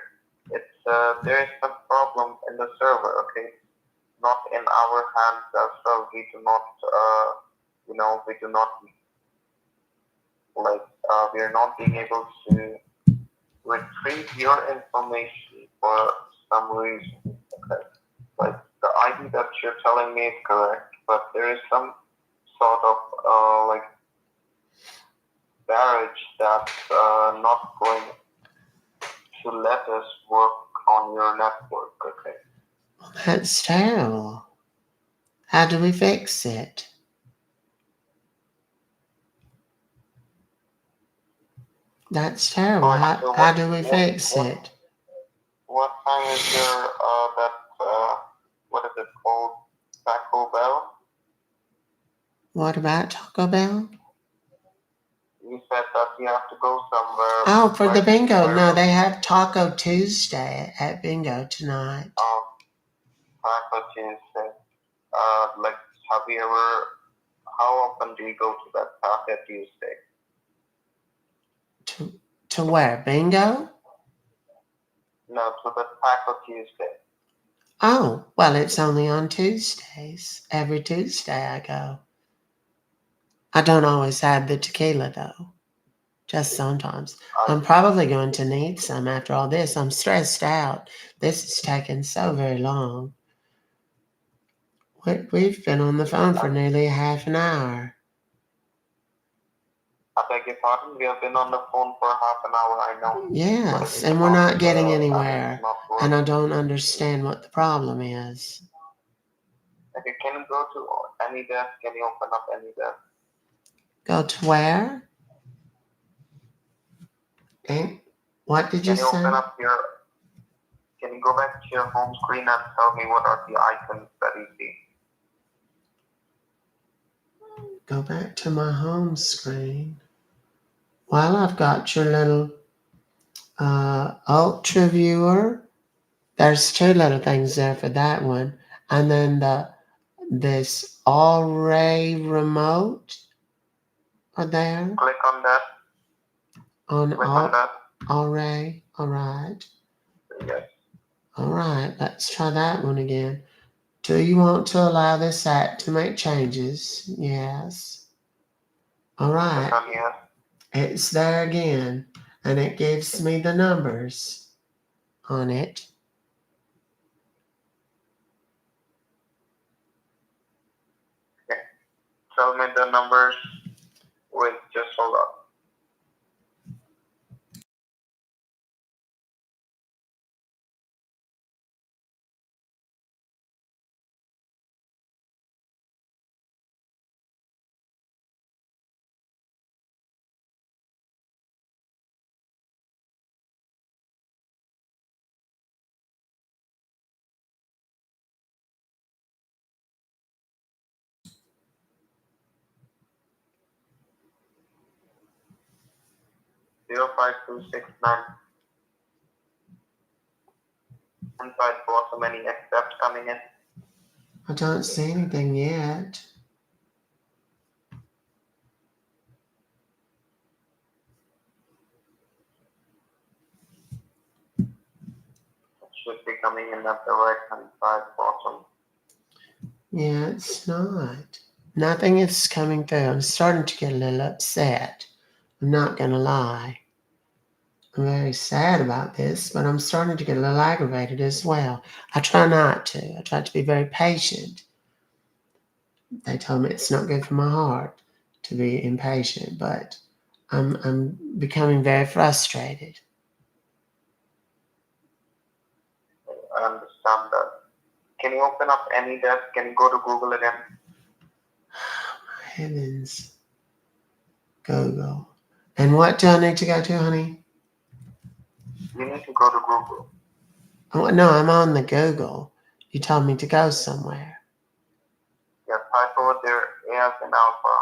It's there is some problem in the server, okay? Not in our hands as well. We do not, we do not, we are not being able to retrieve your information for some reason. Okay? Like the ID that you're telling me is correct, but there is some sort of barrage that's not going to let us work on your network. Okay. Well, that's terrible. How do we fix it? That's terrible. Alright, so How do we fix it? What time is your what is it called? Taco Bell? What about Taco Bell? You said that you have to go somewhere. Oh, for the like, bingo. where- No, they have Taco Tuesday at bingo tonight. Taco Tuesday. Have you ever? How often do you go to that Taco Tuesday? To where? Bingo? No, to the Taco Tuesday. Oh, well, it's only on Tuesdays. Every Tuesday I go. I don't always have the tequila though. Just sometimes. I'm probably going to need some after all this. I'm stressed out. This is taking so very long. We've been on the phone for nearly half an hour. I beg your pardon? We have been on the phone for half an hour, I know. Yes, and we're not getting anywhere. And I don't understand what the problem is. Okay, can you go to any desk? Can you open up any desk? Go to where? And what did you say? Can you go back to your home screen and tell me what are the icons that you see? Go back to my home screen. Well, I've got your little ultra viewer. There's two little things there for that one. And then this array remote are there. Click on that. Click on that. Array. All right. Yes. All right. Let's try that one again. Do you want to allow this app to make changes? Yes. All right. Click on yes. It's there again. And it gives me the numbers on it. Okay. Tell me the numbers. Wait, just hold on. 05269. Inside bottom, any accept coming in? I don't see anything yet. It should be coming in at the right hand side bottom. Yeah, it's not. Nothing is coming through. I'm starting to get a little upset. I'm not going to lie. I'm very sad about this, but I'm starting to get a little aggravated as well. I try not to. I try to be very patient. They told me it's not good for my heart to be impatient, but I'm becoming very frustrated. I understand that. Can you open up any desk? Can you go to Google again? Heavens. Google. And what do I need to go to, honey? You need to go to Google. Oh, no, I'm on the Google. You told me to go somewhere. Yeah, type over there A as in alpha.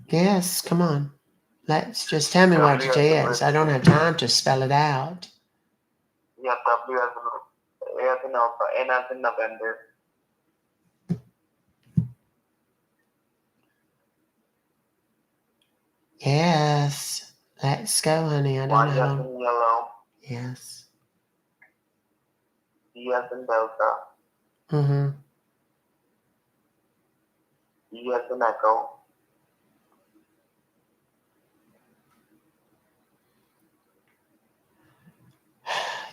Yes, come on. Let's just tell me what it is. I don't have time to spell it out. Yeah, W as in A as in alpha, N as in November. Yes. Let's go, honey. I don't Y know as how. in yellow, Yes. D as in delta, Mm-hmm. E as in echo,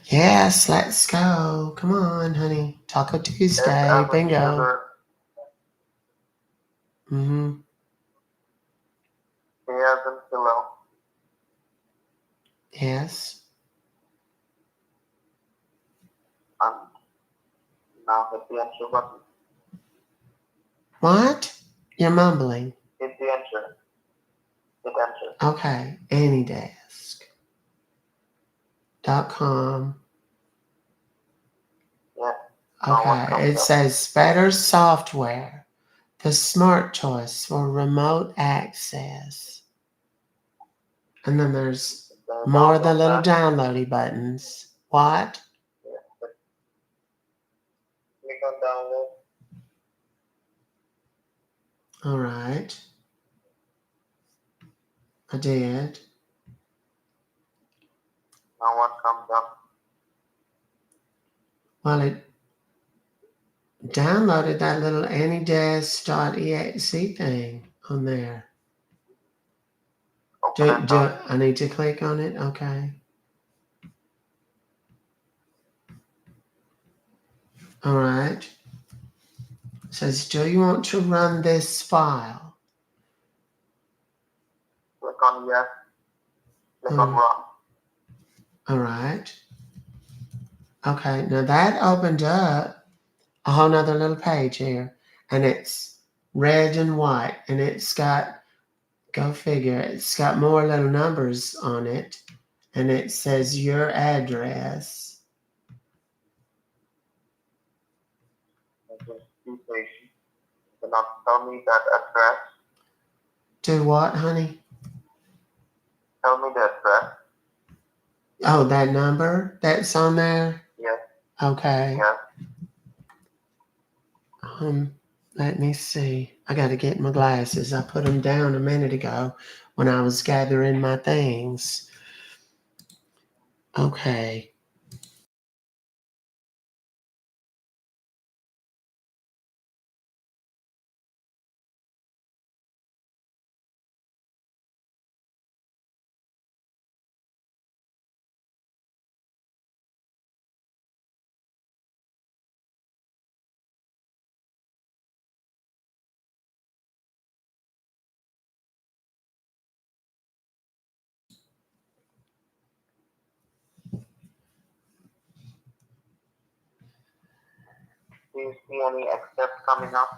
Yes, let's go. Come on, honey. Taco S Tuesday. as in Bingo. sugar, Mm-hmm. K as in kilo, Yes. and now hit the enter button. What? You're mumbling. Hit the enter. Hit enter. Okay. Anydesk.com. Yeah. Now what Okay. comes It up? says better software. The smart choice for remote access. And then there's more of the little downloady buttons. What? Yeah. Click on download. All right. I did. Now what comes up? Well, it downloaded that little anydesk.exe thing on there. Open it up. I need to click on it? Okay. All right. It says, do you want to run this file? Click on yes. Click on run. All right. Okay. Now that opened up a whole nother little page here, and it's red and white, and it's got, go figure, it's got more little numbers on it, and it says your address. Okay. Be patient. Do not tell me that address. Do what, honey? Tell me the address. Oh, that number that's on there? Yes. Okay. Yes. Let me see. I got to get my glasses. I put them down a minute ago when I was gathering my things. Okay. Do you see any accept coming up?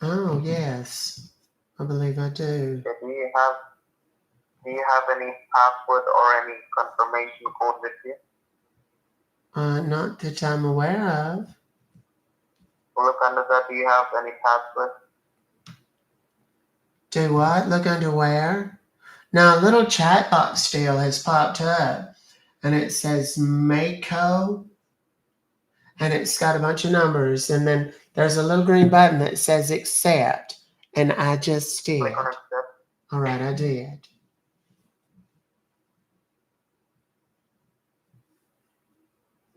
Oh, yes. I believe I do. Okay. Do you have any password or any confirmation code with you? Not that I'm aware of. look under that. Do you have any password? Do what? Look under where? Now a little chat box still has popped up and it says Mako and it's got a bunch of numbers and then there's a little green button that says accept and I just did. Click on accept. All right, I did.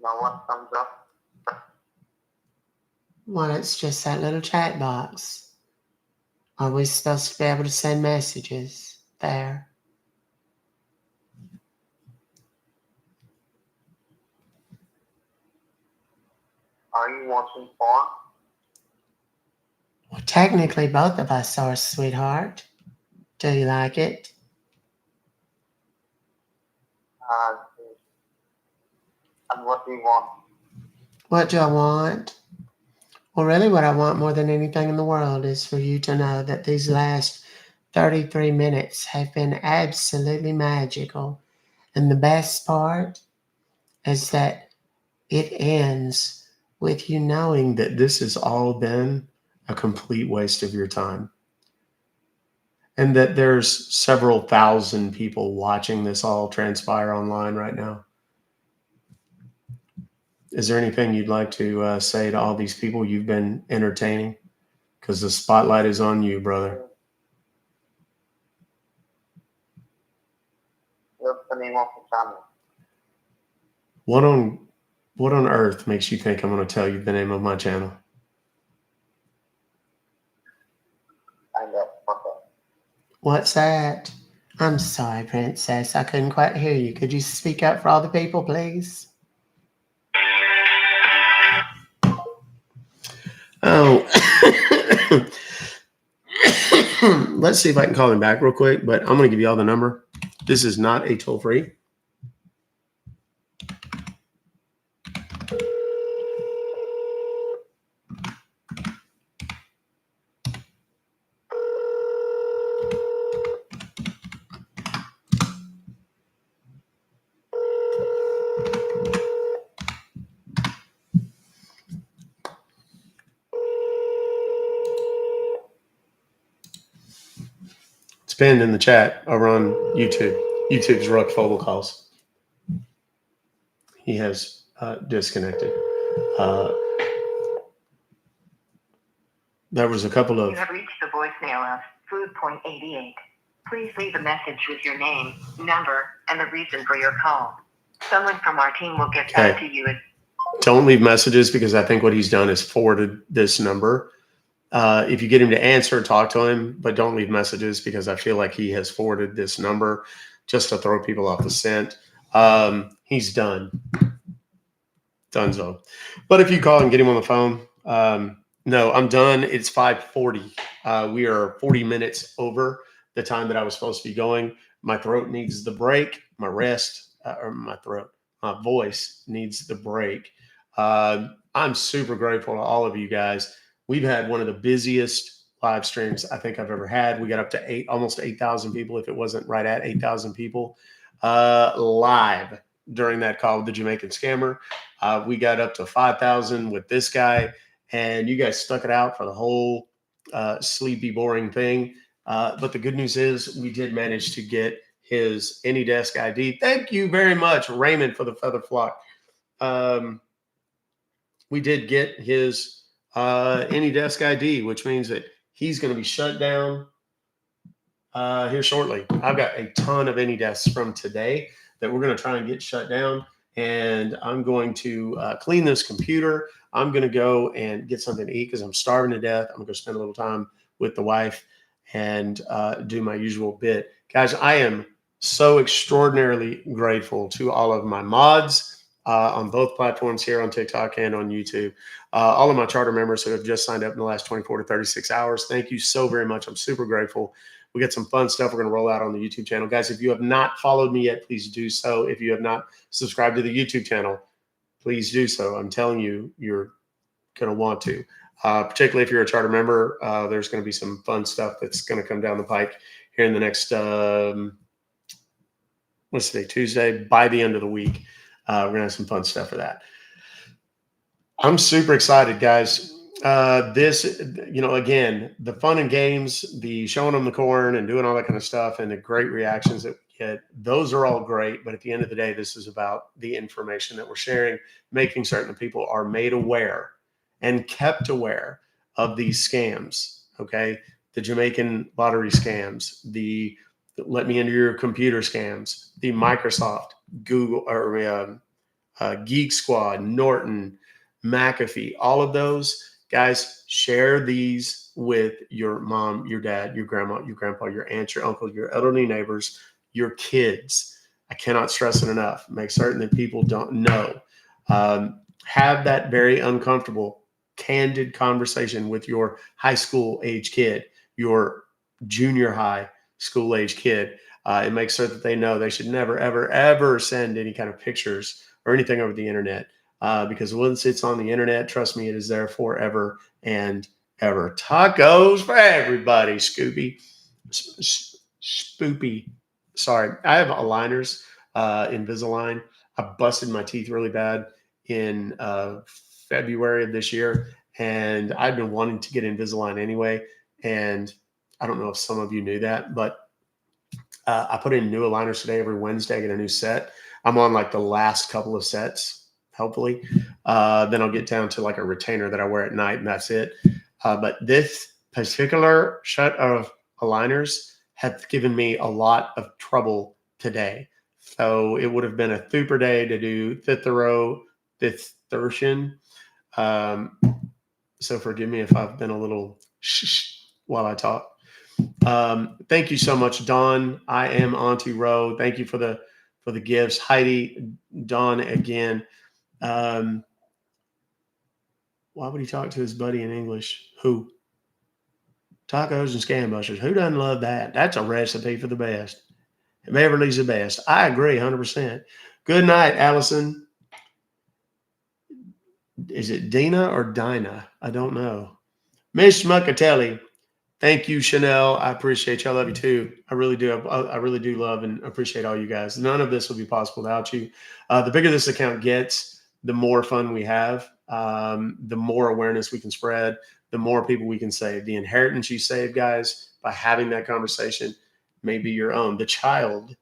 Now what comes up? Well, it's just that little chat box. Are we supposed to be able to send messages there? Are you watching porn? Well, technically, both of us are, sweetheart. Do you like it? And what do you want? What do I want? Well, really, what I want more than anything in the world is for you to know that these last 33 minutes have been absolutely magical. And the best part is that it ends with you knowing that this has all been a complete waste of your time. And that there's several thousand people watching this all transpire online right now. Is there anything you'd like to say to all these people you've been entertaining? Because the spotlight is on you, brother. What's the name of the channel? What on earth makes you think I'm going to tell you the name of my channel? I know. Okay. What's that? I'm sorry, princess. I couldn't quite hear you. Could you speak up for all the people, please? Oh, let's see if I can call him back real quick, but I'm going to give you all the number. This is not a toll-free. It's pinned in the chat over on YouTube. YouTube's Ruck Fobocalls. He has disconnected. There was a couple of... You have reached the voicemail of Food.88. Please leave a message with your name, number, and the reason for your call. Someone from our team will get back to you. Don't leave messages because I think what he's done is forwarded this number. If you get him to answer, talk to him, but don't leave messages because I feel like he has forwarded this number just to throw people off the scent. He's done. Donezo. But if you call and get him on the phone, no, I'm done. It's 5:40. We are 40 minutes over the time that I was supposed to be going. My throat needs the break. My voice needs the break. I'm super grateful to all of you guys. We've had one of the busiest live streams I think I've ever had. We got up to almost 8,000 people, if it wasn't right at 8,000 people live during that call with the Jamaican scammer. We got up to 5,000 with this guy, and you guys stuck it out for the whole sleepy, boring thing. But the good news is we did manage to get his AnyDesk ID. Thank you very much, Raymond, for the feather flock. We did get his AnyDesk ID, which means that he's going to be shut down here shortly. I've got a ton of AnyDesks from today that we're going to try and get shut down, and I'm going to clean this computer. I'm going to go and get something to eat because I'm starving to death. I'm going to spend a little time with the wife and do my usual bit. Guys, I am so extraordinarily grateful to all of my mods on both platforms here on TikTok and on YouTube. All of my charter members who have just signed up in the last 24 to 36 hours. Thank you so very much. I'm super grateful. We got some fun stuff we're going to roll out on the YouTube channel. Guys, if you have not followed me yet, please do so. If you have not subscribed to the YouTube channel, please do so. I'm telling you, you're going to want to. Particularly if you're a charter member, there's going to be some fun stuff that's going to come down the pike here in the next, what's today, Tuesday, by the end of the week. We're going to have some fun stuff for that. I'm super excited, guys. This, again, the fun and games, the showing them the corn and doing all that kind of stuff, and the great reactions that we get, those are all great. But at the end of the day, this is about the information that we're sharing, making certain that people are made aware and kept aware of these scams. Okay, the Jamaican lottery scams, the let me into your computer scams, the Microsoft, Google, or Geek Squad, Norton, McAfee, all of those. Guys, share these with your mom, your dad, your grandma, your grandpa, your aunt, your uncle, your elderly neighbors, your kids. I cannot stress it enough. Make certain that people don't know. Have that very uncomfortable, candid conversation with your high school age kid, your junior high school age kid. It makes certain that they know they should never, ever, ever send any kind of pictures or anything over the internet. Because once it's on the internet, trust me, it is there forever and ever. Tacos for everybody, Scooby. Spoopy. Sorry. I have aligners, Invisalign. I busted my teeth really bad in February of this year, and I've been wanting to get Invisalign anyway. And I don't know if some of you knew that, but I put in new aligners today. Every Wednesday, I get a new set. I'm on like the last couple of sets. Hopefully, then I'll get down to like a retainer that I wear at night, and that's it. But this particular set of aligners have given me a lot of trouble today. So it would have been a super day to do fifth-thirtion. So forgive me if I've been a little shh while I talk. Thank you so much, Dawn. I am Auntie Rowe. Thank you for the gifts, Heidi, Dawn again. Why would he talk to his buddy in English? Who? Tacos and Scambusters. Who doesn't love that? That's a recipe for the best. Beverly's the best. I agree 100%. Good night, Allison. Is it Dina or Dinah? I don't know. Miss Muccatelli. Thank you, Chanel. I appreciate you. I love you too. I really do. I really do love and appreciate all you guys. None of this would be possible without you. The bigger this account gets, the more fun we have, the more awareness we can spread, the more people we can save. The inheritance you save, guys, by having that conversation may be your own. The child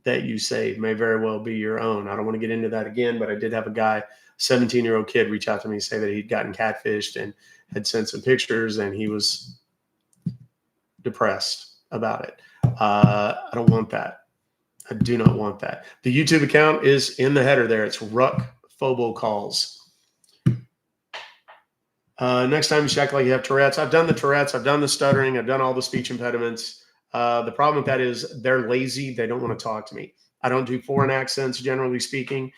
that you save may very well be your own. I don't want to get into that again, but I did have a guy, 17-year-old kid, reach out to me and say that he'd gotten catfished and had sent some pictures, and he was depressed about it. I don't want that. I do not want that. The YouTube account is in the header there. It's Ruck Fobocalls. Next time you check like you have Tourette's. I've done the Tourette's. I've done the stuttering. I've done all the speech impediments. The problem with that is they're lazy. They don't want to talk to me. I don't do foreign accents, generally speaking.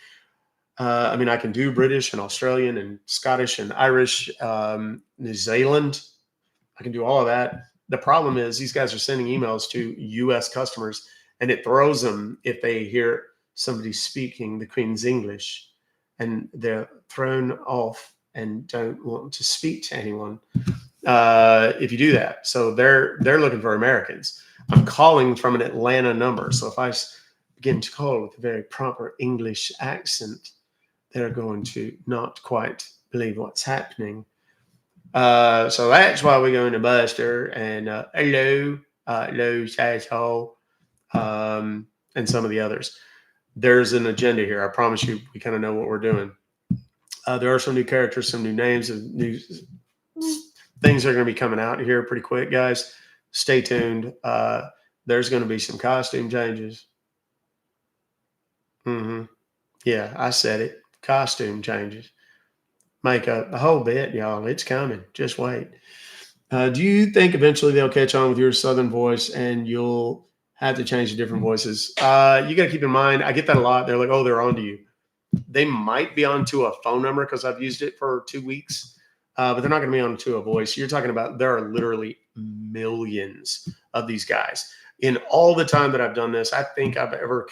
I mean, I can do British and Australian and Scottish and Irish, New Zealand. I can do all of that. The problem is these guys are sending emails to U.S. customers, and it throws them if they hear somebody speaking the Queen's English, and they're thrown off and don't want to speak to anyone if you do that. So they're looking for Americans. I'm calling from an Atlanta number, so if I begin to call with a very proper English accent, they're going to not quite believe what's happening. So that's why we go into Buster and hello, asshole, and some of the others. There's an agenda here. I promise you, we kind of know what we're doing. There are some new characters, some new names, and new things that are going to be coming out here pretty quick, guys. Stay tuned. There's going to be some costume changes. Yeah, I said it. Costume changes. Makeup, the whole bit, y'all. It's coming. Just wait. Do you think eventually they'll catch on with your Southern voice and you'll have to change to different voices? You got to keep in mind, I get that a lot. They're like, oh, they're on to you. They might be onto a phone number because I've used it for 2 weeks, but they're not going to be onto a voice. You're talking about there are literally millions of these guys. In all the time that I've done this, I think I've ever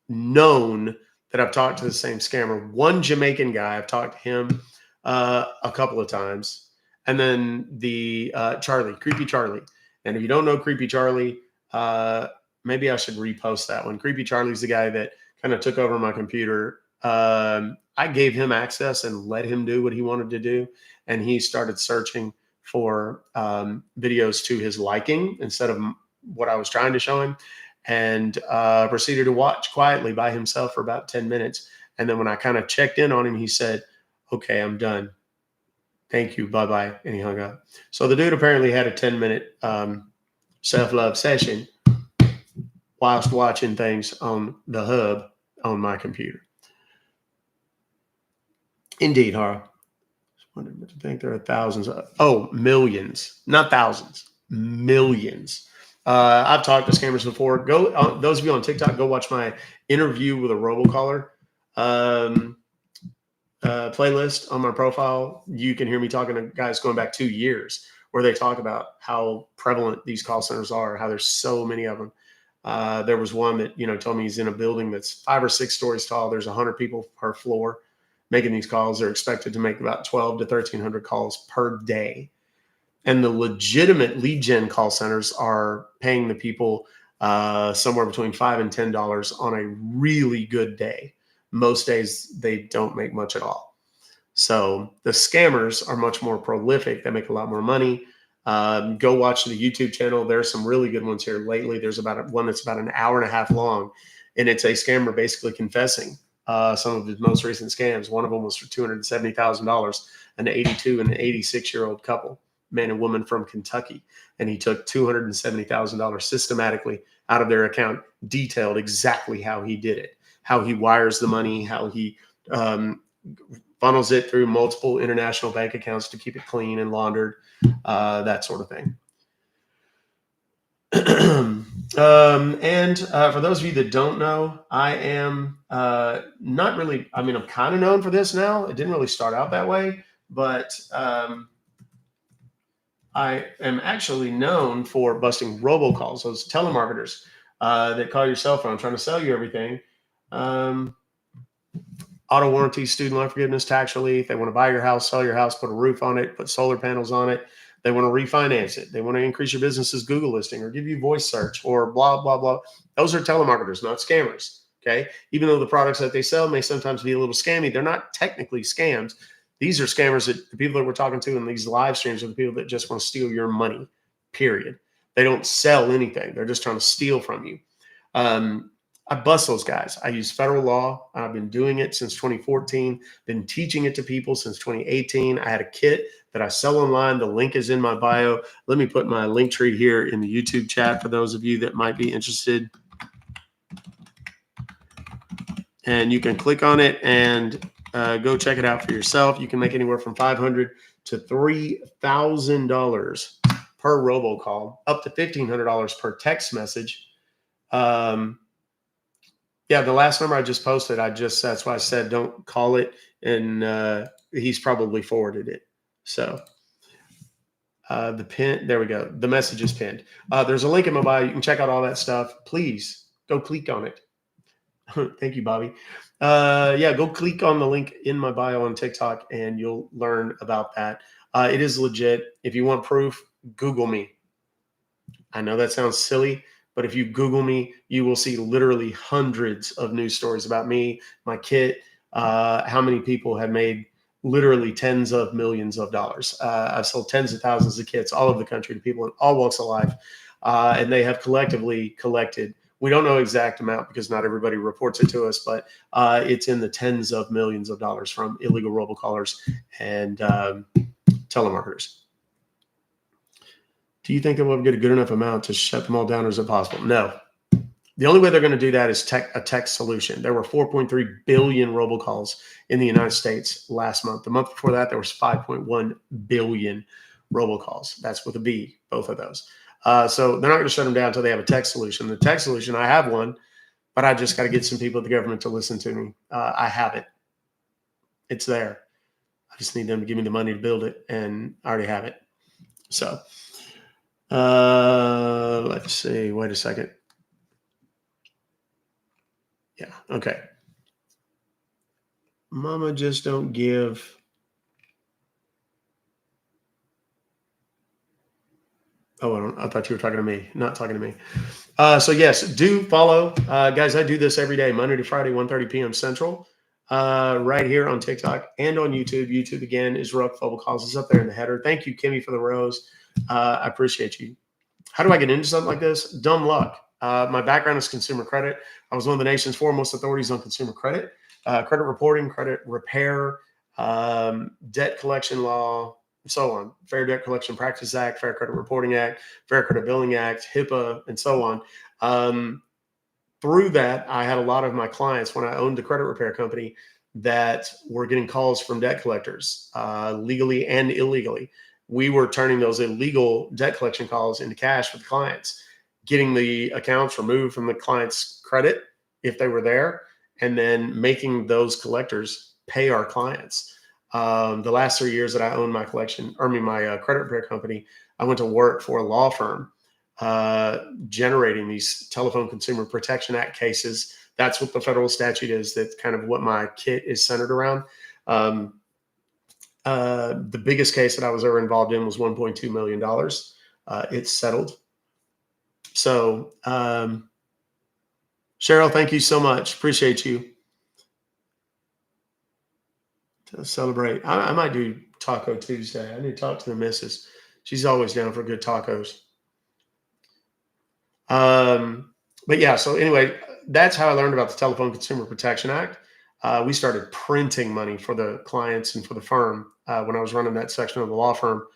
known that I've talked to the same scammer. One Jamaican guy, I've talked to him a couple of times. And then the Charlie, Creepy Charlie. And if you don't know Creepy Charlie, maybe I should repost that one. Creepy Charlie's the guy that kind of took over my computer I gave him access and let him do what he wanted to do. And he started searching for videos to his liking instead of what I was trying to show him, and proceeded to watch quietly by himself for about 10 minutes. And then when I kind of checked in on him, he said, okay, I'm done. Thank you. Bye-bye. And he hung up. So the dude apparently had a 10-minute self-love session whilst watching things on the hub on my computer. Indeed, Hara. I think there are thousands millions, not thousands, millions. I've talked to scammers before. Go, those of you on TikTok, go watch my interview with a robocaller playlist on my profile. You can hear me talking to guys going back 2 years where they talk about how prevalent these call centers are, how there's so many of them. There was one that, told me he's in a building that's 5 or 6 stories tall. There's 100 people per floor making these calls. They're expected to make about 12 to 1,300 calls per day. And the legitimate lead gen call centers are paying the people somewhere between $5 and $10 on a really good day. Most days they don't make much at all. So the scammers are much more prolific. They make a lot more money. Go watch the YouTube channel. There's some really good ones here lately. There's one that's about an hour and a half long, and it's a scammer basically confessing some of his most recent scams. One of them was for $270,000, an 82 and an 86-year-old couple, man and woman from Kentucky. And he took $270,000 systematically out of their account, detailed exactly how he did it, how he wires the money, how he funnels it through multiple international bank accounts to keep it clean and laundered, that sort of thing. And for those of you that don't know, I am not really, I'm kind of known for this now. It didn't really start out that way, but I am actually known for busting robocalls, those telemarketers that call your cell phone trying to sell you everything. Auto warranty, student loan forgiveness, tax relief. They want to buy your house, sell your house, put a roof on it, put solar panels on it. They want to refinance it. They want to increase your business's Google listing or give you voice search or blah, blah, blah. Those are telemarketers, not scammers. Okay. Even though the products that they sell may sometimes be a little scammy, they're not technically scams. These are scammers that the people that we're talking to in these live streams are the people that just want to steal your money, period. They don't sell anything. They're just trying to steal from you. I bust those guys. I use federal law. I've been doing it since 2014, been teaching it to people since 2018. I had a kit that I sell online. The link is in my bio. Let me put my link tree here in the YouTube chat for those of you that might be interested. And you can click on it and go check it out for yourself. You can make anywhere from $500 to $3,000 per robocall, up to $1,500 per text message. Yeah, the last number I just posted, that's why I said don't call it. And he's probably forwarded it. So the pin, there we go. The message is pinned. There's a link in my bio. You can check out all that stuff. Please go click on it. Thank you, Bobby. Yeah, go click on the link in my bio on TikTok and you'll learn about that. It is legit. If you want proof, Google me. I know that sounds silly, but if you Google me, you will see literally hundreds of news stories about me, my kit, how many people have made literally tens of millions of dollars. I've sold tens of thousands of kits all over the country to people in all walks of life. And they have collectively collected, we don't know exact amount because not everybody reports it to us, but it's in the tens of millions of dollars from illegal robocallers and telemarketers. Do you think they will get a good enough amount to shut them all down, or is it possible? No. The only way they're going to do that is a text solution. There were 4.3 billion robocalls in the United States last month. The month before that, there was 5.1 billion robocalls. That's with a B, both of those. So they're not going to shut them down until they have a text solution. The text solution, I have one, but I just got to get some people at the government to listen to me. I have it. It's there. I just need them to give me the money to build it, and I already have it. So let's see. Wait a second. Yeah. Okay. Mama just don't give. Oh, I thought you were talking to me, not talking to me. So yes, do follow. Guys, I do this every day, Monday to Friday, 1:30 p.m. Central. right here on TikTok and on YouTube. YouTube again is Ruck Fobocalls. It's up there in the header. Thank you, Kimmy, for the rose. I appreciate you. How do I get into something like this? Dumb luck. My background is consumer credit. I was one of the nation's foremost authorities on consumer credit, credit reporting, credit repair, debt collection law, and so on. Fair Debt Collection Practices Act, Fair Credit Reporting Act, Fair Credit Billing Act, HIPAA, and so on. Through that, I had a lot of my clients when I owned the credit repair company that were getting calls from debt collectors, legally and illegally. We were turning those illegal debt collection calls into cash for the clients, getting the accounts removed from the client's credit if they were there, and then making those collectors pay our clients. The last 3 years that I owned my my credit repair company, I went to work for a law firm generating these Telephone Consumer Protection Act cases. That's what the federal statute is. That's kind of what my kit is centered around. The biggest case that I was ever involved in was $1.2 million. It's settled. So, Cheryl, thank you so much. Appreciate you. To celebrate. I might do Taco Tuesday. I need to talk to the missus. She's always down for good tacos. But yeah, so anyway, that's how I learned about the Telephone Consumer Protection Act. We started printing money for the clients and for the firm when I was running that section of the law firm.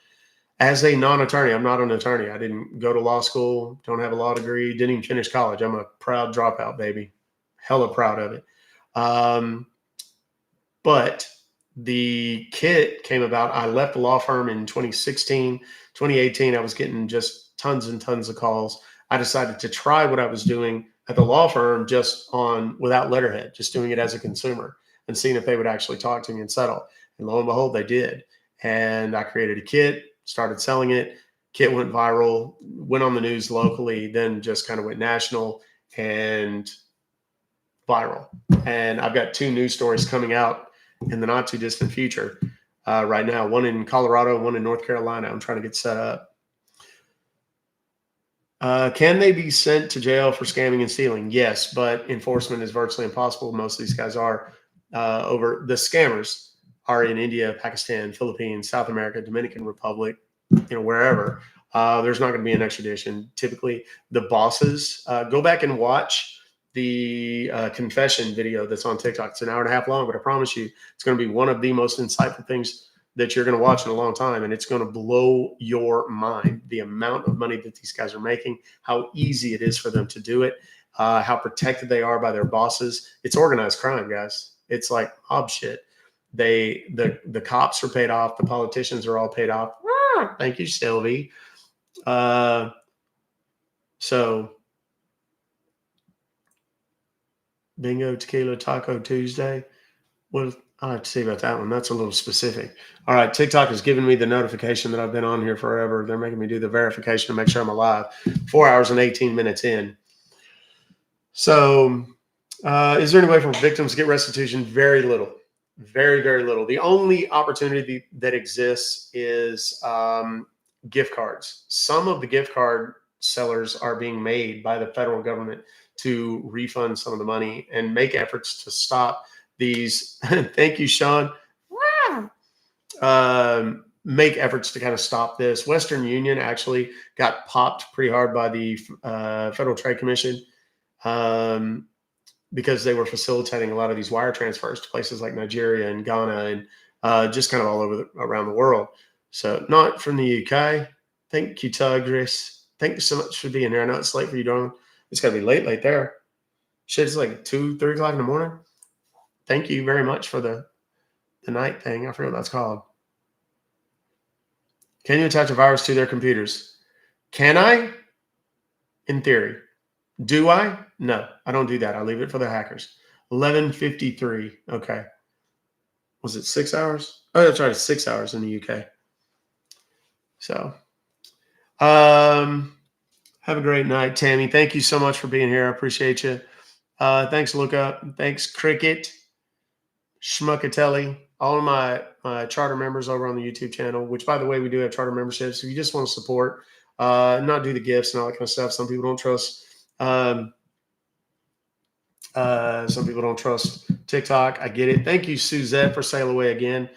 As a non-attorney, I'm not an attorney. I didn't go to law school, don't have a law degree, didn't even finish college. I'm a proud dropout, baby. Hella proud of it. But the kit came about. I left the law firm in 2016. 2018, I was getting just tons and tons of calls. I decided to try what I was doing at the law firm just without letterhead, just doing it as a consumer and seeing if they would actually talk to me and settle. And lo and behold, they did. And I created a kit, started selling it. Kit went viral, went on the news locally, then just kind of went national and viral. And I've got 2 news stories coming out in the not too distant future right now, one in Colorado, one in North Carolina. I'm trying to get set up. Can they be sent to jail for scamming and stealing? Yes, but enforcement is virtually impossible. Most of these guys are over. The scammers are in India, Pakistan, Philippines, South America, Dominican Republic, wherever. There's not going to be an extradition. Typically, the bosses go back and watch the confession video that's on TikTok. It's an hour and a half long, but I promise you, it's going to be one of the most insightful things that you're going to watch in a long time. And it's going to blow your mind, the amount of money that these guys are making, how easy it is for them to do it, how protected they are by their bosses. It's organized crime, guys. It's like mob shit. The cops are paid off. The politicians are all paid off. Thank you, Sylvie. So bingo, tequila, taco Tuesday. Well, I'll have to see about that one. That's a little specific. All right. TikTok has given me the notification that I've been on here forever. They're making me do the verification to make sure I'm alive. 4 hours and 18 minutes in. So is there any way for victims to get restitution? Very little. Very, very little. The only opportunity that exists is gift cards. Some of the gift card sellers are being made by the federal government to refund some of the money and make efforts to stop these. Thank you, Sean. Make efforts to kind of stop this. Western Union actually got popped pretty hard by the Federal Trade Commission because they were facilitating a lot of these wire transfers to places like Nigeria and Ghana and just kind of all over around the world. So not from the UK. Thank you, Tigris. Thank you so much for being here. I know it's late for you, darling. It's got to be late there. Shit, it's like 2, 3 o'clock in the morning. Thank you very much for the night thing. I forget what that's called. Can you attach a virus to their computers? Can I? In theory. Do I? No, I don't do that. I leave it for the hackers. 11:53. Okay. Was it 6 hours? Oh, that's right. It's 6 hours in the UK. So, have a great night, Tammy. Thank you so much for being here. I appreciate you. Thanks, Luca. Thanks, Cricket. Schmuckatelli, all of my charter members over on the YouTube channel, which, by the way, we do have charter memberships. If you just want to support, not do the gifts and all that kind of stuff, some people don't trust Some people don't trust TikTok. I get it. Thank you, Suzette, for Sail Away again.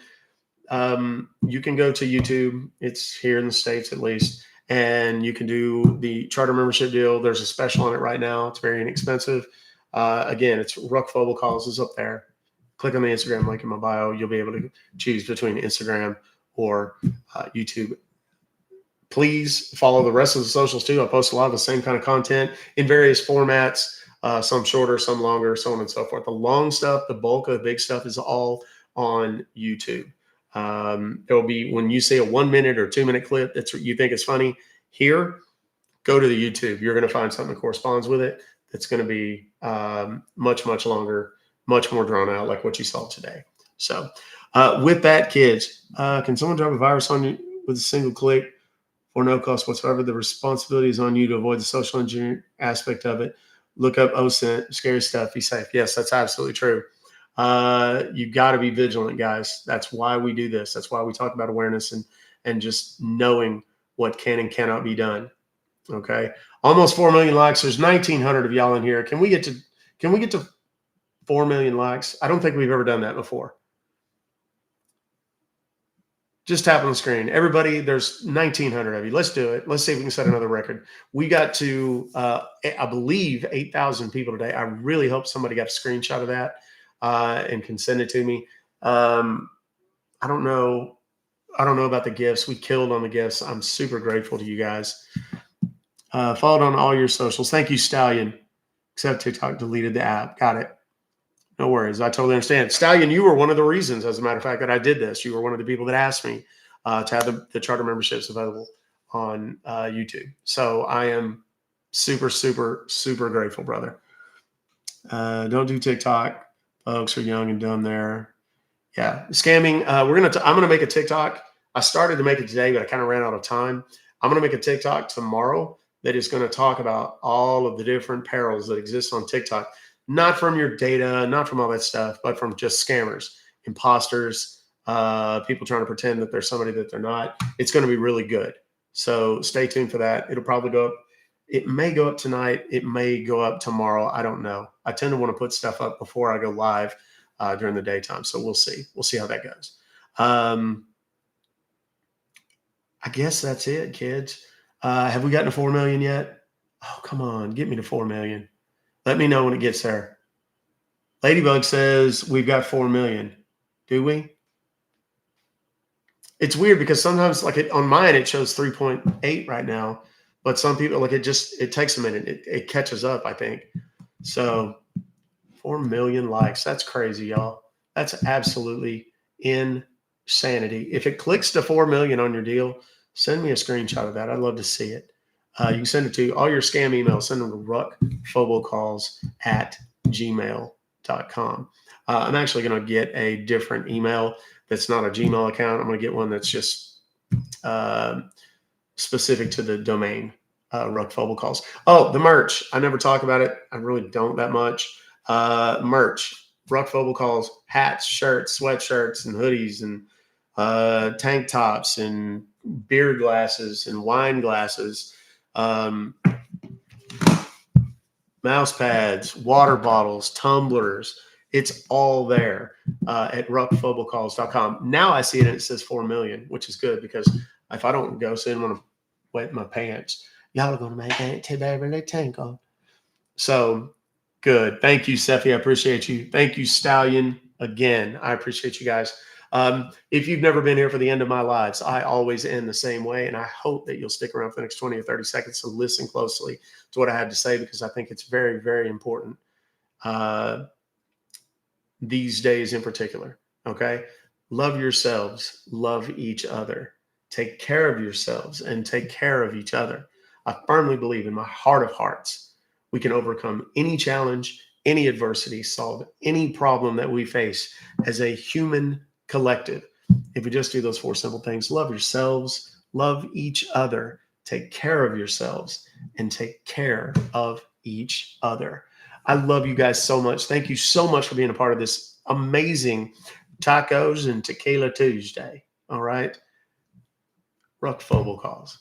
You can go to YouTube. It's here in the States at least. And you can do the charter membership deal. There's a special on it right now. It's very inexpensive. Again, it's Ruck Fobocalls is up there. Click on the Instagram link in my bio. You'll be able to choose between Instagram or YouTube. Please follow the rest of the socials too. I post a lot of the same kind of content in various formats, some shorter, some longer, so on and so forth. The long stuff, the bulk of the big stuff is all on YouTube. There will be, when you see a 1 minute or 2 minute clip that's what you think is funny here, go to the YouTube. You're going to find something that corresponds with it that's going to be much, much longer, much more drawn out, like what you saw today. So with that, kids, can someone drop a virus on you with a single click for no cost whatsoever? The responsibility is on you to avoid the social engineering aspect of it. Look up OSINT, scary stuff, be safe. Yes, that's absolutely true. You got to be vigilant, guys. That's why we do this. That's why we talk about awareness and just knowing what can and cannot be done. Okay. Almost 4 million likes. There's 1,900 of y'all in here. Can we get to 4 million likes? I don't think we've ever done that before. Just tap on the screen. Everybody, there's 1,900 of you. Let's do it. Let's see if we can set another record. We got to, I believe, 8,000 people today. I really hope somebody got a screenshot of that and can send it to me. I don't know about the gifts. We killed on the gifts. I'm super grateful to you guys. Followed on all your socials. Thank you, Stallion. Except TikTok deleted the app. Got it. No worries. I totally understand. Stallion, you were one of the reasons, as a matter of fact, that I did this. You were one of the people that asked me to have the charter memberships available on YouTube. So I am super, super, super grateful, brother. Don't do TikTok. Folks are young and dumb there. Yeah. Scamming. I'm going to make a TikTok. I started to make it today, but I kind of ran out of time. I'm going to make a TikTok tomorrow that is going to talk about all of the different perils that exist on TikTok. Not from your data, not from all that stuff, but from just scammers, imposters, people trying to pretend that they're somebody that they're not. It's going to be really good. So stay tuned for that. It'll probably go up. It may go up tonight. It may go up tomorrow. I don't know. I tend to want to put stuff up before I go live during the daytime. So we'll see. We'll see how that goes. I guess that's it, kids. Have we gotten to 4 million yet? Oh, come on. Get me to 4 million. Let me know when it gets there. Ladybug says we've got 4 million. Do we? It's weird because sometimes, like on mine, it shows 3.8 right now. But some people, like it takes a minute. It catches up, I think. So 4 million likes. That's crazy, y'all. That's absolutely insanity. If it clicks to 4 million on your deal, send me a screenshot of that. I'd love to see it. You can send it to all your scam emails. Send them to ruckfobocalls@gmail.com. I'm actually going to get a different email that's not a Gmail account. I'm going to get one that's just specific to the domain, Ruck Fobocalls. Oh, the merch. I never talk about it. I really don't that much. Merch. Ruck Fobocalls, hats, shirts, sweatshirts, and hoodies, and tank tops, and beer glasses, and wine glasses. Mouse pads, water bottles, tumblers. It's all there at ruckfobocalls.com. Now I see it and it says 4 million, which is good because if I don't go soon, I'm going to wet my pants. Y'all are going to make it to Beverly Tinkle. So good. Thank you, Sephi. I appreciate you. Thank you, Stallion. Again, I appreciate you guys. If you've never been here for the end of my lives, I always end the same way. And I hope that you'll stick around for the next 20 or 30 seconds to listen closely to what I have to say, because I think it's very, very important these days in particular. Okay. Love yourselves, love each other, take care of yourselves and take care of each other. I firmly believe in my heart of hearts, we can overcome any challenge, any adversity, solve any problem that we face as a human collective if we just do those 4 simple things. Love yourselves, love each other, take care of yourselves, and take care of each other. I love you guys so much. Thank you so much for being a part of this amazing Tacos and Tequila Tuesday. All right. Ruck Fobocalls.